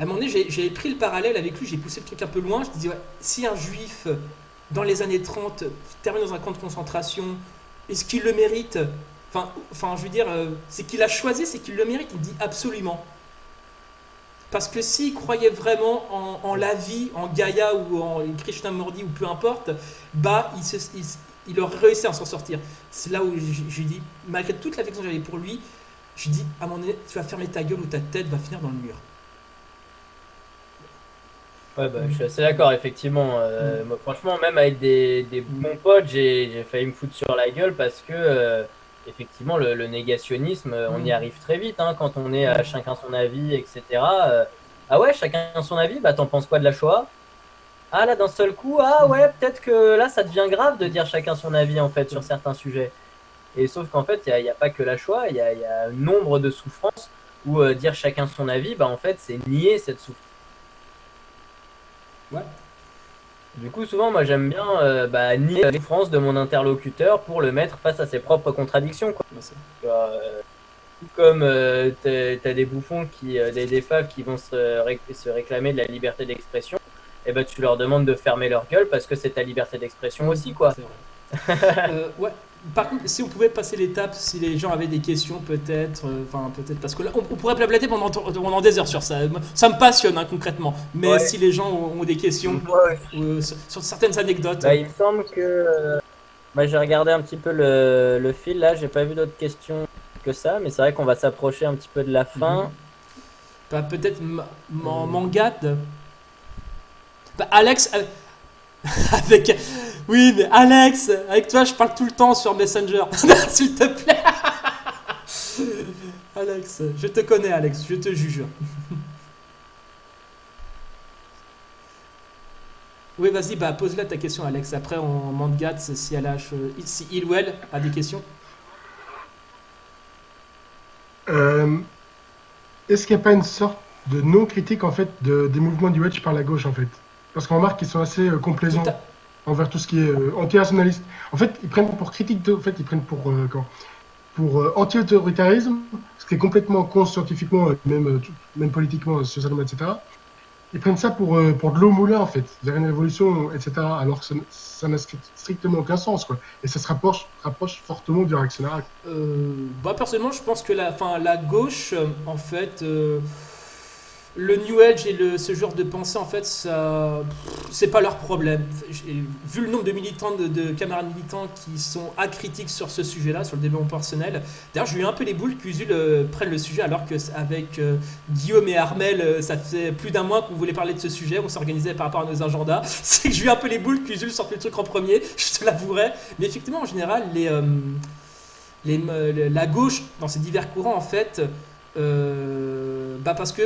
à un moment donné, j'ai pris le parallèle avec lui, j'ai poussé le truc un peu loin, je disais, ouais, si un juif dans les années 30, termine dans un camp de concentration, est-ce qu'il le mérite? Enfin, je veux dire, c'est qu'il a choisi, c'est qu'il le mérite. Il dit absolument. Parce que s'il croyait vraiment en la vie, en Gaïa ou en Krishnamurti ou peu importe, bah, il aurait réussi à s'en sortir. C'est là où je lui dis, malgré toute l'affection que j'avais pour lui, je lui dis, à un moment donné, tu vas fermer ta gueule ou ta tête va finir dans le mur. Ouais, bah, je suis assez d'accord, effectivement. Moi, franchement, même avec des bons potes, j'ai failli me foutre sur la gueule parce que effectivement, le négationnisme, on y arrive très vite hein, quand on est à chacun son avis, etc. Ah ouais, chacun son avis, bah t'en penses quoi de la Shoah? Ah là, d'un seul coup, ah ouais, peut-être que là, ça devient grave de dire chacun son avis en fait sur certains sujets. Et sauf qu'en fait, il y a pas que la Shoah, il y a nombre de souffrances où dire chacun son avis, bah en fait, c'est nier cette souffrance. Ouais. Du coup, souvent, moi, j'aime bien nier la souffrance de mon interlocuteur pour le mettre face à ses propres contradictions, quoi. Bah, c'est- Tu vois, tout comme t'as des bouffons des faves qui vont se réclamer de la liberté d'expression, et ben tu leur demandes de fermer leur gueule parce que c'est ta liberté d'expression aussi, quoi. C'est vrai. Ouais. Par contre, si on pouvait passer l'étape, si les gens avaient des questions, peut-être, enfin peut-être, parce que là, on pourrait blablater pendant des heures sur ça. Ça me passionne hein, concrètement. Mais Ouais. si les gens ont des questions Moi aussi. sur certaines anecdotes, Bah, il me semble que j'ai regardé un petit peu le fil là, j'ai pas vu d'autres questions que ça, mais c'est vrai qu'on va s'approcher un petit peu de la fin. bah, peut-être Euh, Mangad. Bah, Alex, avec. Oui, mais Alex, avec toi, je parle tout le temps sur Messenger. S'il te plaît. Alex, je te connais, Alex, je te juge. Oui, vas-y, bah pose-la ta question, Alex. Après, on demande Gats si elle a, si il ou elle a des questions. Euh, Est-ce qu'il n'y a pas une sorte de non-critique en fait des mouvements du wedge par la gauche en fait? Parce qu'on remarque qu'ils sont assez Tout à... complaisants envers tout ce qui est anti-nationaliste. En fait, ils prennent pour critique, en fait, ils prennent pour anti-autoritarisme, ce qui est complètement con scientifiquement, même politiquement, socialement, etc. Ils prennent ça pour de l'eau moulin en fait, vers une révolution, etc. Alors que ça n'a strictement aucun sens quoi. Et ça se rapproche fortement du réactionnariat. Bah, personnellement, je pense que la gauche, en fait, le New Age et ce genre de pensée, en fait, ça, c'est pas leur problème. Vu le nombre de militants, de camarades militants qui sont acritiques sur ce sujet-là, sur le développement personnel, d'ailleurs, j'ai eu un peu les boules qu'Usul prenne le sujet, alors qu'avec Guillaume et Armel, ça fait plus d'un mois qu'on voulait parler de ce sujet, on s'organisait par rapport à nos agendas. C'est que j'ai eu un peu les boules qu'Usul sorte le truc en premier, je te l'avouerai. Mais effectivement, en général, la gauche, dans ses divers courants, en fait, parce que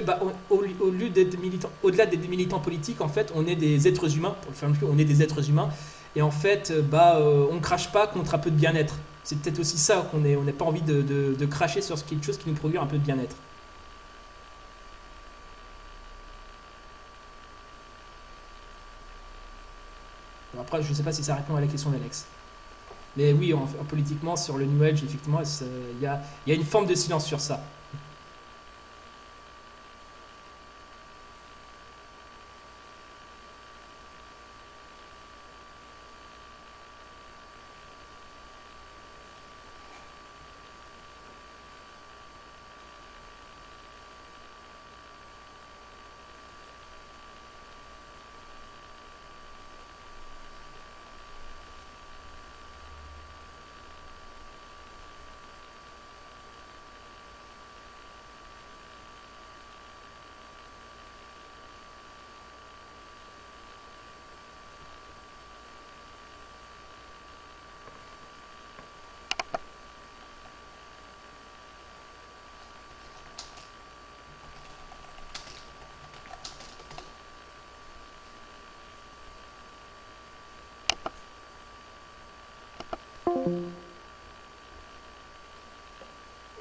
au lieu d'être militants, au-delà des militants politiques, en fait, on est des êtres humains. Pour le faire plus, on est des êtres humains. Et en fait, on crache pas contre un peu de bien-être. C'est peut-être aussi ça qu'on n'a pas envie de cracher sur quelque chose qui nous procure un peu de bien-être. Bon, après, je sais pas si ça répond à la question d'Alex. Mais oui, politiquement, sur le New Age, effectivement, il y a une forme de silence sur ça.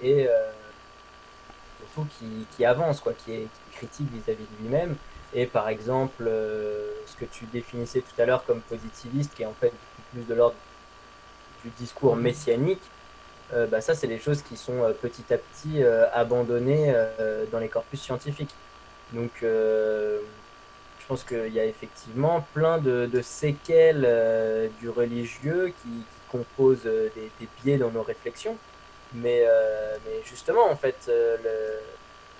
et surtout qui avance, quoi, qui est critique vis-à-vis de lui-même. Et par exemple, ce que tu définissais tout à l'heure comme positiviste, qui est en fait beaucoup plus de l'ordre du discours messianique, ça, c'est des choses qui sont petit à petit abandonnées dans les corpus scientifiques. Donc, je pense qu'il y a effectivement plein de séquelles du religieux qui composent des biais dans nos réflexions. Mais justement, en fait,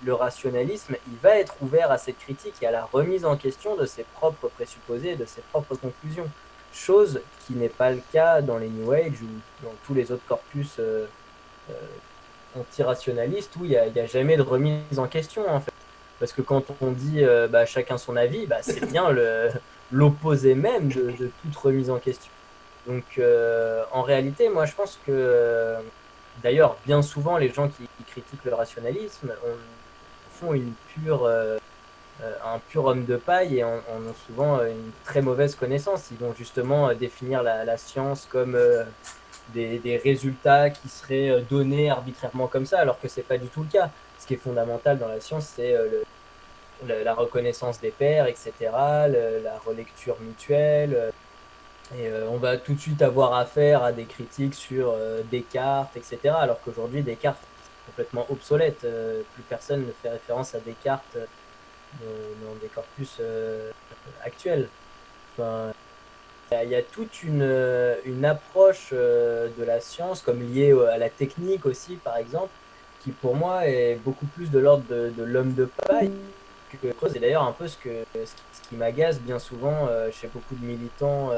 le rationalisme, il va être ouvert à cette critique et à la remise en question de ses propres présupposés et de ses propres conclusions. Chose qui n'est pas le cas dans les New Age ou dans tous les autres corpus euh, antirationalistes où il y a jamais de remise en question, en fait. Parce que quand on dit chacun son avis, c'est bien l'opposé même de toute remise en question. Donc en réalité, moi je pense que D'ailleurs, bien souvent, les gens qui critiquent le rationalisme font un pur homme de paille et en ont souvent une très mauvaise connaissance. Ils vont justement définir la science comme des résultats qui seraient donnés arbitrairement comme ça, alors que c'est pas du tout le cas. Ce qui est fondamental dans la science, c'est la reconnaissance des pairs, etc., la relecture mutuelle. Et on va tout de suite avoir affaire à des critiques sur Descartes, etc., alors qu'aujourd'hui, Descartes est complètement obsolète. Plus personne ne fait référence à Descartes dans des corpus actuels. Enfin, il y a toute une approche de la science, comme liée à la technique aussi, par exemple, qui pour moi est beaucoup plus de l'ordre de l'homme de paille que Creuse. Et d'ailleurs un peu ce qui m'agace bien souvent chez beaucoup de militants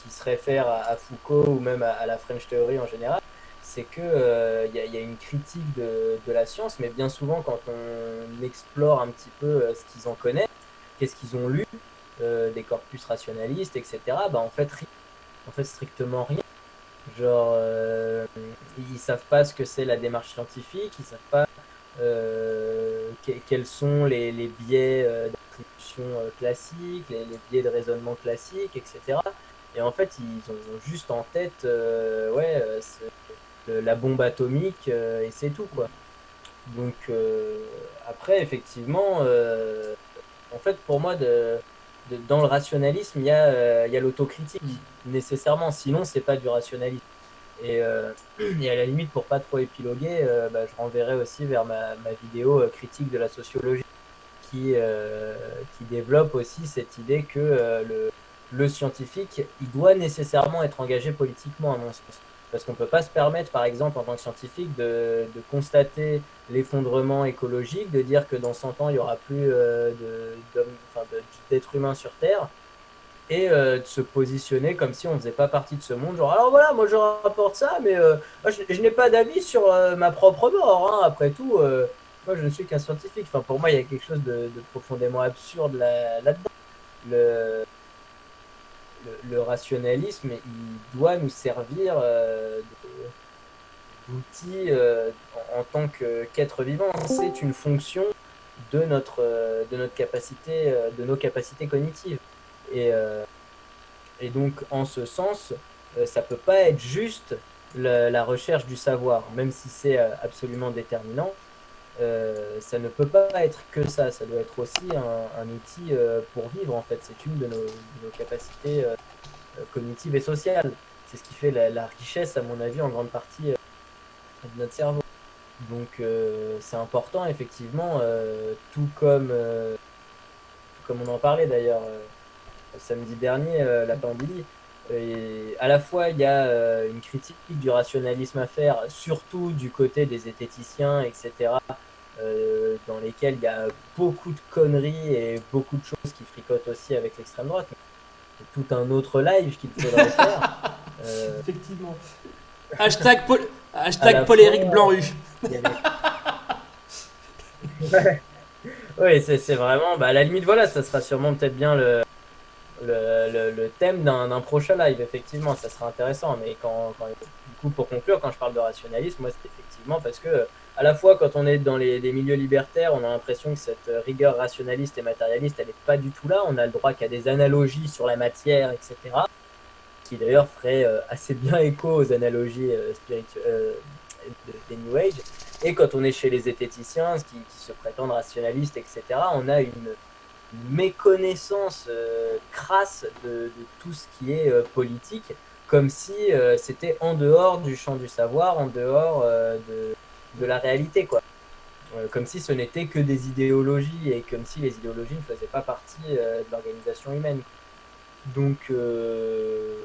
qui se réfèrent à Foucault ou même à la French Theory en général, c'est que y a une critique de la science, mais bien souvent quand on explore un petit peu ce qu'ils en connaissent, qu'est-ce qu'ils ont lu, des corpus rationalistes, etc., bah en fait strictement rien. Genre, ils savent pas ce que c'est la démarche scientifique, ils savent pas quels sont les biais d'attribution classiques, les biais de raisonnement classiques, etc. Et en fait, ils ont juste en tête la bombe atomique et c'est tout, quoi. Donc, après, effectivement, en fait, pour moi, dans le rationalisme, il y a l'autocritique, nécessairement. Sinon, c'est pas du rationalisme. Et à la limite, pour pas trop épiloguer, je renverrai aussi vers ma vidéo critique de la sociologie qui développe aussi cette idée que le scientifique, il doit nécessairement être engagé politiquement, à mon sens. Parce qu'on ne peut pas se permettre, par exemple, en tant que scientifique, de constater l'effondrement écologique, de dire que dans 100 ans, il n'y aura plus d'êtres humains sur Terre, et de se positionner comme si on ne faisait pas partie de ce monde. Genre, alors voilà, moi je rapporte ça, mais je n'ai pas d'avis sur ma propre mort. Hein. Après tout, moi je ne suis qu'un scientifique. Enfin, pour moi, il y a quelque chose de profondément absurde là-dedans. Le, le rationalisme, il doit nous servir d'outil en tant qu'être vivant. C'est une fonction de notre capacité, de nos capacités cognitives. Et, et donc, en ce sens, ça peut pas être juste la recherche du savoir, même si c'est absolument déterminant. Ça ne peut pas être que ça. Ça doit être aussi un outil pour vivre, en fait. C'est une de nos capacités cognitives et sociales. C'est ce qui fait la richesse, à mon avis, en grande partie de notre cerveau. Donc, c'est important, effectivement, tout comme on en parlait d'ailleurs samedi dernier, la pandémie. Et à la fois, il y a une critique du rationalisme à faire, surtout du côté des zététiciens, etc., dans lesquels il y a beaucoup de conneries et beaucoup de choses qui fricotent aussi avec l'extrême droite. C'est tout un autre live qu'il faudrait faire. Effectivement. Hashtag la Paul-Éric fois, Blanc-Rue. il y avait- Oui, c'est vraiment. À la limite, voilà, ça sera sûrement peut-être bien le thème d'un prochain live, effectivement, ça sera intéressant. Mais du coup, pour conclure, quand je parle de rationalisme, moi, c'est effectivement parce que, à la fois, quand on est dans les milieux libertaires, on a l'impression que cette rigueur rationaliste et matérialiste, elle n'est pas du tout là. On a le droit qu'à des analogies sur la matière, etc., qui d'ailleurs ferait assez bien écho aux analogies spirituelles des New Age. Et quand on est chez les zététiciens, qui se prétendent rationalistes, etc., on a une méconnaissance crasse de tout ce qui est politique, comme si c'était en dehors du champ du savoir, en dehors de la réalité, quoi. Comme si ce n'était que des idéologies et comme si les idéologies ne faisaient pas partie de l'organisation humaine. Donc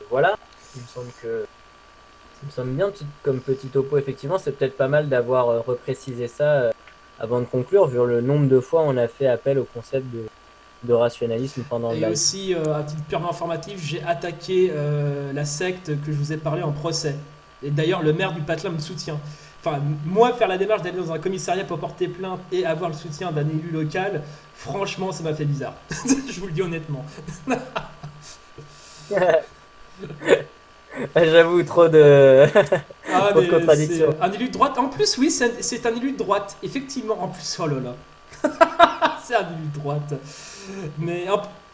voilà, il me semble bien comme petit topo, effectivement, c'est peut-être pas mal d'avoir reprécisé ça avant de conclure, vu le nombre de fois on a fait appel au concept de rationalisme pendant le Et live. aussi, à titre purement informatif, j'ai attaqué la secte que je vous ai parlé en procès. Et d'ailleurs, le maire du Patelin me soutient. Enfin, moi, faire la démarche d'aller dans un commissariat pour porter plainte et avoir le soutien d'un élu local, franchement, ça m'a fait bizarre. Je vous le dis honnêtement. J'avoue, trop de. Ah, Trop de mais contradictions. c'est un élu de droite. En plus, oui, c'est un élu de droite. Effectivement, en plus, oh là là. C'est un élu de droite. Mais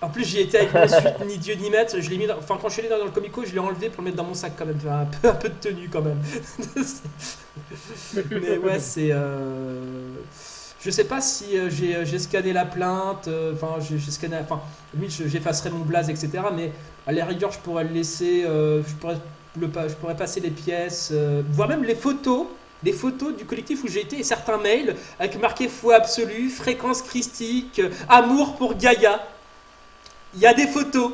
en plus, j'y étais avec mon suite, ni Dieu ni maître. Je l'ai mis enfin, quand je suis allé dans le comico, je l'ai enlevé pour le mettre dans mon sac quand même. Faire un peu de tenue quand même. Mais ouais, c'est. Je sais pas si j'ai scanné la plainte. Enfin, j'ai scanné. Enfin, limite, j'effacerai mon blaze, etc. Mais à la rigueur, je pourrais le laisser. Je pourrais passer les pièces, voire même les photos. Les photos du collectif où j'ai été et certains mails avec marqué foi absolue, fréquence christique, amour pour Gaïa. Il y a des photos.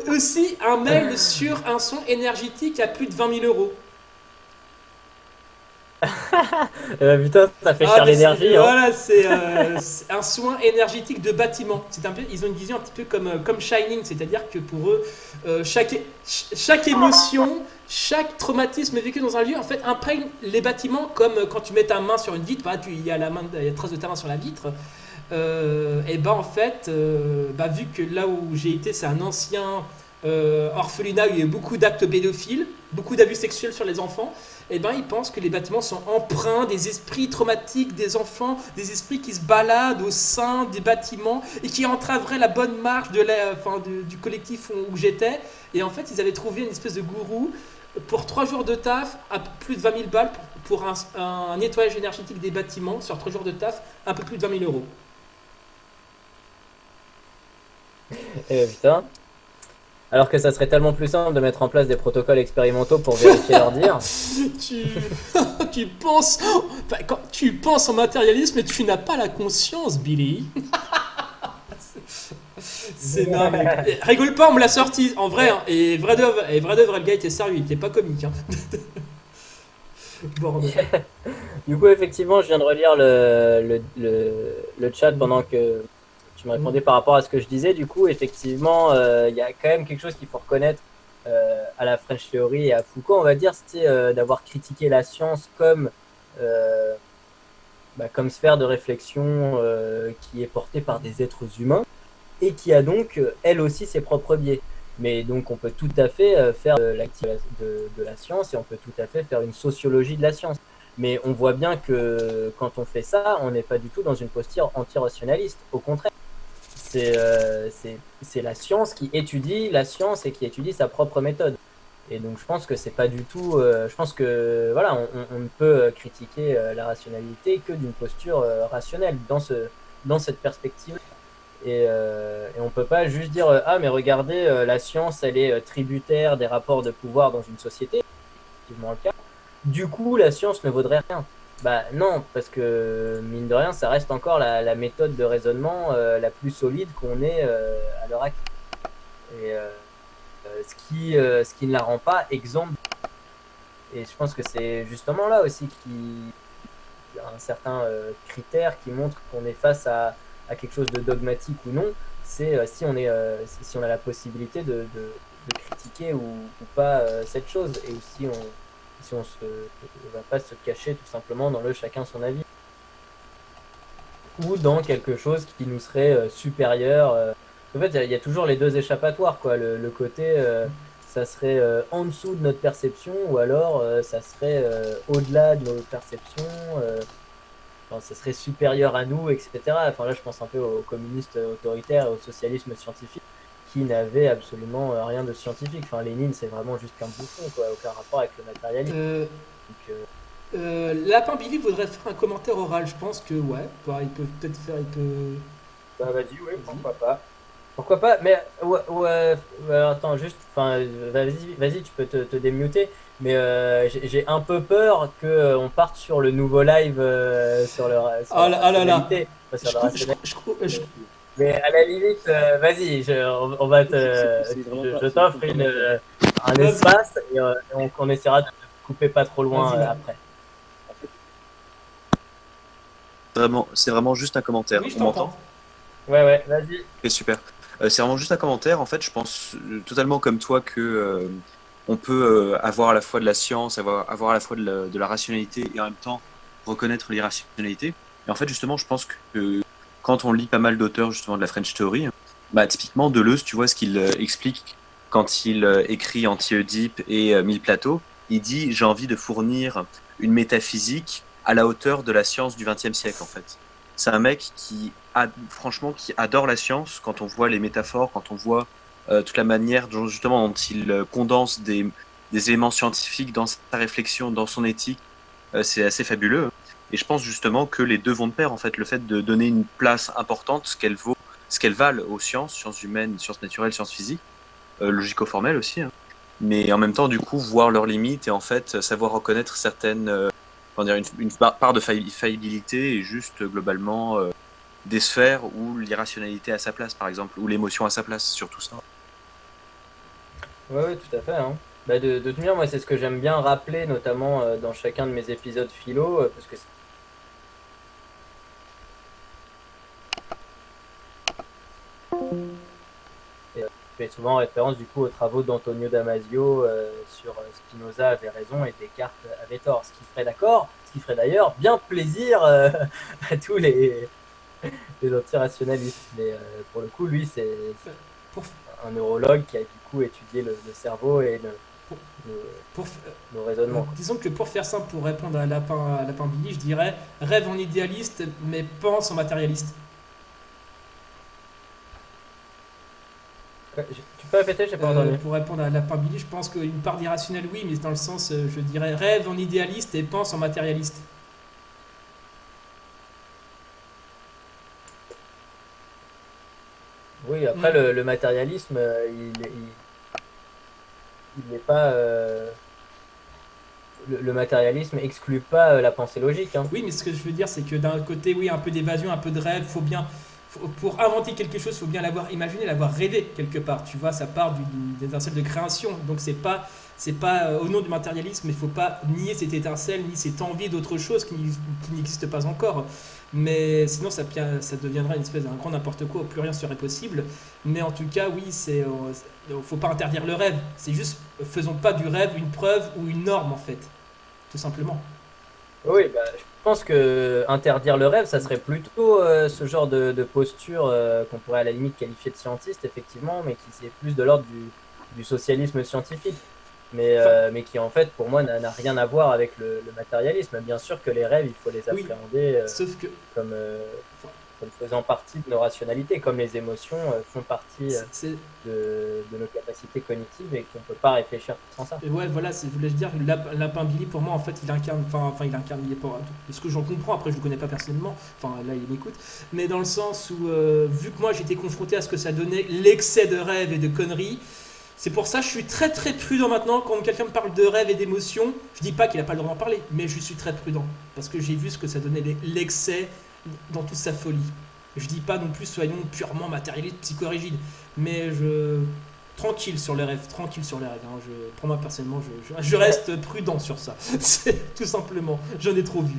Aussi un mail sur un son énergétique à plus de 20 000 euros. Putain, ça fait Ah, cher mais l'énergie, hein. voilà, c'est un soin énergétique de bâtiment. Ils ont une vision un petit peu comme Shining, c'est-à-dire que pour eux, chaque émotion, chaque traumatisme vécu dans un lieu, en fait, imprègne les bâtiments comme quand tu mets ta main sur une vitre, il y a il y a trace de ta main sur la vitre. Et ben en fait, vu que là où j'ai été, c'est un ancien orphelinat où il y a eu beaucoup d'actes pédophiles, beaucoup d'abus sexuels sur les enfants, et ben ils pensent que les bâtiments sont empreints des esprits traumatiques des enfants, des esprits qui se baladent au sein des bâtiments et qui entraveraient la bonne marche du collectif où j'étais. Et en fait, ils avaient trouvé une espèce de gourou pour 3 jours de taf à plus de 20 000 balles pour un nettoyage énergétique des bâtiments sur 3 jours de taf, un peu plus de 20 000 euros. Putain. Alors que ça serait tellement plus simple de mettre en place des protocoles expérimentaux pour vérifier leur dire. tu, tu penses, quand tu penses en matérialisme, mais tu n'as pas la conscience, Billy. C'est non, mais rigole pas, on me l'a sorti en vrai. Hein, et vrai d'œuvre, le gars était sérieux, il était pas comique. Hein. Bordel. Du coup, effectivement, je viens de relire le chat pendant que tu me répondais par rapport à ce que je disais. Du coup, effectivement, il y a quand même quelque chose qu'il faut reconnaître à la French Theory et à Foucault, on va dire, c'est d'avoir critiqué la science euh, comme sphère de réflexion qui est portée par des êtres humains et qui a donc, elle aussi, ses propres biais. Mais donc, on peut tout à fait faire de la science et on peut tout à fait faire une sociologie de la science. Mais on voit bien que quand on fait ça, on n'est pas du tout dans une posture anti-rationaliste. Au contraire, c'est la science qui étudie la science et qui étudie sa propre méthode. Et donc, je pense que c'est pas du tout. Je pense que voilà, on ne peut critiquer la rationalité que d'une posture rationnelle dans cette perspective. Et on peut pas juste dire ah mais regardez la science elle est tributaire des rapports de pouvoir dans une société, c'est effectivement le cas. Du coup la science ne vaudrait rien. Bah non parce que mine de rien ça reste encore la méthode de raisonnement la plus solide qu'on ait à l'heure actuelle. Et ce qui ne la rend pas exempte. Et je pense que c'est justement là aussi qu'il y a un certain critère qui montre qu'on est face à quelque chose de dogmatique ou non, c'est si on a la possibilité de critiquer ou pas cette chose, et si on va pas se cacher tout simplement dans le chacun son avis, ou dans quelque chose qui nous serait supérieur. En fait, il y a toujours les deux échappatoires, quoi. Le côté, ça serait en dessous de notre perception, ou alors ça serait au-delà de nos perceptions. Enfin, ça serait supérieur à nous, etc. Enfin, là, je pense un peu aux communistes autoritaires et au socialisme scientifique qui n'avaient absolument rien de scientifique. Enfin, Lénine, c'est vraiment juste qu'un bouffon, quoi, aucun rapport avec le matérialisme. Lapin Billy voudrait faire un commentaire oral, je pense que ouais, il peut peut-être faire, il peut. Bah, vas-y, oui, pourquoi pas. Pourquoi pas, mais attends, juste, enfin, vas-y, tu peux te démuter, mais j'ai un peu peur que on parte sur le nouveau live sur le sur Ah la là là. rationalité, pas sur Je, la cou- rationalité. je- Mais à la limite, vas-y, on va je t'offre un Vas-y. espace et on essaiera de te couper pas trop loin Vas-y, là. après. C'est vraiment juste un commentaire. Oui, je On m'entend? t'entends. Ouais, vas-y. Ok, super. C'est vraiment juste un commentaire. En fait, je pense totalement comme toi que on peut avoir à la fois de la science, avoir à la fois de la rationalité et en même temps reconnaître l'irrationalité. Et en fait, justement, je pense que quand on lit pas mal d'auteurs justement de la French Theory, bah, typiquement Deleuze, tu vois ce qu'il explique quand il écrit Anti-Oedipe et Mille Plateaux, il dit j'ai envie de fournir une métaphysique à la hauteur de la science du XXe siècle en fait. C'est un mec franchement qui adore la science quand on voit les métaphores, quand on voit toute la manière justement dont il condense des éléments scientifiques dans sa réflexion, dans son éthique. C'est assez fabuleux. Et je pense justement que les deux vont de pair en fait. Le fait de donner une place importante, ce qu'elles valent aux sciences humaines, sciences naturelles, sciences physiques, logico-formelles aussi, hein. Mais en même temps, du coup, voir leurs limites et en fait savoir reconnaître certaines, comment dire, une part de faillibilité et juste globalement des sphères où l'irrationalité a sa place, par exemple, ou l'émotion a sa place, surtout ça. Ouais, ouais, tout à fait, hein. Bah, de toute manière, moi, c'est ce que j'aime bien rappeler, notamment dans chacun de mes épisodes philo, parce que je fais souvent référence du coup aux travaux d'Antonio Damasio sur Spinoza avait raison et Descartes avait tort. Ce qui ferait d'ailleurs bien plaisir à tous les anti-rationalistes. Mais pour le coup, lui, c'est Pour, un neurologue qui a du coup étudié le cerveau et pour, le raisonnement. disons que pour faire simple, pour répondre à Lapin Billy, je dirais rêve en idéaliste, mais pense en matérialiste. Tu peux répéter, j'ai pas entendu. Pour répondre à Lapin Billy, je pense qu'une part d'irrationnel, oui, mais dans le sens, je dirais rêve en idéaliste et pense en matérialiste. Oui, après le matérialisme, il n'est pas. Le matérialisme exclut pas la pensée logique, hein. Oui, mais ce que je veux dire, c'est que d'un côté, oui, un peu d'évasion, un peu de rêve, pour inventer quelque chose, il faut bien l'avoir imaginé, l'avoir rêvé quelque part. Tu vois, ça part d'une étincelle de création. Donc c'est pas au nom du matérialisme, il faut pas nier cette étincelle, ni cette envie d'autre chose qui n'existe pas encore. Mais sinon, ça deviendrait une espèce d'un grand n'importe quoi, où plus rien serait possible. Mais en tout cas, oui, faut pas interdire le rêve. C'est juste, faisons pas du rêve une preuve ou une norme, en fait. Tout simplement. Oui, bah, je pense que interdire le rêve, ça serait plutôt ce genre de posture qu'on pourrait à la limite qualifier de scientiste, effectivement, mais qui c'est plus de l'ordre du socialisme scientifique. Enfin, Mais qui en fait, pour moi, n'a rien à voir avec le matérialisme. Bien sûr que les rêves, il faut les oui, appréhender sauf que comme, enfin, comme faisant partie de nos rationalités, comme les émotions font partie c'est de nos capacités cognitives et qu'on ne peut pas réfléchir sans ça. ouais, voilà, voulais dire, Lapin Billy, pour moi, en fait, il incarne, il incarne, il est pas, de ce que j'en comprends, après, je le connais pas personnellement, enfin, là, il m'écoute, mais dans le sens où, vu que moi, j'étais confronté à ce que ça donnait, l'excès de rêve et de conneries, c'est pour ça que je suis très très prudent maintenant quand quelqu'un me parle de rêve et d'émotion. Je dis pas qu'il a pas le droit d'en parler, mais je suis très prudent parce que j'ai vu ce que ça donnait l'excès dans toute sa folie. Je dis pas non plus soyons purement matérialistes, psychorigides, mais tranquille sur les rêves, tranquille sur les rêves, hein. Pour moi personnellement, je reste prudent sur ça. C'est tout simplement, j'en ai trop vu.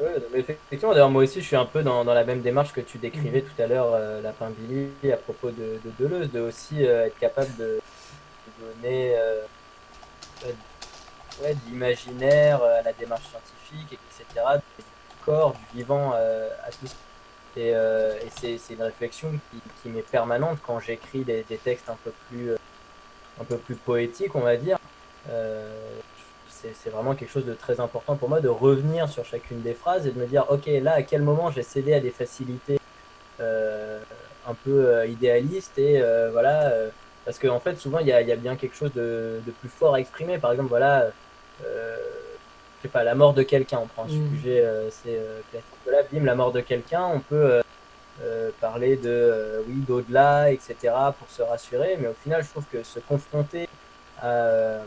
Ouais, non, mais effectivement, d'ailleurs, moi aussi, je suis un peu dans la même démarche que tu décrivais tout à l'heure, Lapin Billy, à propos de Deleuze, de aussi être capable de donner euh, ouais, de l'imaginaire à la démarche scientifique, etc., du corps, du vivant à tout ça. Et c'est une réflexion qui m'est permanente quand j'écris des textes un peu plus poétiques, on va dire. Euh, c'est vraiment quelque chose de très important pour moi de revenir sur chacune des phrases et de me dire, ok, là, à quel moment j'ai cédé à des facilités euh, un peu idéalistes et voilà, parce qu'en fait, souvent, il y a bien quelque chose de plus fort à exprimer. Par exemple, voilà, euh, je sais pas, la mort de quelqu'un, on prend un Mm. sujet, c'est classique. Voilà, bim, la mort de quelqu'un, on peut parler de, oui, d'au-delà, etc., pour se rassurer, mais au final, je trouve que se confronter à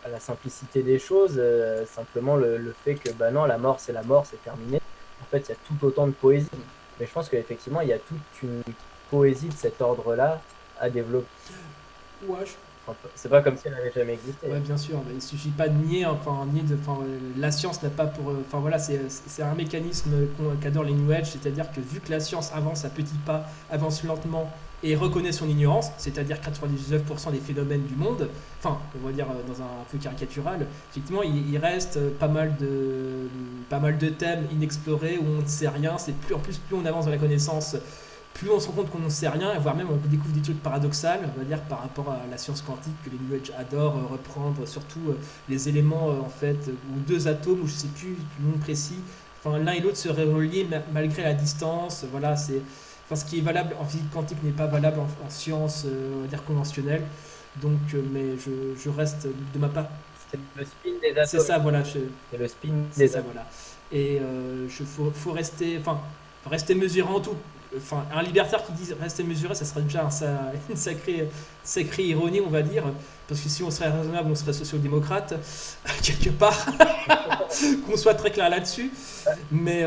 à la simplicité des choses, simplement le fait que bah non, la mort c'est la mort, c'est terminé. En fait, il y a tout autant de poésie. Mais je pense qu'effectivement, il y a toute une poésie de cet ordre-là à développer. Ouais, Enfin, c'est pas comme si elle n'avait jamais existé. ouais, bien sûr, mais il suffit pas de nier, la science n'a pas pour, enfin voilà, c'est un mécanisme qu'adorent les New Age, c'est-à-dire que vu que la science avance à petits pas, avance lentement et reconnaît son ignorance, c'est-à-dire 99% des phénomènes du monde, enfin, on va dire dans un peu caricatural, effectivement, il reste pas mal de thèmes inexplorés où on ne sait rien. C'est plus en plus, plus on avance dans la connaissance, plus on se rend compte qu'on n'en sait rien, voire même on découvre des trucs paradoxaux, on va dire, par rapport à la science quantique que les New Age adorent reprendre, surtout les éléments en fait, ou deux atomes, ou je sais plus le nom précis, enfin l'un et l'autre seraient reliés malgré la distance, voilà, c'est... Enfin, ce qui est valable en physique quantique n'est pas valable en sciences, on va dire, conventionnelles. Donc, mais je reste de ma part. C'est le spin des atomes. C'est ça, voilà. C'est le spin C'est des ça, atomes. voilà. Et faut rester, enfin, rester mesuré en tout. Enfin, un libertaire qui dit rester mesuré, ça serait déjà une sacrée ironie, on va dire. Parce que si on serait raisonnable, on serait social-démocrate, quelque part. Qu'on soit très clair là-dessus. Mais.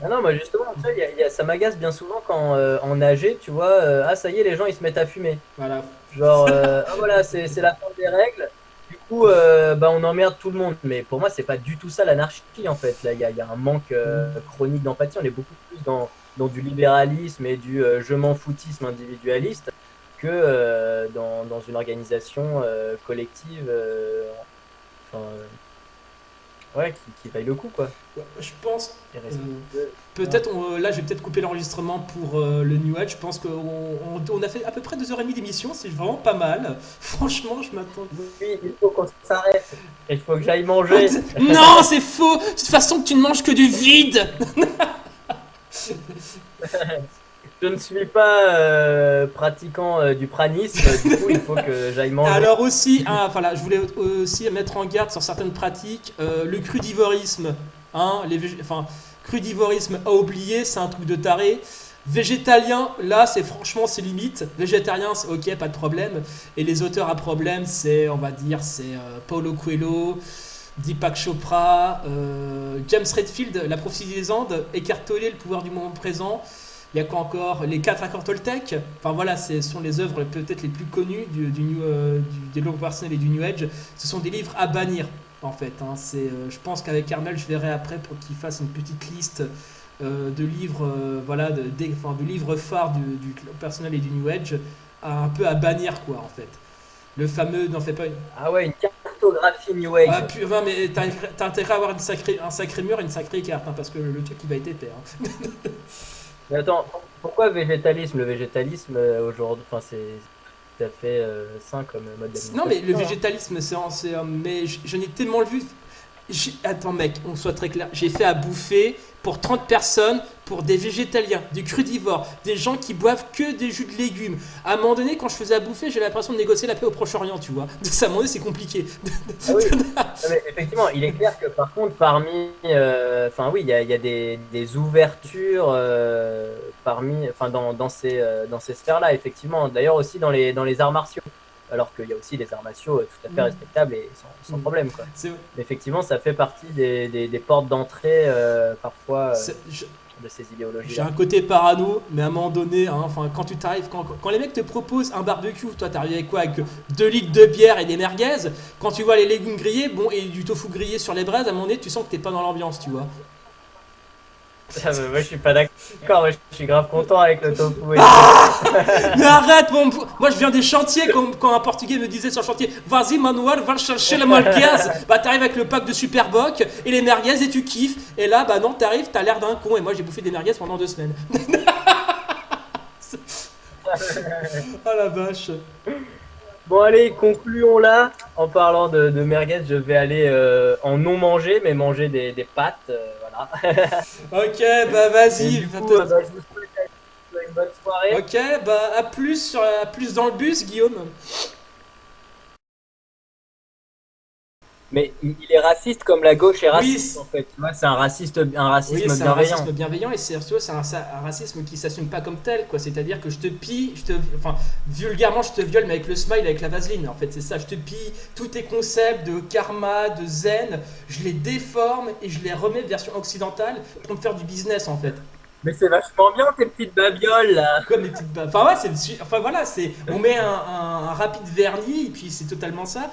Ah non, moi justement, tu sais, ça m'agace bien souvent quand en AG, tu vois, ah ça y est, les gens ils se mettent à fumer. Voilà. Genre, ah voilà, c'est la fin des règles. Du coup, bah, on emmerde tout le monde. Mais pour moi, c'est pas du tout ça l'anarchie en fait. Là, il y a un manque chronique d'empathie. On est beaucoup plus dans du libéralisme et du je m'en foutisme individualiste que dans une organisation collective enfin, ouais, qui vaille le coup, quoi. Ouais, je pense. Et respectueux. Peut-être, là, je vais peut-être couper l'enregistrement pour le New Age. Je pense qu'on a fait à peu près 2h30 d'émission. C'est vraiment pas mal. Franchement, je m'attends. Oui, il faut qu'on s'arrête. Il faut que j'aille manger. Non, c'est faux. De toute façon, tu ne manges que du vide. Je ne suis pas pratiquant du pranisme, du coup il faut que j'aille manger. Alors aussi, voilà, je voulais aussi mettre en garde sur certaines pratiques. Le crudivorisme, crudivorisme à oublier, c'est un truc de taré. Végétalien, là, franchement, c'est limite. Végétarien, c'est ok, pas de problème. Et les auteurs à problème, c'est, on va dire, Paulo Coelho, Deepak Chopra, James Redfield, La prophétie des Andes, Eckhart Tolle, Le pouvoir du moment présent. Il y a quoi encore? Les 4 accords Toltec. Enfin voilà, ce sont les œuvres peut-être les plus connues du développement personnel et du New Age. Ce sont des livres à bannir, en fait. Je pense qu'avec Armel, je verrai après pour qu'il fasse une petite liste de livres, de livres phares du développement personnel et du New Age, un peu à bannir, quoi, en fait. Le fameux, n'en fais pas une. Ah ouais, une cartographie New Age. Ah, putain, mais t'as intérêt à avoir un sacré mur et une sacrée carte, parce que le truc, il va être épais. Mais attends, pourquoi végétalisme? Le végétalisme aujourd'hui, enfin c'est tout à fait sain comme mode d'alimentation. Non, mais le végétalisme, mais j'en ai tellement vu. Attends, mec, on soit très clair. J'ai fait à bouffer pour 30 personnes, pour des végétaliens, des crudivores, des gens qui boivent que des jus de légumes. À un moment donné, quand je faisais à bouffer, j'ai l'impression de négocier la paix au Proche-Orient, tu vois. À un moment donné, c'est compliqué. Ah oui. Non, mais effectivement, il est clair que par contre, parmi. Enfin, oui, il y a des ouvertures dans ces sphères-là, effectivement. D'ailleurs, aussi dans les arts martiaux. Alors qu'il y a aussi des arts martiaux tout à fait respectables et sans problème, quoi. Mais effectivement, ça fait partie des portes d'entrée parfois de ces idéologies. J'ai un côté parano, mais à un moment donné, quand tu t'arrives, quand les mecs te proposent un barbecue, toi t'arrives avec quoi? Avec 2 litres de bière et des merguez. Quand tu vois les légumes grillés, et du tofu grillé sur les braises, à un moment donné, tu sens que t'es pas dans l'ambiance, tu vois. Ah, mais moi je suis pas d'accord, je suis grave content avec le tofu. Mais arrête, moi je viens des chantiers, quand un portugais me disait sur le chantier, vas-y Manuel, va chercher le merguez. Bah t'arrives avec le pack de Super Boc et les merguez et tu kiffes. Et là, bah non, t'arrives, t'as l'air d'un con. Et moi j'ai bouffé des merguez pendant 2 semaines. Oh la vache. Bon allez, concluons là. En parlant de merguez, je vais aller en non manger, mais manger des pâtes, voilà. Ok, bah vas-y. Je vous souhaite une bonne soirée. Ok, bah à plus dans le bus, Guillaume. Mais il est raciste comme la gauche est raciste, Oui, en fait. Tu vois, c'est un racisme oui, c'est un bienveillant. racisme bienveillant et c'est un racisme qui s'assume pas comme tel, quoi. C'est-à-dire que je te pille, vulgairement je te viole, mais avec le smile, avec la vaseline. En fait, c'est ça. Je te pille tous tes concepts de karma, de zen, je les déforme et je les remets version occidentale pour me faire du business, en fait. Mais c'est vachement bien tes petites babioles là. Comme les petites enfin ouais, on met un rapide vernis et puis c'est totalement ça.